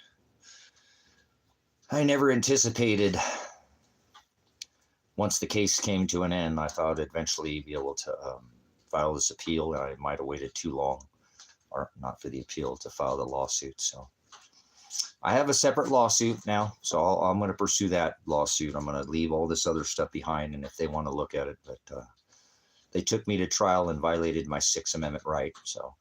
I never anticipated, once the case came to an end, I thought I'd eventually be able to file this appeal. I might have waited too long, or not for the appeal, to file the lawsuit. So I have a separate lawsuit now, so I'm going to pursue that lawsuit. I'm going to leave all this other stuff behind, and if they want to look at it, but they took me to trial and violated my Sixth Amendment right. So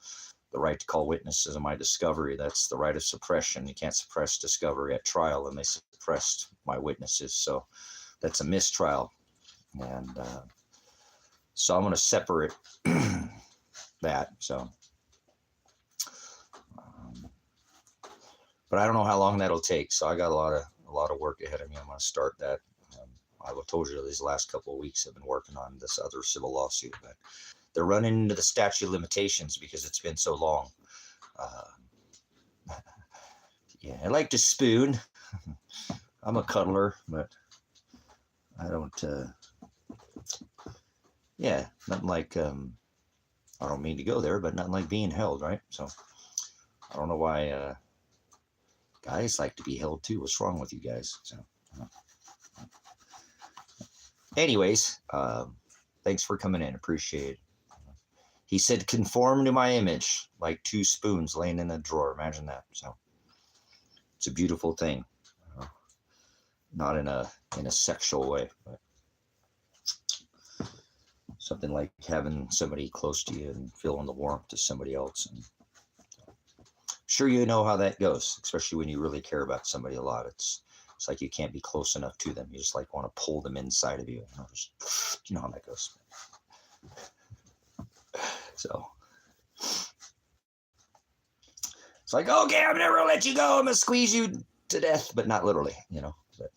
the right to call witnesses in my discovery, that's the right of suppression. You can't suppress discovery at trial, and they suppressed my witnesses. So that's a mistrial. And so I'm going to separate that. So, but I don't know how long that'll take. So I got a lot of work ahead of me. I'm going to start that. I told you these last couple of weeks I've been working on this other civil lawsuit, but they're running into the statute of limitations because it's been so long. Yeah, I like to spoon. I'm a cuddler, but I don't, yeah, nothing like, I don't mean to go there, but nothing like being held, right? So I don't know why guys like to be held too. What's wrong with you guys? So anyways, thanks for coming in. Appreciate it. He said, conform to my image, like two spoons laying in a drawer. Imagine that. So it's a beautiful thing. Not in a sexual way, but something like having somebody close to you and feeling the warmth of somebody else. And sure, you know how that goes, especially when you really care about somebody a lot. It's like you can't be close enough to them. You just like want to pull them inside of you. You know how that goes. So it's like, okay, I'm never gonna let you go. I'm gonna squeeze you to death, but not literally, But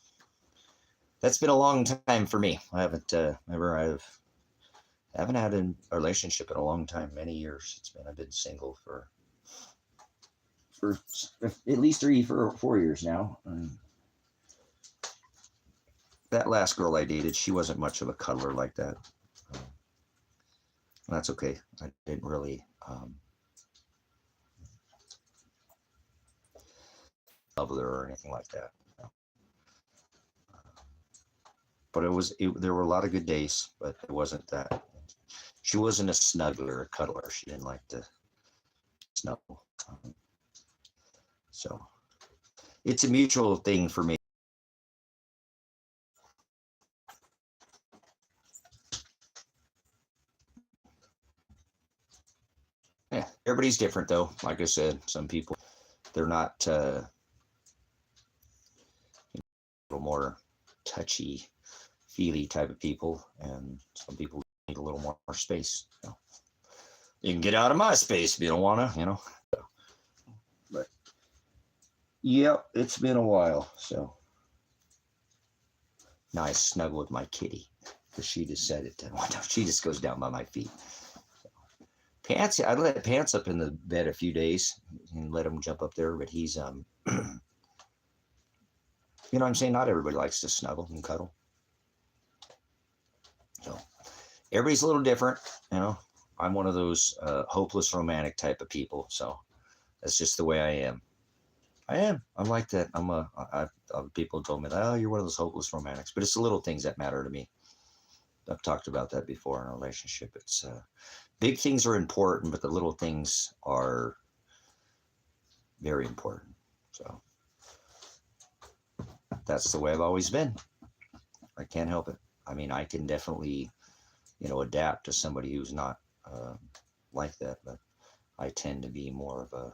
that's been a long time for me. I haven't haven't had a relationship in a long time, many years. I've been single for at least 3 or 4 years now. That last girl I dated, she wasn't much of a cuddler like that. That's okay. I didn't really love her or anything like that. But there were a lot of good days, but it wasn't that. She wasn't a snuggler, a cuddler. She didn't like to snuggle. So it's a mutual thing for me. Yeah, everybody's different though. Like I said, some people, they're not a little more touchy feely type of people, and some people need a little more space. You can get out of my space if you don't want to, But yeah, it's been a while. So nice snuggle with my kitty because she just said it. She just goes down by my feet. Pants, I let Pants up in the bed a few days and let him jump up there, but he's you know what I'm saying? Not everybody likes to snuggle and cuddle. So everybody's a little different, I'm one of those hopeless romantic type of people. So that's just the way I am. I'm like that. People told me that, oh, you're one of those hopeless romantics, but it's the little things that matter to me. I've talked about that before in a relationship. It's big things are important, but the little things are very important. So that's the way I've always been. I can't help it. I mean, I can definitely, adapt to somebody who's not like that, but I tend to be more of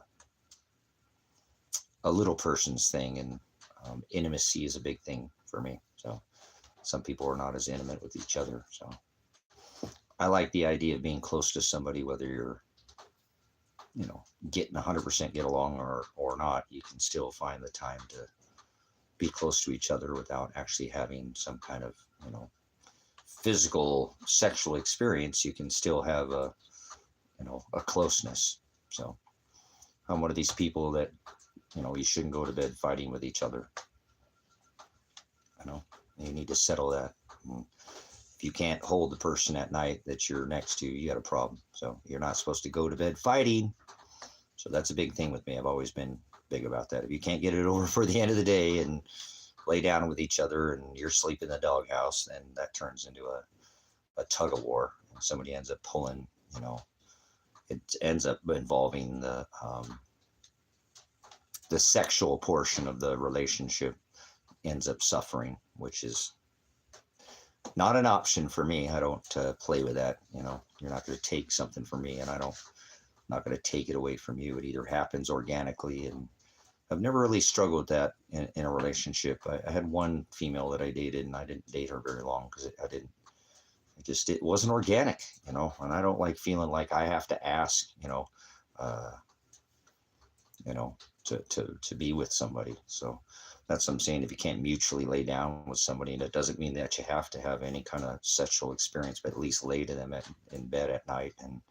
a little person's thing, and intimacy is a big thing for me. So some people are not as intimate with each other. So I like the idea of being close to somebody, whether you're, getting 100% get along or not. You can still find the time to be close to each other without actually having some kind of, physical sexual experience. You can still have a closeness. So I'm one of these people that, you shouldn't go to bed fighting with each other. You need to settle that. If you can't hold the person at night that you're next to, you got a problem. So you're not supposed to go to bed fighting. So that's a big thing with me. I've always been big about that. If you can't get it over for the end of the day and lay down with each other and you're sleeping in the doghouse, then that turns into a tug of war. And somebody ends up pulling, it ends up involving the sexual portion of the relationship ends up suffering, which is not an option for me. I don't play with that. You're not going to take something from me, and I'm not going to take it away from you. It either happens organically, and I've never really struggled with that in a relationship. I had one female that I dated, and I didn't date her very long because it wasn't organic, and I don't like feeling like I have to ask, to be with somebody. So that's what I'm saying. If you can't mutually lay down with somebody, and it doesn't mean that you have to have any kind of sexual experience, but at least lay to them in bed at night and,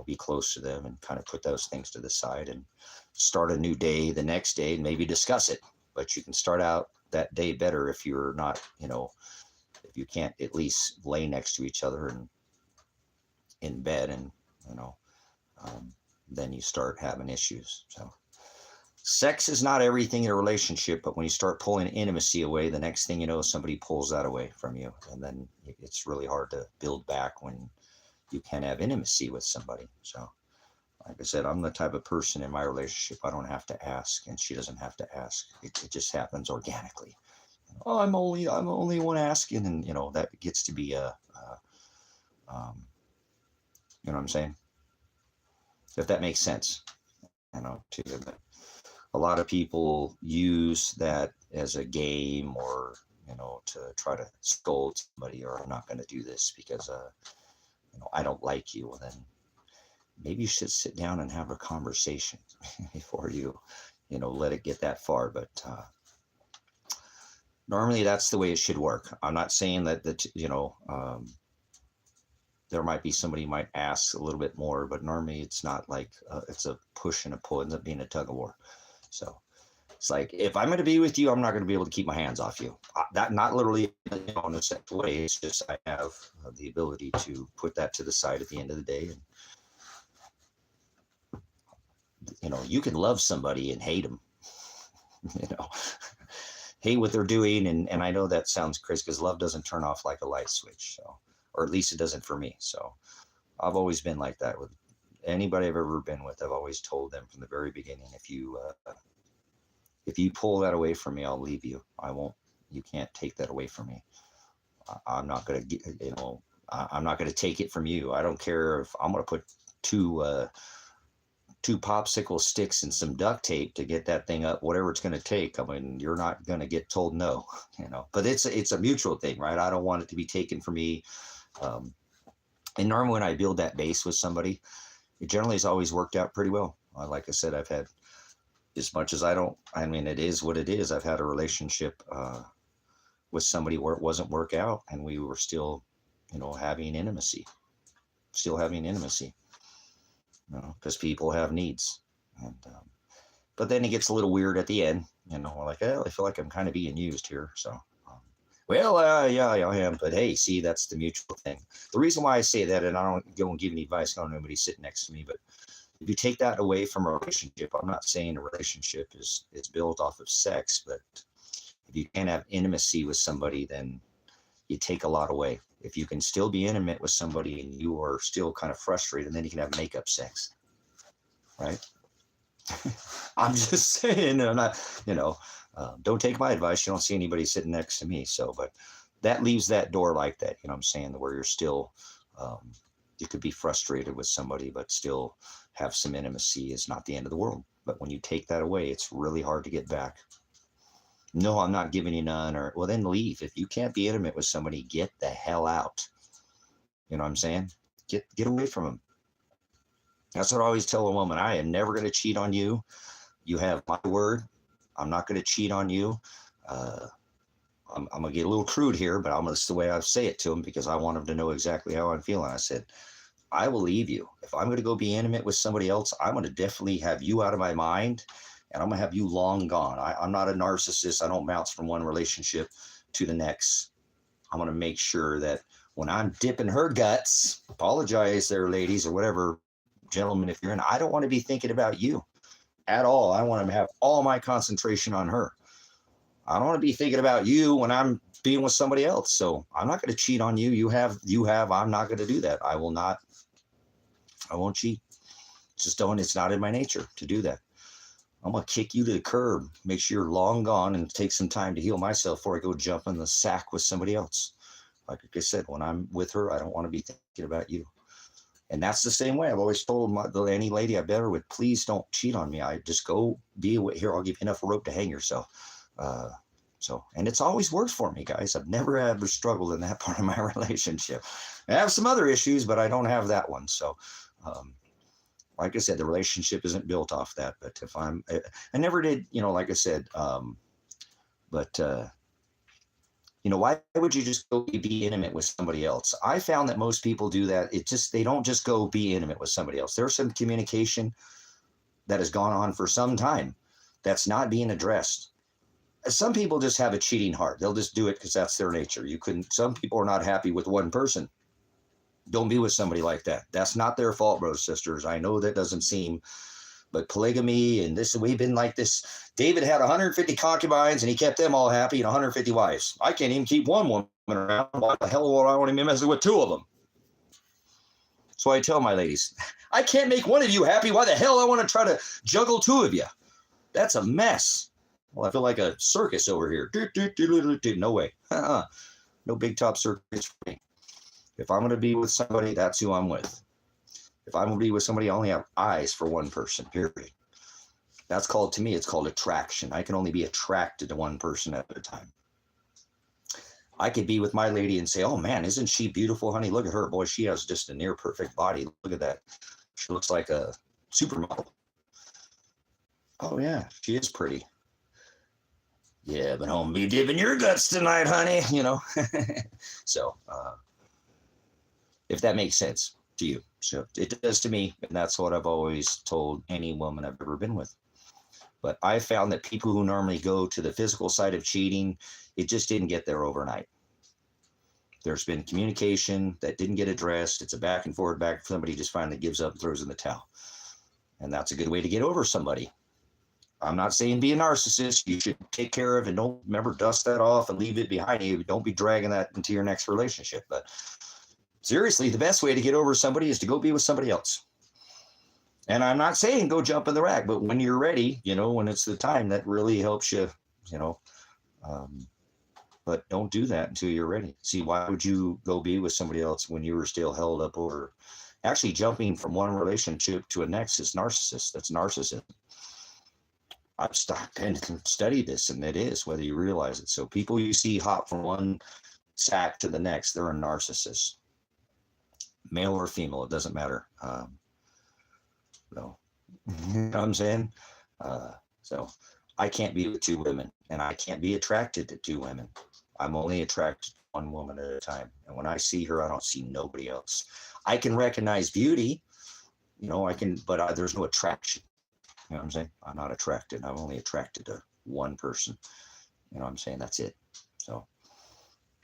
be close to them and kind of put those things to the side and start a new day the next day and maybe discuss it. But you can start out that day better if you're not, if you can't at least lay next to each other and in bed, and, then you start having issues. So sex is not everything in a relationship, but when you start pulling intimacy away, the next thing you know, somebody pulls that away from you. And then it's really hard to build back when you can't have intimacy with somebody. So like I said, I'm the type of person in my relationship, I don't have to ask, and she doesn't have to ask. It just happens organically. Oh, I'm only one asking. And, that gets to be you know what I'm saying? If that makes sense, to you. But a lot of people use that as a game, or, to try to scold somebody, or I'm not going to do this because, I don't like you. Well, then maybe you should sit down and have a conversation before you, let it get that far. But normally that's the way it should work. I'm not saying that, there might be somebody might ask a little bit more, but normally it's not like it's a push and a pull. It ends up being a tug of war. So it's like, if I'm going to be with you, I'm not going to be able to keep my hands off you. That not literally, in a sexual way. It's just I have the ability to put that to the side at the end of the day. And you can love somebody and hate them. Hate what they're doing, and I know that sounds crazy because love doesn't turn off like a light switch. So, or at least it doesn't for me. So I've always been like that with anybody I've ever been with. I've always told them from the very beginning, if you If you pull that away from me, I'll leave you. I won't. You can't take that away from me. I'm not going to, I'm not going to take it from you. I don't care if I'm going to put two popsicle sticks and some duct tape to get that thing up, whatever it's going to take. I mean, you're not going to get told no, but it's a mutual thing, right? I don't want it to be taken from me. And normally when I build that base with somebody, it generally has always worked out pretty well. Like I said, I've had, as much as it is what it is. I've had a relationship with somebody where it wasn't work out and we were still, having intimacy, because people have needs. And, but then it gets a little weird at the end, like, I feel like I'm kind of being used here. So, yeah, I am. But hey, see, that's the mutual thing. The reason why I say that, and I don't go and give any advice, I don't know nobody sitting next to me, but if you take that away from a relationship, I'm not saying a relationship is built off of sex, but if you can't have intimacy with somebody, then you take a lot away. If you can still be intimate with somebody and you are still kind of frustrated, then you can have makeup sex, right? I'm just saying, I'm not, don't take my advice. You don't see anybody sitting next to me. So, but that leaves that door like that, what I'm saying, where you're still, you could be frustrated with somebody, but still have some intimacy is not the end of the world. But when you take that away, it's really hard to get back. No, I'm not giving you none, or, well, then leave. If you can't be intimate with somebody, get the hell out. You know what I'm saying? Get away from them. That's what I always tell a woman. I am never going to cheat on you. You have my word. I'm not going to cheat on you. I'm going to get a little crude here, but that's the way I say it to them, because I want them to know exactly how I'm feeling. I said, I will leave you. If I'm going to go be intimate with somebody else, I'm going to definitely have you out of my mind, and I'm going to have you long gone. I'm not a narcissist. I don't bounce from one relationship to the next. I'm going to make sure that when I'm dipping her guts, apologize there, ladies, or whatever, gentlemen, if you're in, I don't want to be thinking about you at all. I want to have all my concentration on her. I don't want to be thinking about you when I'm being with somebody else. So I'm not going to cheat on you. You have, I'm not going to do that. I won't cheat. It's not in my nature to do that. I'm going to kick you to the curb, make sure you're long gone, and take some time to heal myself before I go jump in the sack with somebody else. Like I said, when I'm with her, I don't want to be thinking about you. And that's the same way I've always told any lady I've been with, please don't cheat on me. I just go be here. I'll give you enough rope to hang yourself. And it's always worked for me, guys. I've never ever struggled in that part of my relationship. I have some other issues, but I don't have that one. So, like I said, the relationship isn't built off that. But if I never did, like I said, why would you just go be intimate with somebody else? I found that most people do that. They don't just go be intimate with somebody else. There's some communication that has gone on for some time that's not being addressed. Some people just have a cheating heart. They'll just do it because that's their nature. Some people are not happy with one person. Don't be with somebody like that. That's not their fault, brothers, sisters. I know that doesn't seem, but polygamy and this, we've been like this. David had 150 concubines and he kept them all happy, and 150 wives. I can't even keep one woman around. Why the hell would I want to be messing with two of them? So I tell my ladies, I can't make one of you happy. Why the hell I want to try to juggle two of you? That's a mess. Well, I feel like a circus over here. No way. No big top circus for me. If I'm going to be with somebody, that's who I'm with. If I'm going to be with somebody, I only have eyes for one person, period. That's called, to me, it's called attraction. I can only be attracted to one person at a time. I could be with my lady and say, oh man, isn't she beautiful, honey? Look at her. Boy, she has just a near perfect body. Look at that. She looks like a supermodel. Oh yeah, she is pretty. Yeah, but I'm be dipping your guts tonight, honey, So, if that makes sense to you. So it does to me, and that's what I've always told any woman I've ever been with. But I found that people who normally go to the physical side of cheating, it just didn't get there overnight. There's been communication that didn't get addressed. It's a back and forth, somebody just finally gives up and throws in the towel. And that's a good way to get over somebody. I'm not saying be a narcissist. You should take care of and don't remember dust that off and leave it behind you. Don't be dragging that into your next relationship. But seriously, the best way to get over somebody is to go be with somebody else. And I'm not saying go jump in the rack, but when you're ready, when it's the time, that really helps you, you know. Um, but don't do that until you're ready. See, why would you go be with somebody else when you were still held up over? Actually, jumping from one relationship to a next is narcissist. That's narcissism. I've stopped and studied this, and it is, whether you realize it. So people you see hop from one sack to the next, they're a narcissist, male or female, it doesn't matter. No, you know what I'm saying? So I can't be with two women, and I can't be attracted to two women. I'm only attracted to one woman at a time. And when I see her, I don't see nobody else. I can recognize beauty, but there's no attraction. You know what I'm saying? I'm not attracted. I'm only attracted to one person. You know what I'm saying? That's it. So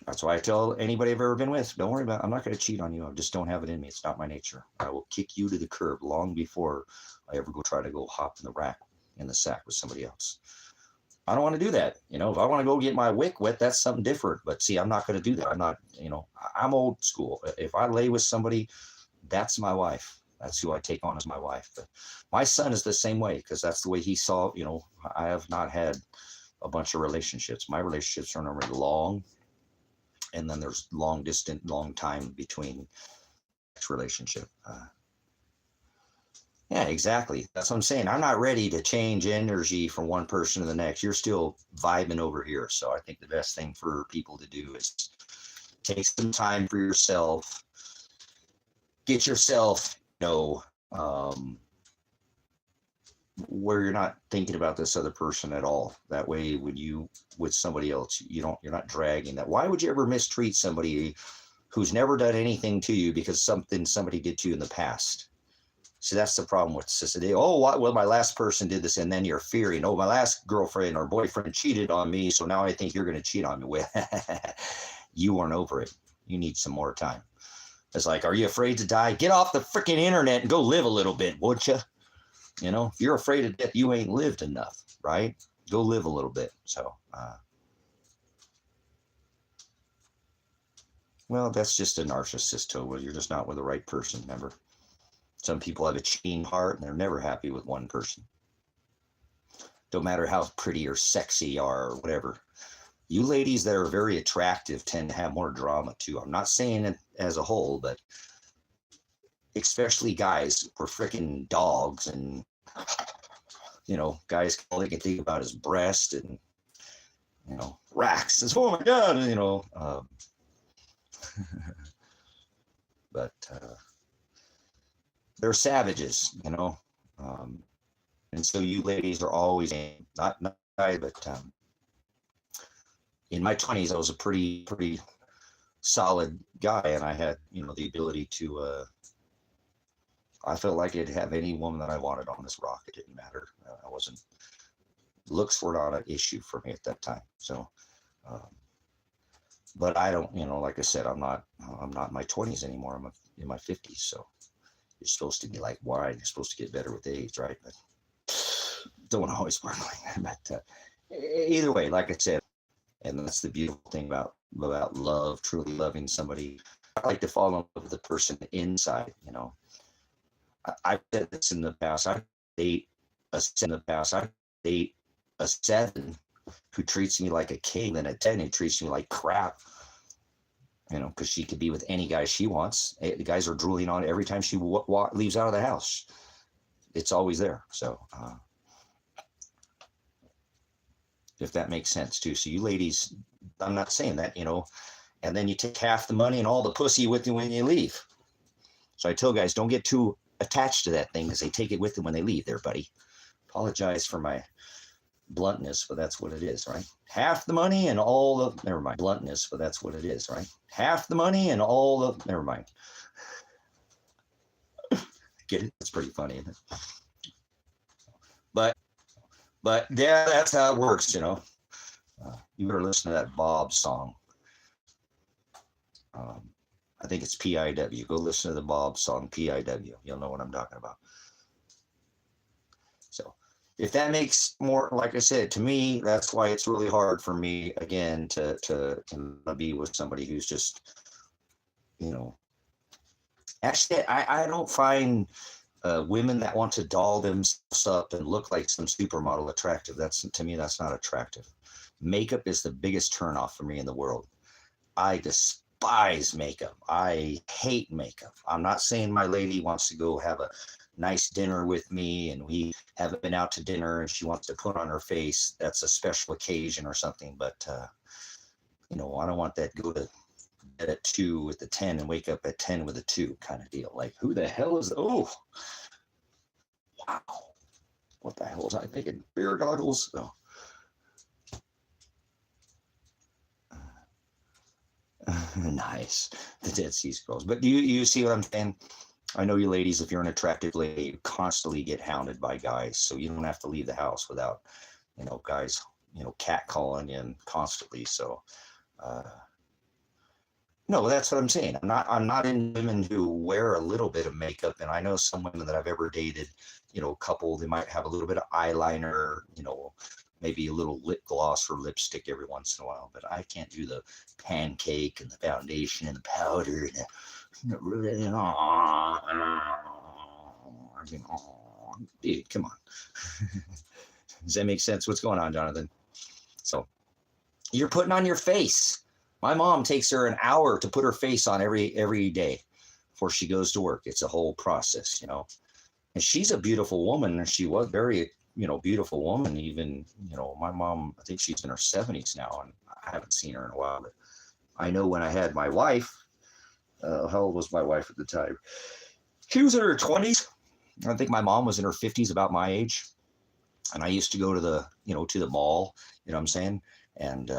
that's why I tell anybody I've ever been with, don't worry about it. I'm not going to cheat on you. I just don't have it in me. It's not my nature. I will kick you to the curb long before I ever try to go hop in the rack in the sack with somebody else. I don't want to do that. If I want to go get my wick wet, that's something different. But see, I'm not going to do that. I'm not, I'm old school. If I lay with somebody, that's my wife. That's who I take on as my wife. But my son is the same way, because that's the way he saw, I have not had a bunch of relationships. My relationships are normally long, and then there's long time between each relationship. Yeah, exactly. That's what I'm saying. I'm not ready to change energy from one person to the next. You're still vibing over here. So I think the best thing for people to do is take some time for yourself. Get yourself, where you're not thinking about this other person at all. That way, when you with somebody else, you're not dragging that. Why would you ever mistreat somebody who's never done anything to you because somebody did to you in the past? See, that's the problem with society. Oh, well, my last person did this, and then you're fearing, my last girlfriend or boyfriend cheated on me, so now I think you're going to cheat on me. Well, you weren't over it. You need some more time. It's like, are you afraid to die? Get off the freaking internet and go live a little bit, would you? If you're afraid of death, you ain't lived enough, right? Go live a little bit. So, well, that's just a narcissist, too. You're just not with the right person, remember? Some people have a cheating heart, and they're never happy with one person. Don't matter how pretty or sexy you are or whatever. You ladies that are very attractive tend to have more drama, too. I'm not saying it as a whole, but especially guys, we're freaking dogs, and guys, all they can think about is breast and racks. Says, oh my god, but they're savages, and so you ladies are always not but in my 20s I was a pretty solid guy, and I had the ability to I felt like I'd have any woman that I wanted on this rock. It didn't matter. Looks were not an issue for me at that time. So, but I don't, like I said, I'm not in my 20s anymore. I'm in my 50s. So you're supposed to be like wine. You're supposed to get better with age, right? But don't always work like that. But either way, like I said, and that's the beautiful thing about love, truly loving somebody. I like to fall in love with the person inside, I've said this in the past. I date a 7 who treats me like a king, and a 10 who treats me like crap. Because she could be with any guy she wants. The guys are drooling on it every time she leaves out of the house. It's always there. So, if that makes sense too. So you ladies, I'm not saying that, and then you take half the money and all the pussy with you when you leave. So I tell guys, don't get too attached to that thing, because they take it with them when they leave there, buddy. Apologize for my bluntness, but that's what it is, right? Half the money and all the, never mind, bluntness, but that's what it is, right? Half the money and all the, never mind. Get it? It's pretty funny, isn't it? But yeah, that's how it works, you better listen to that Bob song. I think it's P.I.W. Go listen to the Bob song, P.I.W. You'll know what I'm talking about. So if that makes more, like I said, to me, that's why it's really hard for me, again, to be with somebody who's just, actually, I don't find Women that want to doll themselves up and look like some supermodel attractive. That's, to me, that's not attractive. Makeup is the biggest turnoff for me in the world. I despise makeup. I hate makeup. I'm not saying my lady wants to go have a nice dinner with me and we haven't been out to dinner and she wants to put on her face. That's a special occasion or something. But, I don't want that go to bed at 2 with the 10 and wake up at 10 with a 2 kind of deal. Like, who the hell is, oh, wow. What the hell was I thinking? Beer goggles? Oh. Nice. The Dead Sea Scrolls. But you see what I'm saying? I know you ladies, if you're an attractive lady, you constantly get hounded by guys. So you don't have to leave the house without, guys, catcalling you constantly. So, no, that's what I'm saying. I'm not in women who wear a little bit of makeup. And I know some women that I've ever dated, a couple, they might have a little bit of eyeliner, maybe a little lip gloss or lipstick every once in a while, but I can't do the pancake and the foundation and the powder and dude, come on. Does that make sense? What's going on, Jonathan? So you're putting on your face. My mom takes her an hour to put her face on every day before she goes to work. It's a whole process, and she's a beautiful woman, and she was very beautiful woman. Even, my mom, I think she's in her 70s now, and I haven't seen her in a while. But I know when I had my wife, how old was my wife at the time? She was in her 20s. I think my mom was in her 50s, about my age. And I used to go to the, to the mall, what I'm saying? And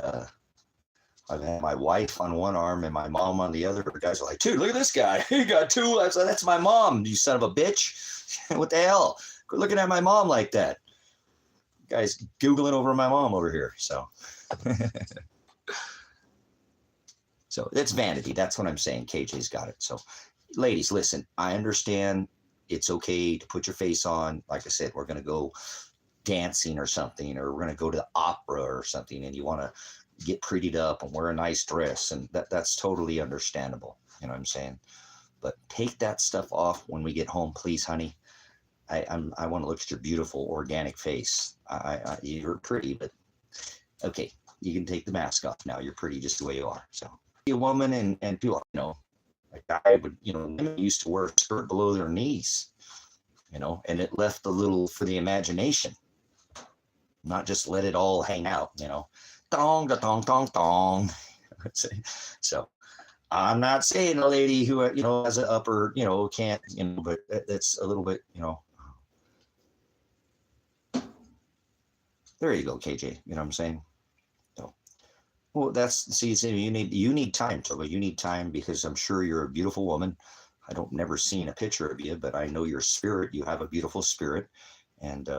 I've had my wife on one arm and my mom on the other. The guys are like, dude, look at this guy. He got two. That's my mom, you son of a bitch. What the hell? Quit looking at my mom like that. Guys Googling over my mom over here. So, so it's vanity. That's what I'm saying. KJ's got it. So ladies, listen, I understand it's okay to put your face on. Like I said, we're going to go dancing or something, or we're going to go to the opera or something, and you want to get prettied up and wear a nice dress, and that's totally understandable. You know what I'm saying? But take that stuff off when we get home, please, honey. I want to look at your beautiful organic face. You're pretty, but okay, you can take the mask off now. You're pretty just the way you are. So a woman and people, a guy would, women used to wear a skirt below their knees, and it left a little for the imagination, not just let it all hang out, dong, da, dong, dong, dong. So I'm not saying a lady who, has an upper, can't, but that's a little bit, there you go, KJ. You know what I'm saying? So, well, you need time, Toba. You need time, because I'm sure you're a beautiful woman. I don't never seen a picture of you, but I know your spirit. You have a beautiful spirit, and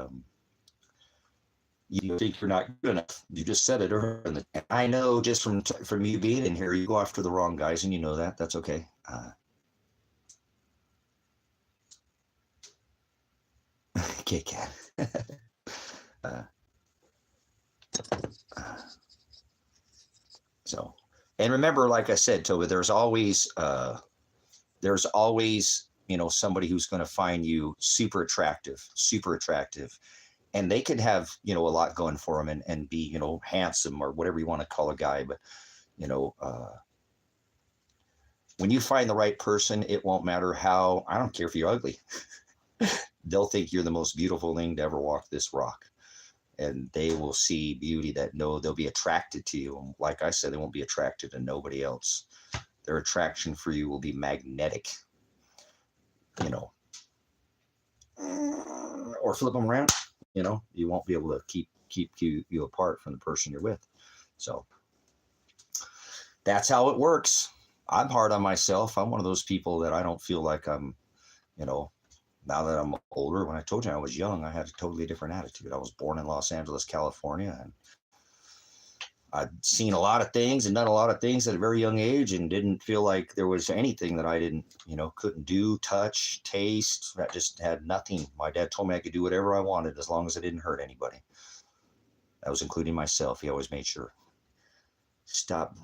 you think you're not good enough. You just said it earlier. And I know just from you being in here, you go after the wrong guys, and you know that. That's okay. Kit Kat. So, and remember, like I said, Toba, there's always, somebody who's going to find you super attractive, and they could have, a lot going for them and be, handsome or whatever you want to call a guy. But, when you find the right person, it won't matter how, I don't care if you're ugly. They'll think you're the most beautiful thing to ever walk this rock. And they will see beauty they'll be attracted to you. And like I said, they won't be attracted to nobody else. Their attraction for you will be magnetic, or flip them around, you won't be able to keep you apart from the person you're with. So that's how it works. I'm hard on myself. I'm one of those people that I don't feel like I'm, now that I'm older. When I told you I was young, I had a totally different attitude. I was born in Los Angeles, California, and I'd seen a lot of things and done a lot of things at a very young age, and didn't feel like there was anything that I didn't, couldn't do, touch, taste. I just had nothing. My dad told me I could do whatever I wanted as long as I didn't hurt anybody. That was including myself. He always made sure. Stop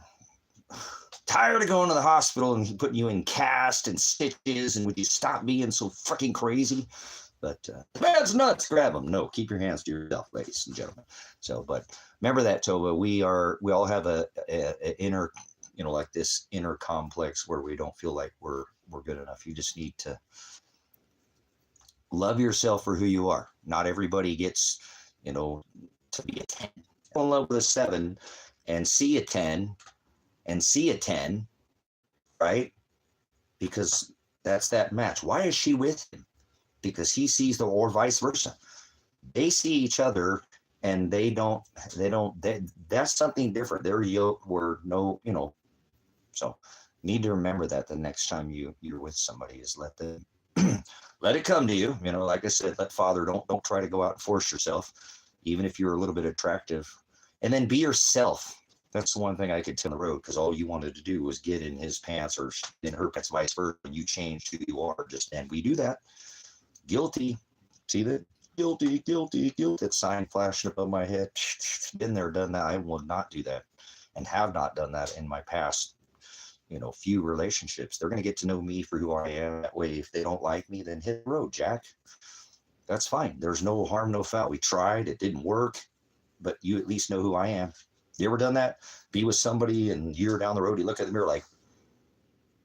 tired of going to the hospital and putting you in cast and stitches, and would you stop being so freaking crazy? But the man's nuts, grab them. No, keep your hands to yourself, ladies and gentlemen. So, but remember that, Tova, we all have a inner, like this inner complex where we don't feel like we're good enough. You just need to love yourself for who you are. Not everybody gets, to be a 10. Fall in love with a 7 and see a 10 and see a 10, right? Because that's that match. Why is she with him? Because he sees or vice versa. They see each other and that's something different. They're yoked where so need to remember that the next time you're with somebody is let them let it come to you. Like I said, let Father, don't try to go out and force yourself, even if you're a little bit attractive, and then be yourself. That's the one thing I could tell on the road, because all you wanted to do was get in his pants or in her pants, vice versa. You changed who you are, and we do that. Guilty. See that? Guilty. That sign flashing above my head. Been there, done that. I will not do that, and have not done that in my past, few relationships. They're going to get to know me for who I am. That way, if they don't like me, then hit the road, Jack. That's fine. There's no harm, no foul. We tried. It didn't work, but you at least know who I am. You ever done that? Be with somebody and you're down the road, you look at the mirror like,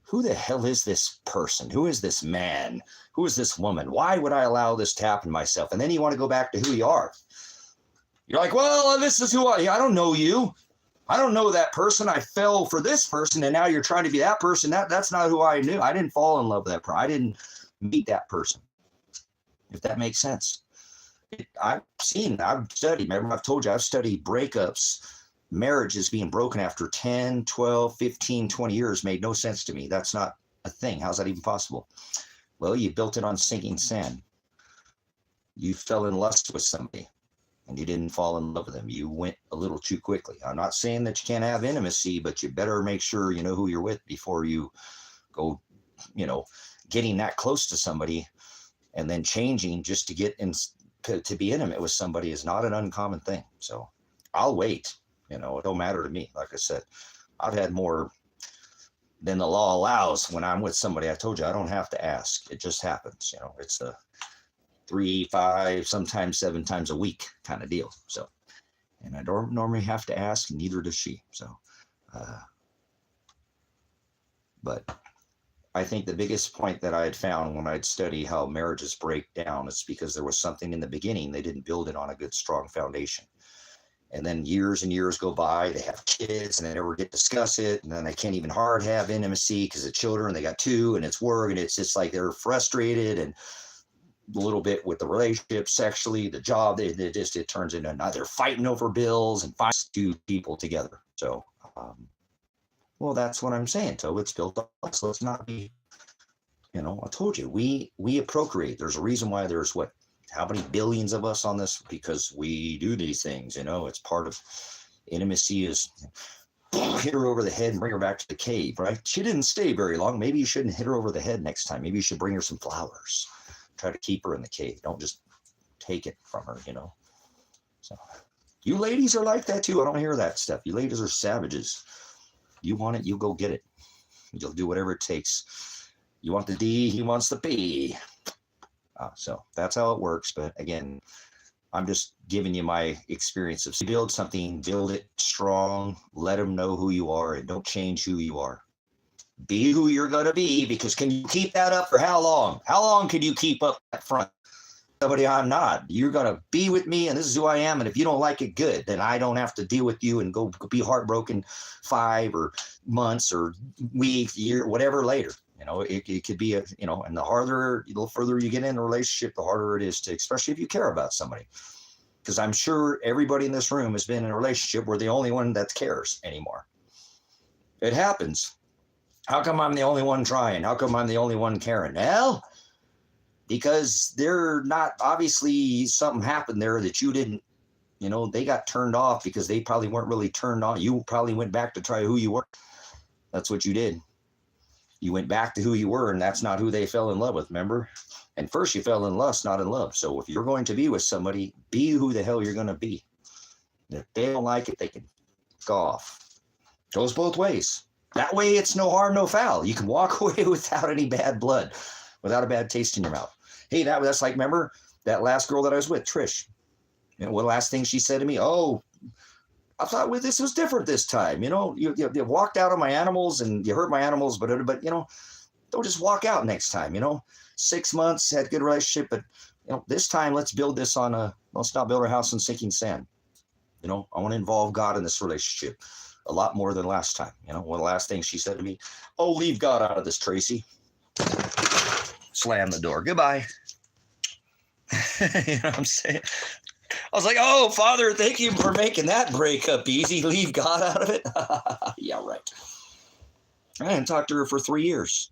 who the hell is this person? Who is this man? Who is this woman? Why would I allow this to happen to myself? And then you want to go back to who you are. You're like, well, this is who I don't know you. I don't know that person. I fell for this person, and now you're trying to be that person. That's not who I knew. I didn't fall in love with that person. I didn't meet that person, if that makes sense. I've studied, remember I've told you, I've studied breakups. Marriages being broken after 10, 12, 15, 20 years made no sense to me. That's not a thing. How's that even possible? Well, you built it on sinking sand. You fell in lust with somebody and you didn't fall in love with them. You went a little too quickly. I'm not saying that you can't have intimacy, but you better make sure you know who you're with before you go, getting that close to somebody and then changing just to get in to be intimate with somebody is not an uncommon thing. So I'll wait. It don't matter to me. Like I said, I've had more than the law allows when I'm with somebody. I told you, I don't have to ask. It just happens. It's a 3, 5, sometimes 7 times a week kind of deal. So, and I don't normally have to ask, neither does she. So, but I think the biggest point that I had found when I'd study how marriages break down is because there was something in the beginning. They didn't build it on a good, strong foundation. And then years and years go by, they have kids and they never get to discuss it. And then they can't even hard have intimacy because of children. They got 2 and it's work. And it's just like they're frustrated and a little bit with the relationship, sexually, the job. It turns into now they're fighting over bills and fighting 2 people together. So, well, that's what I'm saying. So it's built up. So let's not be, I told you, we procreate. There's a reason why there's how many billions of us on this? Because we do these things, it's part of intimacy is hit her over the head and bring her back to the cave, right? She didn't stay very long. Maybe you shouldn't hit her over the head next time. Maybe you should bring her some flowers. Try to keep her in the cave. Don't just take it from her, So you ladies are like that too. I don't hear that stuff. You ladies are savages. You want it, you go get it. You'll do whatever it takes. You want the D, he wants the B. So that's how it works. But again, I'm just giving you my experience of build something, build it strong, let them know who you are, and don't change who you are. Be who you're going to be, because can you keep that up for how long? How long can you keep up that front? Somebody, I'm not. You're going to be with me, and this is who I am. And if you don't like it, good. Then I don't have to deal with you and go be heartbroken 5 or months or weeks, year, whatever later. It could be and the little further you get in a relationship, the harder it is to, especially if you care about somebody. Because I'm sure everybody in this room has been in a relationship where the only one that cares anymore. It happens. How come I'm the only one trying? How come I'm the only one caring? Well, because they're not, obviously something happened there that you didn't, they got turned off because they probably weren't really turned on. You probably went back to try who you were. That's what you did. You went back to who you were, and that's not who they fell in love with, remember? And first you fell in lust, not in love. So if you're going to be with somebody, be who the hell you're going to be. And if they don't like it, they can go off. Goes both ways. That way it's no harm, no foul. You can walk away without any bad blood, without a bad taste in your mouth. Hey, that's like, remember that last girl that I was with, Trish? You know, what last thing she said to me? Oh, I thought this was different this time. You know, you walked out on my animals and you hurt my animals, but you know, don't just walk out next time. You know, 6 months, had a good relationship, but you know, this time let's build this let's not build our house on sinking sand. You know, I want to involve God in this relationship a lot more than last time. You know, one of the last things she said to me, oh, leave God out of this, Tracy. Slam the door. Goodbye. You know what I'm saying? I was like, oh, Father, thank you for making that breakup easy. Leave God out of it. Yeah, right. I hadn't talked to her for 3 years.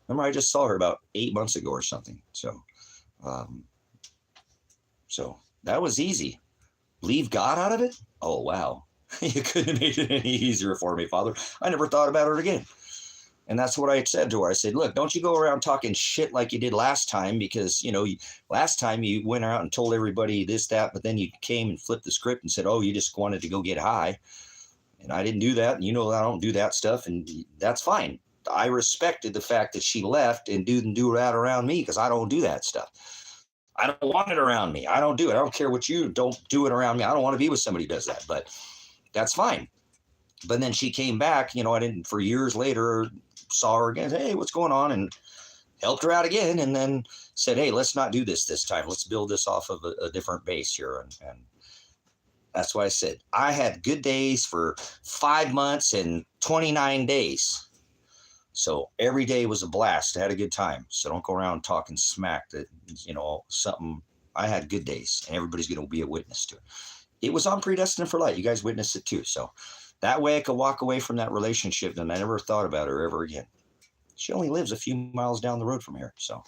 Remember, I just saw her about 8 months ago or something. So that was easy. Leave God out of it? Oh, wow. You couldn't have made it any easier for me, Father. I never thought about it again. And that's what I said to her. I said, look, don't you go around talking shit like you did last time, because, you know, last time you went out and told everybody this, that, but then you came and flipped the script and said, oh, you just wanted to go get high. And I didn't do that. And you know, I don't do that stuff. And that's fine. I respected the fact that she left and didn't do that around me, because I don't do that stuff. I don't want it around me. I don't do it. I don't care what you don't do it around me. I don't want to be with somebody who does that, but that's fine. But then she came back, you know, I didn't, for years later, saw her again, hey, what's going on? And helped her out again. And then said, hey, let's not do this time. Let's build this off of a different base here. And that's why I said I had good days for 5 months and 29 days. So every day was a blast. I had a good time. So don't go around talking smack that, you know, something. I had good days, and everybody's going to be a witness to it. It was on Predestined for Light. You guys witnessed it too. So that way I could walk away from that relationship, and I never thought about her ever again. She only lives a few miles down the road from here. So,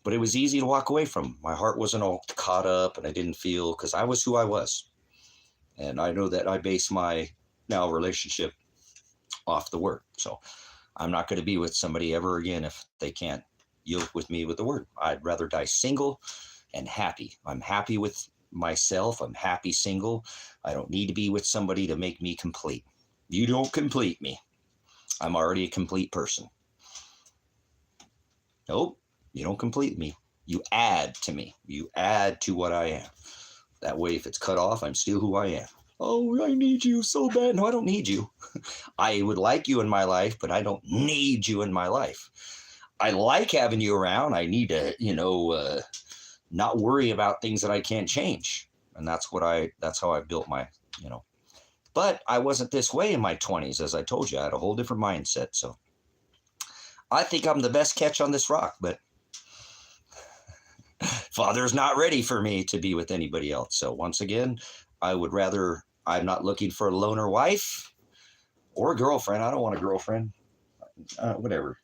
but it was easy to walk away from. My heart wasn't all caught up, and I didn't feel, because I was who I was. And I know that I base my now relationship off the word. So I'm not going to be with somebody ever again if they can't yoke with me with the word. I'd rather die single and happy. I'm happy with myself. I'm happy single. I don't need to be with somebody to make me complete. You don't complete me. I'm already a complete person. Nope, you don't complete me. You add to me. You add to what I am. That way, if it's cut off, I'm still who I am. Oh, I need you so bad. No, I don't need you. I would like you in my life, but I don't need you in my life. I like having you around. I need to, you know, not worry about things that I can't change. And that's how I built my, you know. But I wasn't this way in my 20s. As I told you, I had a whole different mindset. So I think I'm the best catch on this rock, but Father's not ready for me to be with anybody else. So once again, I'm not looking for a loner wife or a girlfriend. I don't want a girlfriend. Whatever.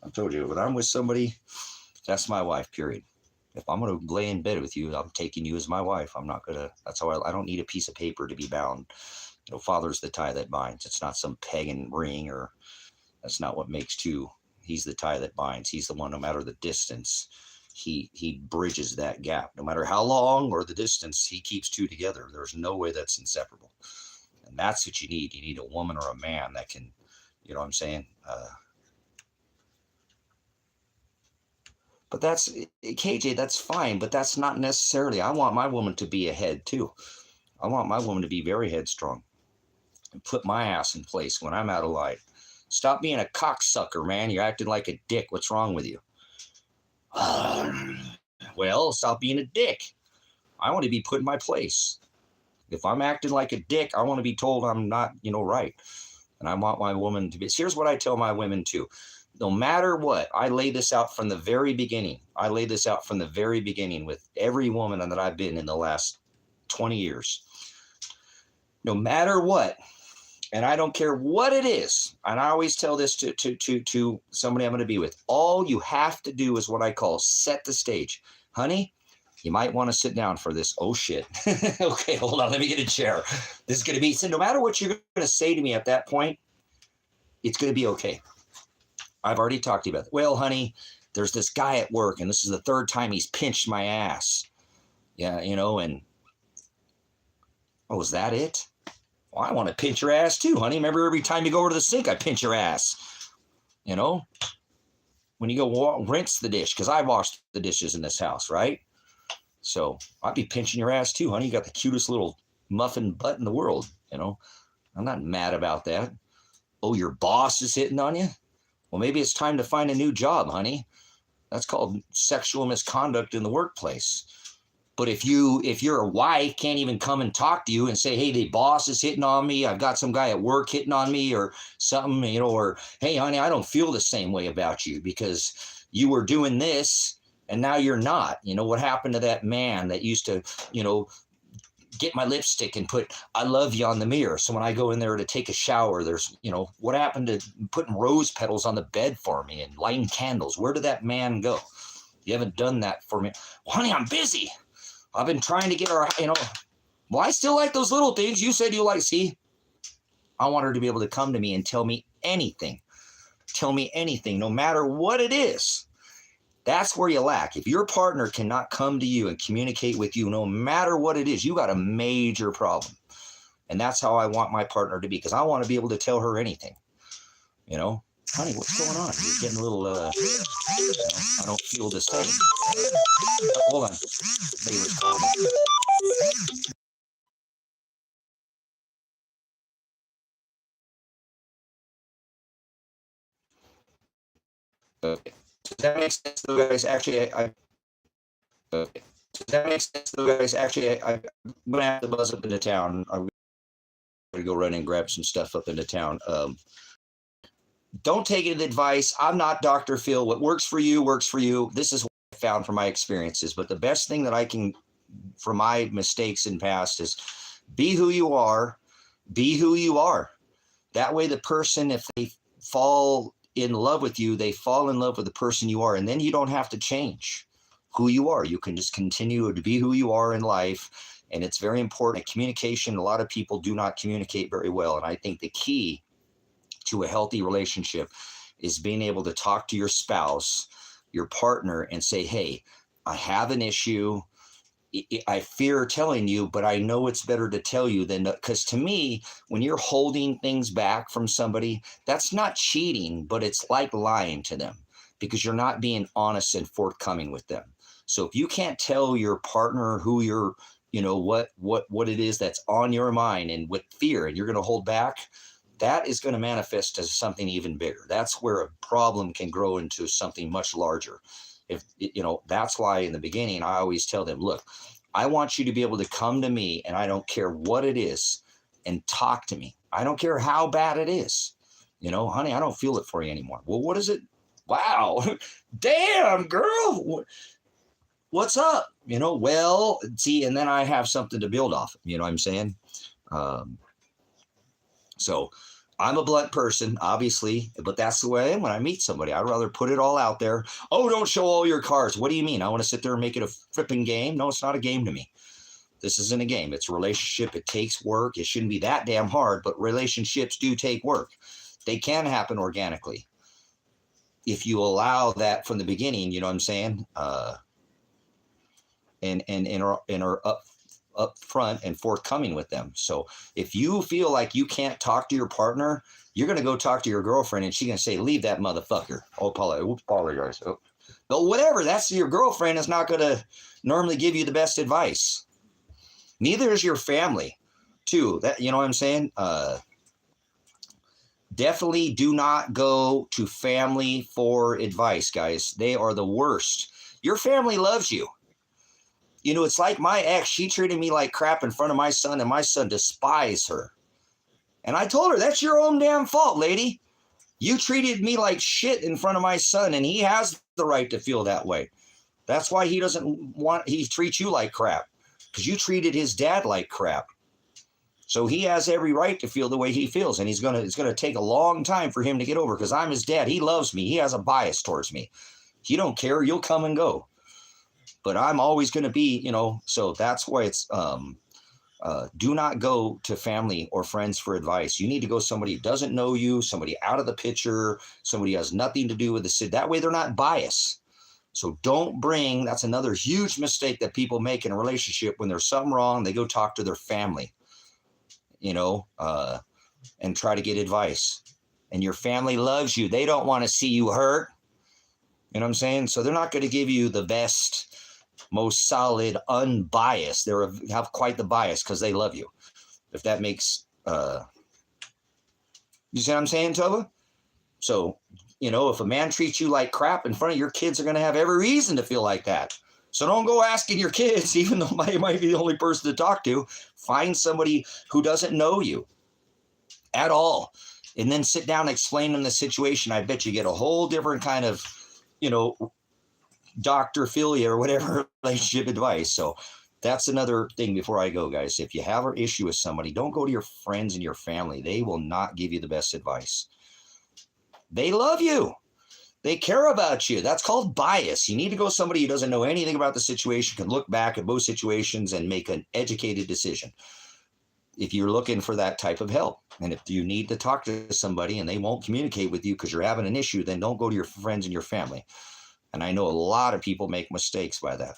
I told you, when I'm with somebody, that's my wife, period. If I'm going to lay in bed with you, I'm taking you as my wife. I'm not going to, that's how I don't need a piece of paper to be bound. You know, Father's the tie that binds. It's not some pagan ring, or that's not what makes two. He's the tie that binds. He's the one, no matter the distance, he bridges that gap. No matter how long or the distance, he keeps two together. There's no way that's inseparable. And that's what you need. You need a woman or a man that can, you know what I'm saying? But that's, KJ, that's fine, but that's not necessarily, I want my woman to be ahead too. I want my woman to be very headstrong and put my ass in place when I'm out of line. Stop being a cocksucker, man. You're acting like a dick. What's wrong with you? Well, stop being a dick. I want to be put in my place. If I'm acting like a dick, I want to be told I'm not, you know, right. And I want my woman to be. Here's what I tell my women too. No matter what, I lay this out from the very beginning. I lay this out from the very beginning with every woman that I've been in the last 20 years. No matter what, and I don't care what it is, and I always tell this to somebody I'm going to be with, all you have to do is what I call set the stage. Honey, you might want to sit down for this. Oh, shit. Okay, hold on. Let me get a chair. This is going to be, so no matter what you're going to say to me at that point, it's going to be okay. I've already talked to you about it. Well, honey, there's this guy at work, and this is the third time he's pinched my ass. Yeah, you know, and, oh, is that it? Well, I want to pinch your ass too, honey. Remember, every time you go over to the sink, I pinch your ass. You know, when you go rinse the dish, because I washed the dishes in this house, right? So I'd be pinching your ass too, honey. You got the cutest little muffin butt in the world. You know, I'm not mad about that. Oh, your boss is hitting on you? Well, maybe it's time to find a new job, honey. That's called sexual misconduct in the workplace. But if your wife can't even come and talk to you and say, hey, the boss is hitting on me, I've got some guy at work hitting on me or something, you know, or hey, honey, I don't feel the same way about you because you were doing this and now you're not. You know, what happened to that man that used to, you know, get my lipstick and put I love you on the mirror. So when I go in there to take a shower, there's, you know, what happened to putting rose petals on the bed for me and lighting candles? Where did that man go? You haven't done that for me. Well, honey, I'm busy. I've been trying to get her, you know. Well, I still like those little things. You said you like, see, I want her to be able to come to me and tell me anything. Tell me anything, no matter what it is. That's where you lack. If your partner cannot come to you and communicate with you, no matter what it is, you got a major problem. And that's how I want my partner to be, because I want to be able to tell her anything. You know, honey, what's going on? You're getting a little, you know, I don't feel the same. Hold on. Neighbor's calling me. Okay. Does that make sense, though, guys? Actually, okay. Does that make sense, though, guys? Actually, I'm going to have to buzz up into town. I'm going to go run and grab some stuff up into town. Don't take it advice. I'm not Dr. Phil. What works for you works for you. This is what I found from my experiences. But the best thing that I can, from my mistakes in past, is be who you are. Be who you are. That way the person, if they fall in love with you, they fall in love with the person you are. And then you don't have to change who you are. You can just continue to be who you are in life. And it's very important. Communication, a lot of people do not communicate very well. And I think the key to a healthy relationship is being able to talk to your spouse, your partner, and say, hey, I have an issue. I fear telling you, but I know it's better to tell you than, because to me, when you're holding things back from somebody, that's not cheating, but it's like lying to them because you're not being honest and forthcoming with them. So if you can't tell your partner who you're, you know, what it is that's on your mind and with fear, and you're going to hold back, that is going to manifest as something even bigger. That's where a problem can grow into something much larger. If, you know, that's why in the beginning, I always tell them, look, I want you to be able to come to me, and I don't care what it is, and talk to me. I don't care how bad it is. You know, honey, I don't feel it for you anymore. Well, what is it? Wow. Damn, girl. What's up? You know, well, see, and then I have something to build off. You know what I'm saying? So I'm a blunt person, obviously, but that's the way I am when I meet somebody. I'd rather put it all out there. Oh, don't show all your cards. What do you mean? I want to sit there and make it a flipping game? No, it's not a game to me. This isn't a game. It's a relationship. It takes work. It shouldn't be that damn hard, but relationships do take work. They can happen organically if you allow that from the beginning, you know what I'm saying? And are up front and forthcoming with them. So if you feel like you can't talk to your partner, you're going to go talk to your girlfriend and she's going to say, leave that motherfucker. Oh, apologize. Oh. But whatever, that's your girlfriend is not going to normally give you the best advice. Neither is your family too. That, you know what I'm saying? Definitely do not go to family for advice, guys. They are the worst. Your family loves you. You know, it's like my ex, she treated me like crap in front of my son, and my son despised her. And I told her, that's your own damn fault, lady. You treated me like shit in front of my son, and he has the right to feel that way. That's why he treats you like crap, because you treated his dad like crap. So he has every right to feel the way he feels, and it's gonna take a long time for him to get over, because I'm his dad. He loves me. He has a bias towards me. He don't care. You'll come and go. But I'm always going to be, you know, so that's why it's, do not go to family or friends for advice. You need to go somebody who doesn't know you, somebody out of the picture, somebody who has nothing to do with the city. That way they're not biased. So that's another huge mistake that people make in a relationship. When there's something wrong, they go talk to their family. and try to get advice. And your family loves you. They don't want to see you hurt. You know what I'm saying? So they're not going to give you the best, most solid, unbiased. They have quite the bias because they love you. If that makes, you see what I'm saying, Tova? So, if a man treats you like crap in front of your kids, are going to have every reason to feel like that. So don't go asking your kids, even though they might be the only person to talk to. Find somebody who doesn't know you at all, and then sit down and explain them the situation. I bet you get a whole different kind of, Dr. Philia or whatever relationship advice. So that's another thing before I go, guys. If you have an issue with somebody, don't go to your friends and your family. They will not give you the best advice. They love you. They care about you. That's called bias. You need to go to somebody who doesn't know anything about the situation, can look back at both situations and make an educated decision. If you're looking for that type of help, and if you need to talk to somebody and they won't communicate with you because you're having an issue, then don't go to your friends and your family. And I know a lot of people make mistakes by that.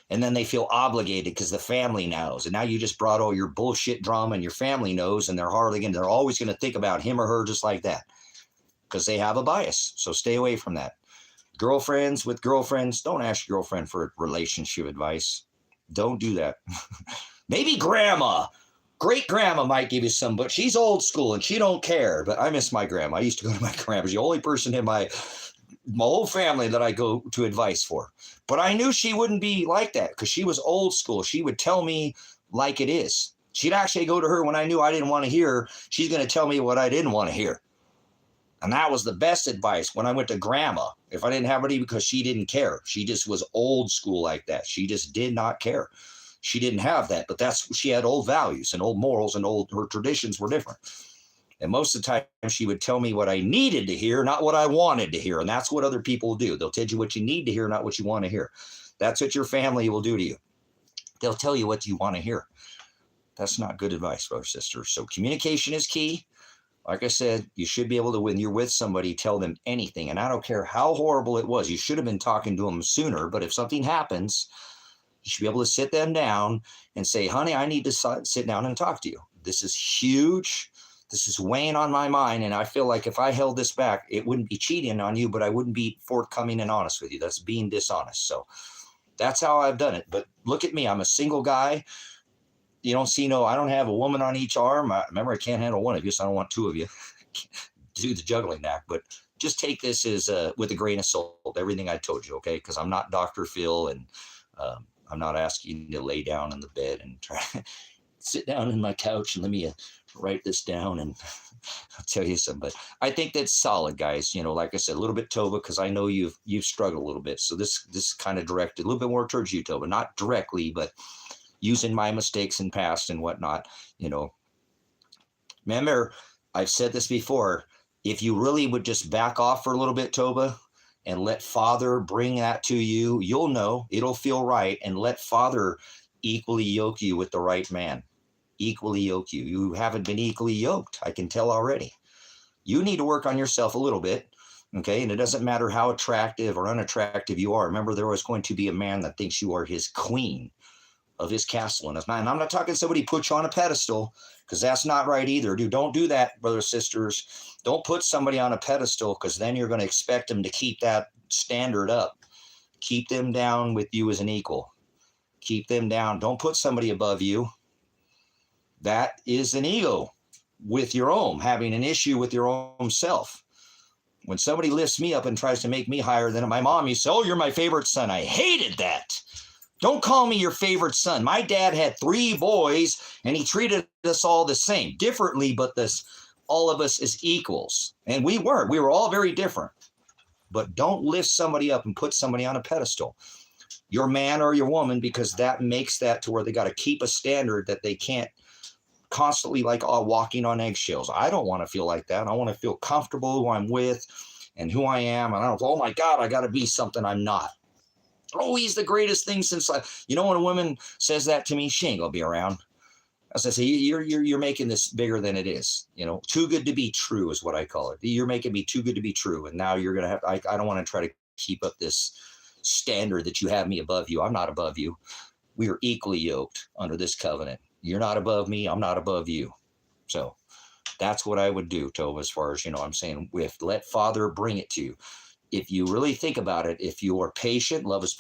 And then they feel obligated because the family knows. And now you just brought all your bullshit drama and your family knows, and they're always going to think about him or her just like that because they have a bias. So stay away from that. Girlfriends with girlfriends, don't ask your girlfriend for relationship advice. Don't do that. Maybe grandma. Great grandma might give you some, but she's old school and she don't care. But I miss my grandma. I used to go to my grandma. She's the only person in my whole family that I go to advice for. But I knew she wouldn't be like that because she was old school. She would tell me like it is. She'd actually go to her when I knew I didn't want to hear. She's going to tell me what I didn't want to hear. And that was the best advice when I went to grandma. If I didn't have any, because she didn't care. She just was old school like that. She just did not care. She didn't have that, but she had old values and old morals, and her traditions were different. And most of the time she would tell me what I needed to hear, not what I wanted to hear. And that's what other people do. They'll tell you what you need to hear, not what you want to hear. That's what your family will do to you. They'll tell you what you want to hear. That's not good advice, brother, sister. So communication is key. Like I said, you should be able to, when you're with somebody, tell them anything. And I don't care how horrible it was. You should have been talking to them sooner. But if something happens, you should be able to sit them down and say, honey, I need to sit down and talk to you. This is huge. This is weighing on my mind. And I feel like if I held this back, it wouldn't be cheating on you, but I wouldn't be forthcoming and honest with you. That's being dishonest. So that's how I've done it. But look at me. I'm a single guy. You don't see I don't have a woman on each arm. Remember, I can't handle one of you, so I don't want two of you. Do the juggling act. But just take this as with a grain of salt, everything I told you, okay? Because I'm not Dr. Phil, and I'm not asking you to lay down in the bed and try to sit down in my couch and let me write this down and I'll tell you something. But I think that's solid, guys. Like I said, a little bit Tova, because I know you've struggled a little bit. So this kind of directed a little bit more towards you, Tova, not directly, but using my mistakes in past and whatnot. Remember, I've said this before. If you really would just back off for a little bit, Tova, and let Father bring that to you, you'll know, it'll feel right. And let Father equally yoke you with the right man. Equally yoke you. You haven't been equally yoked. I can tell already. You need to work on yourself a little bit. Okay. And it doesn't matter how attractive or unattractive you are. Remember, there is going to be a man that thinks you are his queen of his castle. And I'm not talking somebody put you on a pedestal, because that's not right either. Dude, don't do that, brothers, sisters. Don't put somebody on a pedestal, because then you're going to expect them to keep that standard up. Keep them down with you as an equal. Keep them down. Don't put somebody above you. That is an ego with your own, having an issue with your own self. When somebody lifts me up and tries to make me higher than my mom, you say, oh, you're my favorite son. I hated that. Don't call me your favorite son. My dad had 3 boys, and he treated us all the same, differently, but all of us as equals. And we weren't. We were all very different. But don't lift somebody up and put somebody on a pedestal, your man or your woman, because that makes that to where they got to keep a standard that they can't constantly walking on eggshells. I don't want to feel like that. I want to feel comfortable who I'm with and who I am. And I don't, oh my God, I got to be something I'm not. Oh, he's the greatest thing since life. When a woman says that to me, she ain't gonna be around. As I say, you're making this bigger than it is. Too good to be true is what I call it. You're making me too good to be true, and now you're gonna have. I don't want to try to keep up this standard that you have me above you. I'm not above you. We are equally yoked under this covenant. You're not above me. I'm not above you. So that's what I would do, Tova, as far as, I'm saying, let Father bring it to you. If you really think about it, if you are patient, love is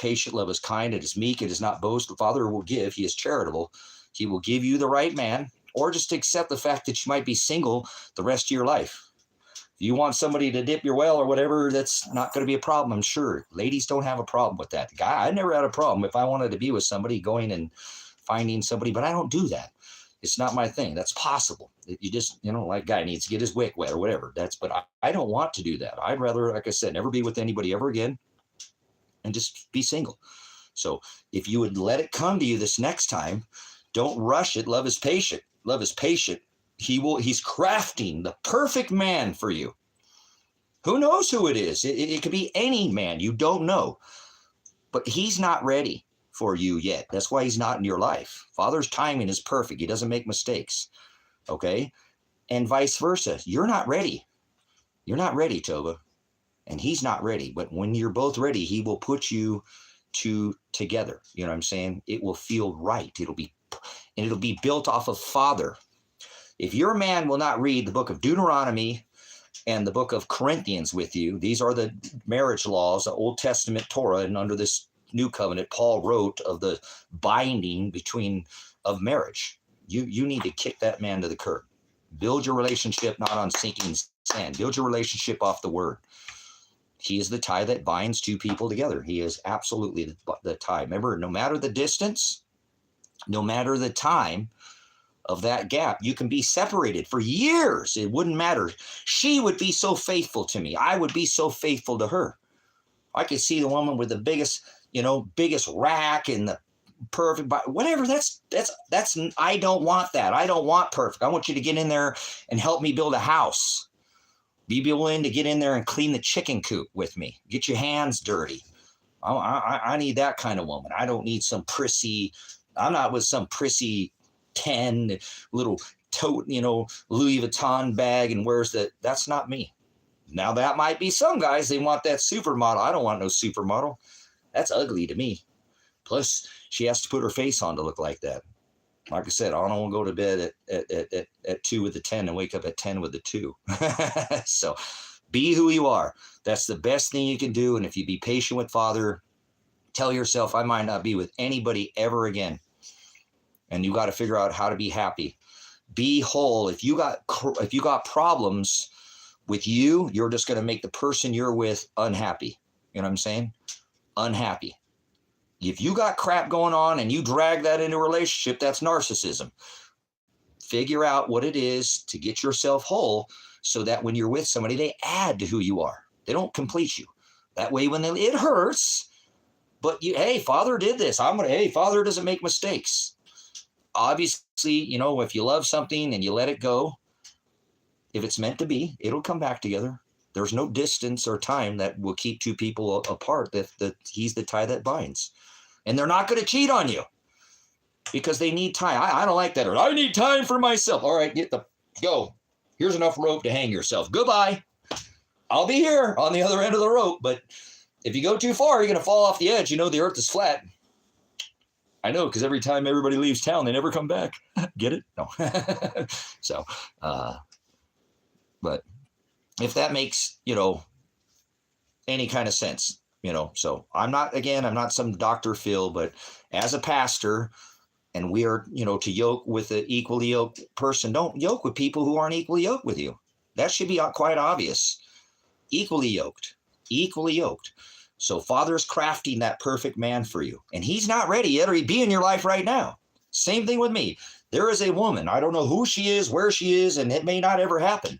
kind, it is meek, it is not boast. The Father will give, he is charitable. He will give you the right man, or just accept the fact that you might be single the rest of your life. If you want somebody to dip your well or whatever, that's not going to be a problem, I'm sure. Ladies don't have a problem with that. Guy, I never had a problem if I wanted to be with somebody, going and finding somebody, but I don't do that. It's not my thing. That's possible. You just, like guy needs to get his wick wet or whatever. But I don't want to do that. I'd rather, like I said, never be with anybody ever again and just be single. So if you would let it come to you this next time, don't rush it. Love is patient. Love is patient. He's crafting the perfect man for you. Who knows who it is? It could be any man. You don't know. But he's not ready for you yet. That's why he's not in your life. Father's timing is perfect. He doesn't make mistakes. Okay? And vice versa. You're not ready. You're not ready, Tova. And he's not ready. But when you're both ready, he will put you together. You know what I'm saying? It will feel right. It'll be built off of Father. If your man will not read the book of Deuteronomy and the book of Corinthians with you, these are the marriage laws, the Old Testament Torah, and under this New Covenant, Paul wrote of the binding of marriage. You need to kick that man to the curb. Build your relationship not on sinking sand. Build your relationship off the word. He is the tie that binds two people together. He is absolutely the tie. Remember, no matter the distance, no matter the time of that gap, you can be separated for years. It wouldn't matter. She would be so faithful to me. I would be so faithful to her. I could see the woman with the biggest rack and the perfect body, whatever. That's I don't want that. I don't want perfect. I want you to get in there and help me build a house. Be willing to get in there and clean the chicken coop with me. Get your hands dirty. I need that kind of woman. I don't need some prissy. I'm not with some prissy 10 little tote, Louis Vuitton bag and that's not me. Now that might be some guys, they want that supermodel. I don't want no supermodel. That's ugly to me. Plus, she has to put her face on to look like that. Like I said, I don't want to go to bed at 2 with the 10 and wake up at 10 with the 2. So be who you are. That's the best thing you can do. And if you be patient with Father, tell yourself, I might not be with anybody ever again. And you got to figure out how to be happy. Be whole. If you got problems with you, you're just going to make the person you're with unhappy. You know what I'm saying? Unhappy. If you got crap going on and you drag that into a relationship, that's narcissism. Figure out what it is to get yourself whole so that when you're with somebody, they add to who you are. They don't complete you. That way, it hurts, but hey, Father did this. Hey, Father doesn't make mistakes. Obviously, if you love something and you let it go, if it's meant to be, it'll come back together. There's no distance or time that will keep two people apart. That he's the tie that binds. And they're not going to cheat on you because they need time. I don't like that. Or I need time for myself. All right, go. Here's enough rope to hang yourself. Goodbye. I'll be here on the other end of the rope. But if you go too far, you're going to fall off the edge. The earth is flat. I know, because every time everybody leaves town, they never come back. Get it? No. So, but if that makes, any kind of sense, so I'm not some Dr. Phil, but as a pastor, and we are, to yoke with an equally yoked person, don't yoke with people who aren't equally yoked with you. That should be quite obvious. Equally yoked. So Father's crafting that perfect man for you. And he's not ready yet, or he'd be in your life right now. Same thing with me. There is a woman. I don't know who she is, where she is, and it may not ever happen.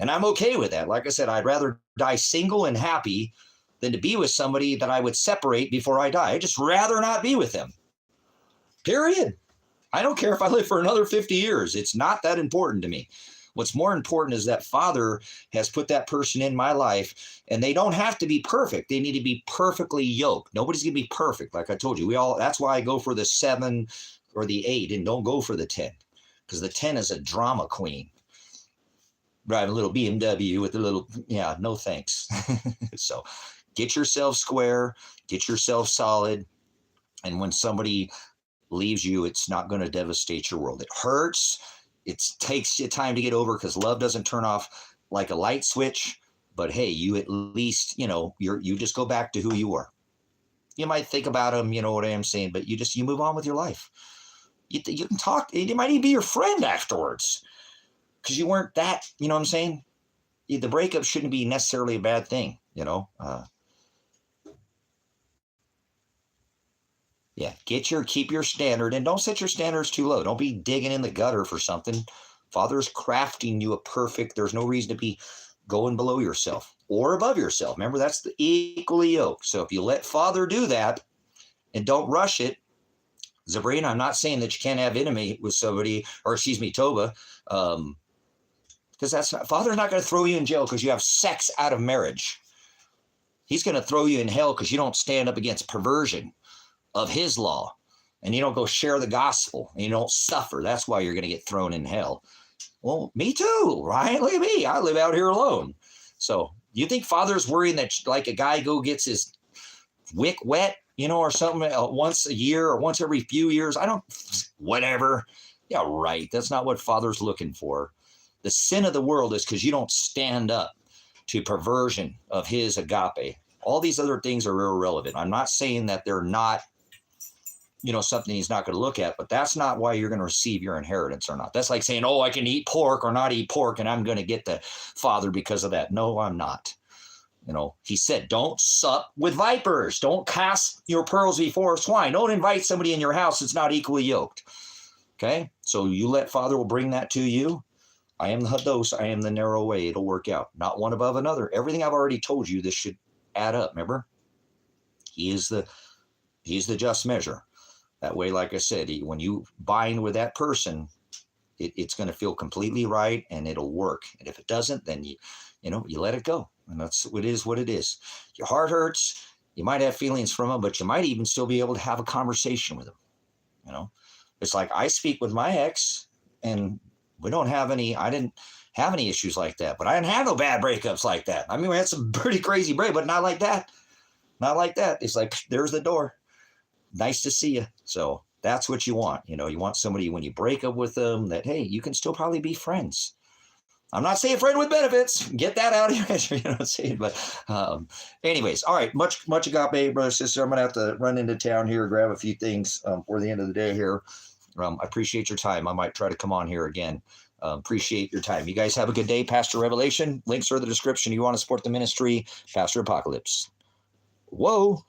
And I'm okay with that. Like I said, I'd rather die single and happy than to be with somebody that I would separate before I die. I'd just rather not be with them. Period. I don't care if I live for another 50 years. It's not that important to me. What's more important is that Father has put that person in my life, and they don't have to be perfect. They need to be perfectly yoked. Nobody's going to be perfect. Like I told you, that's why I go for the 7 or the 8 and don't go for the 10, because the 10 is a drama queen. Drive a little BMW with a little, no thanks. So get yourself square, get yourself solid. And when somebody leaves you, it's not going to devastate your world. It hurts. It takes you time to get over because love doesn't turn off like a light switch. But hey, you at least, you just go back to who you were. You might think about them, you know what I'm saying, but you move on with your life. You can talk. It might even be your friend afterwards because you weren't that, you know what I'm saying? The breakup shouldn't be necessarily a bad thing, Yeah, keep your standard and don't set your standards too low. Don't be digging in the gutter for something. Father's crafting you there's no reason to be going below yourself or above yourself. Remember, that's the equally yoked. So if you let Father do that and don't rush it, Sabrina, I'm not saying that you can't have intimacy with somebody, or excuse me, Toba, because Father's not going to throw you in jail because you have sex out of marriage. He's going to throw you in hell because you don't stand up against perversion of his law, and you don't go share the gospel, and you don't suffer. That's why you're going to get thrown in hell. Well, me too, right? Look at me. I live out here alone. So you think Father's worrying that like a guy gets his wick wet, or something once a year or once every few years? Whatever. Yeah, right. That's not what Father's looking for. The sin of the world is because you don't stand up to perversion of his agape. All these other things are irrelevant. I'm not saying that they're not, something he's not going to look at, but that's not why you're going to receive your inheritance or not. That's like saying, oh, I can eat pork or not eat pork, and I'm going to get the Father because of that. No, I'm not. He said, don't sup with vipers. Don't cast your pearls before swine. Don't invite somebody in your house that's not equally yoked. Okay? So you let Father will bring that to you. I am the hados. I am the narrow way. It'll work out. Not one above another. Everything I've already told you, this should add up. Remember? He's the just measure. That way, like I said, when you bind with that person, it's going to feel completely right and it'll work. And if it doesn't, then you let it go. And that's what it is. Your heart hurts. You might have feelings from them, but you might even still be able to have a conversation with them. It's like I speak with my ex and I didn't have any issues like that, but I didn't have no bad breakups like that. I mean, we had some pretty crazy break, but not like that. Not like that. It's like, there's the door. Nice to see you. So that's what you want. You want somebody when you break up with them that, hey, you can still probably be friends. I'm not saying friend with benefits. Get that out of your head. You know what I'm saying? But anyways, all right. Much agape, brother, sister. I'm going to have to run into town here, grab a few things for the end of the day here. I appreciate your time. I might try to come on here again. Appreciate your time. You guys have a good day. Pastor Revelation. Links are in the description. You want to support the ministry. Pastor Apocalypse. Whoa.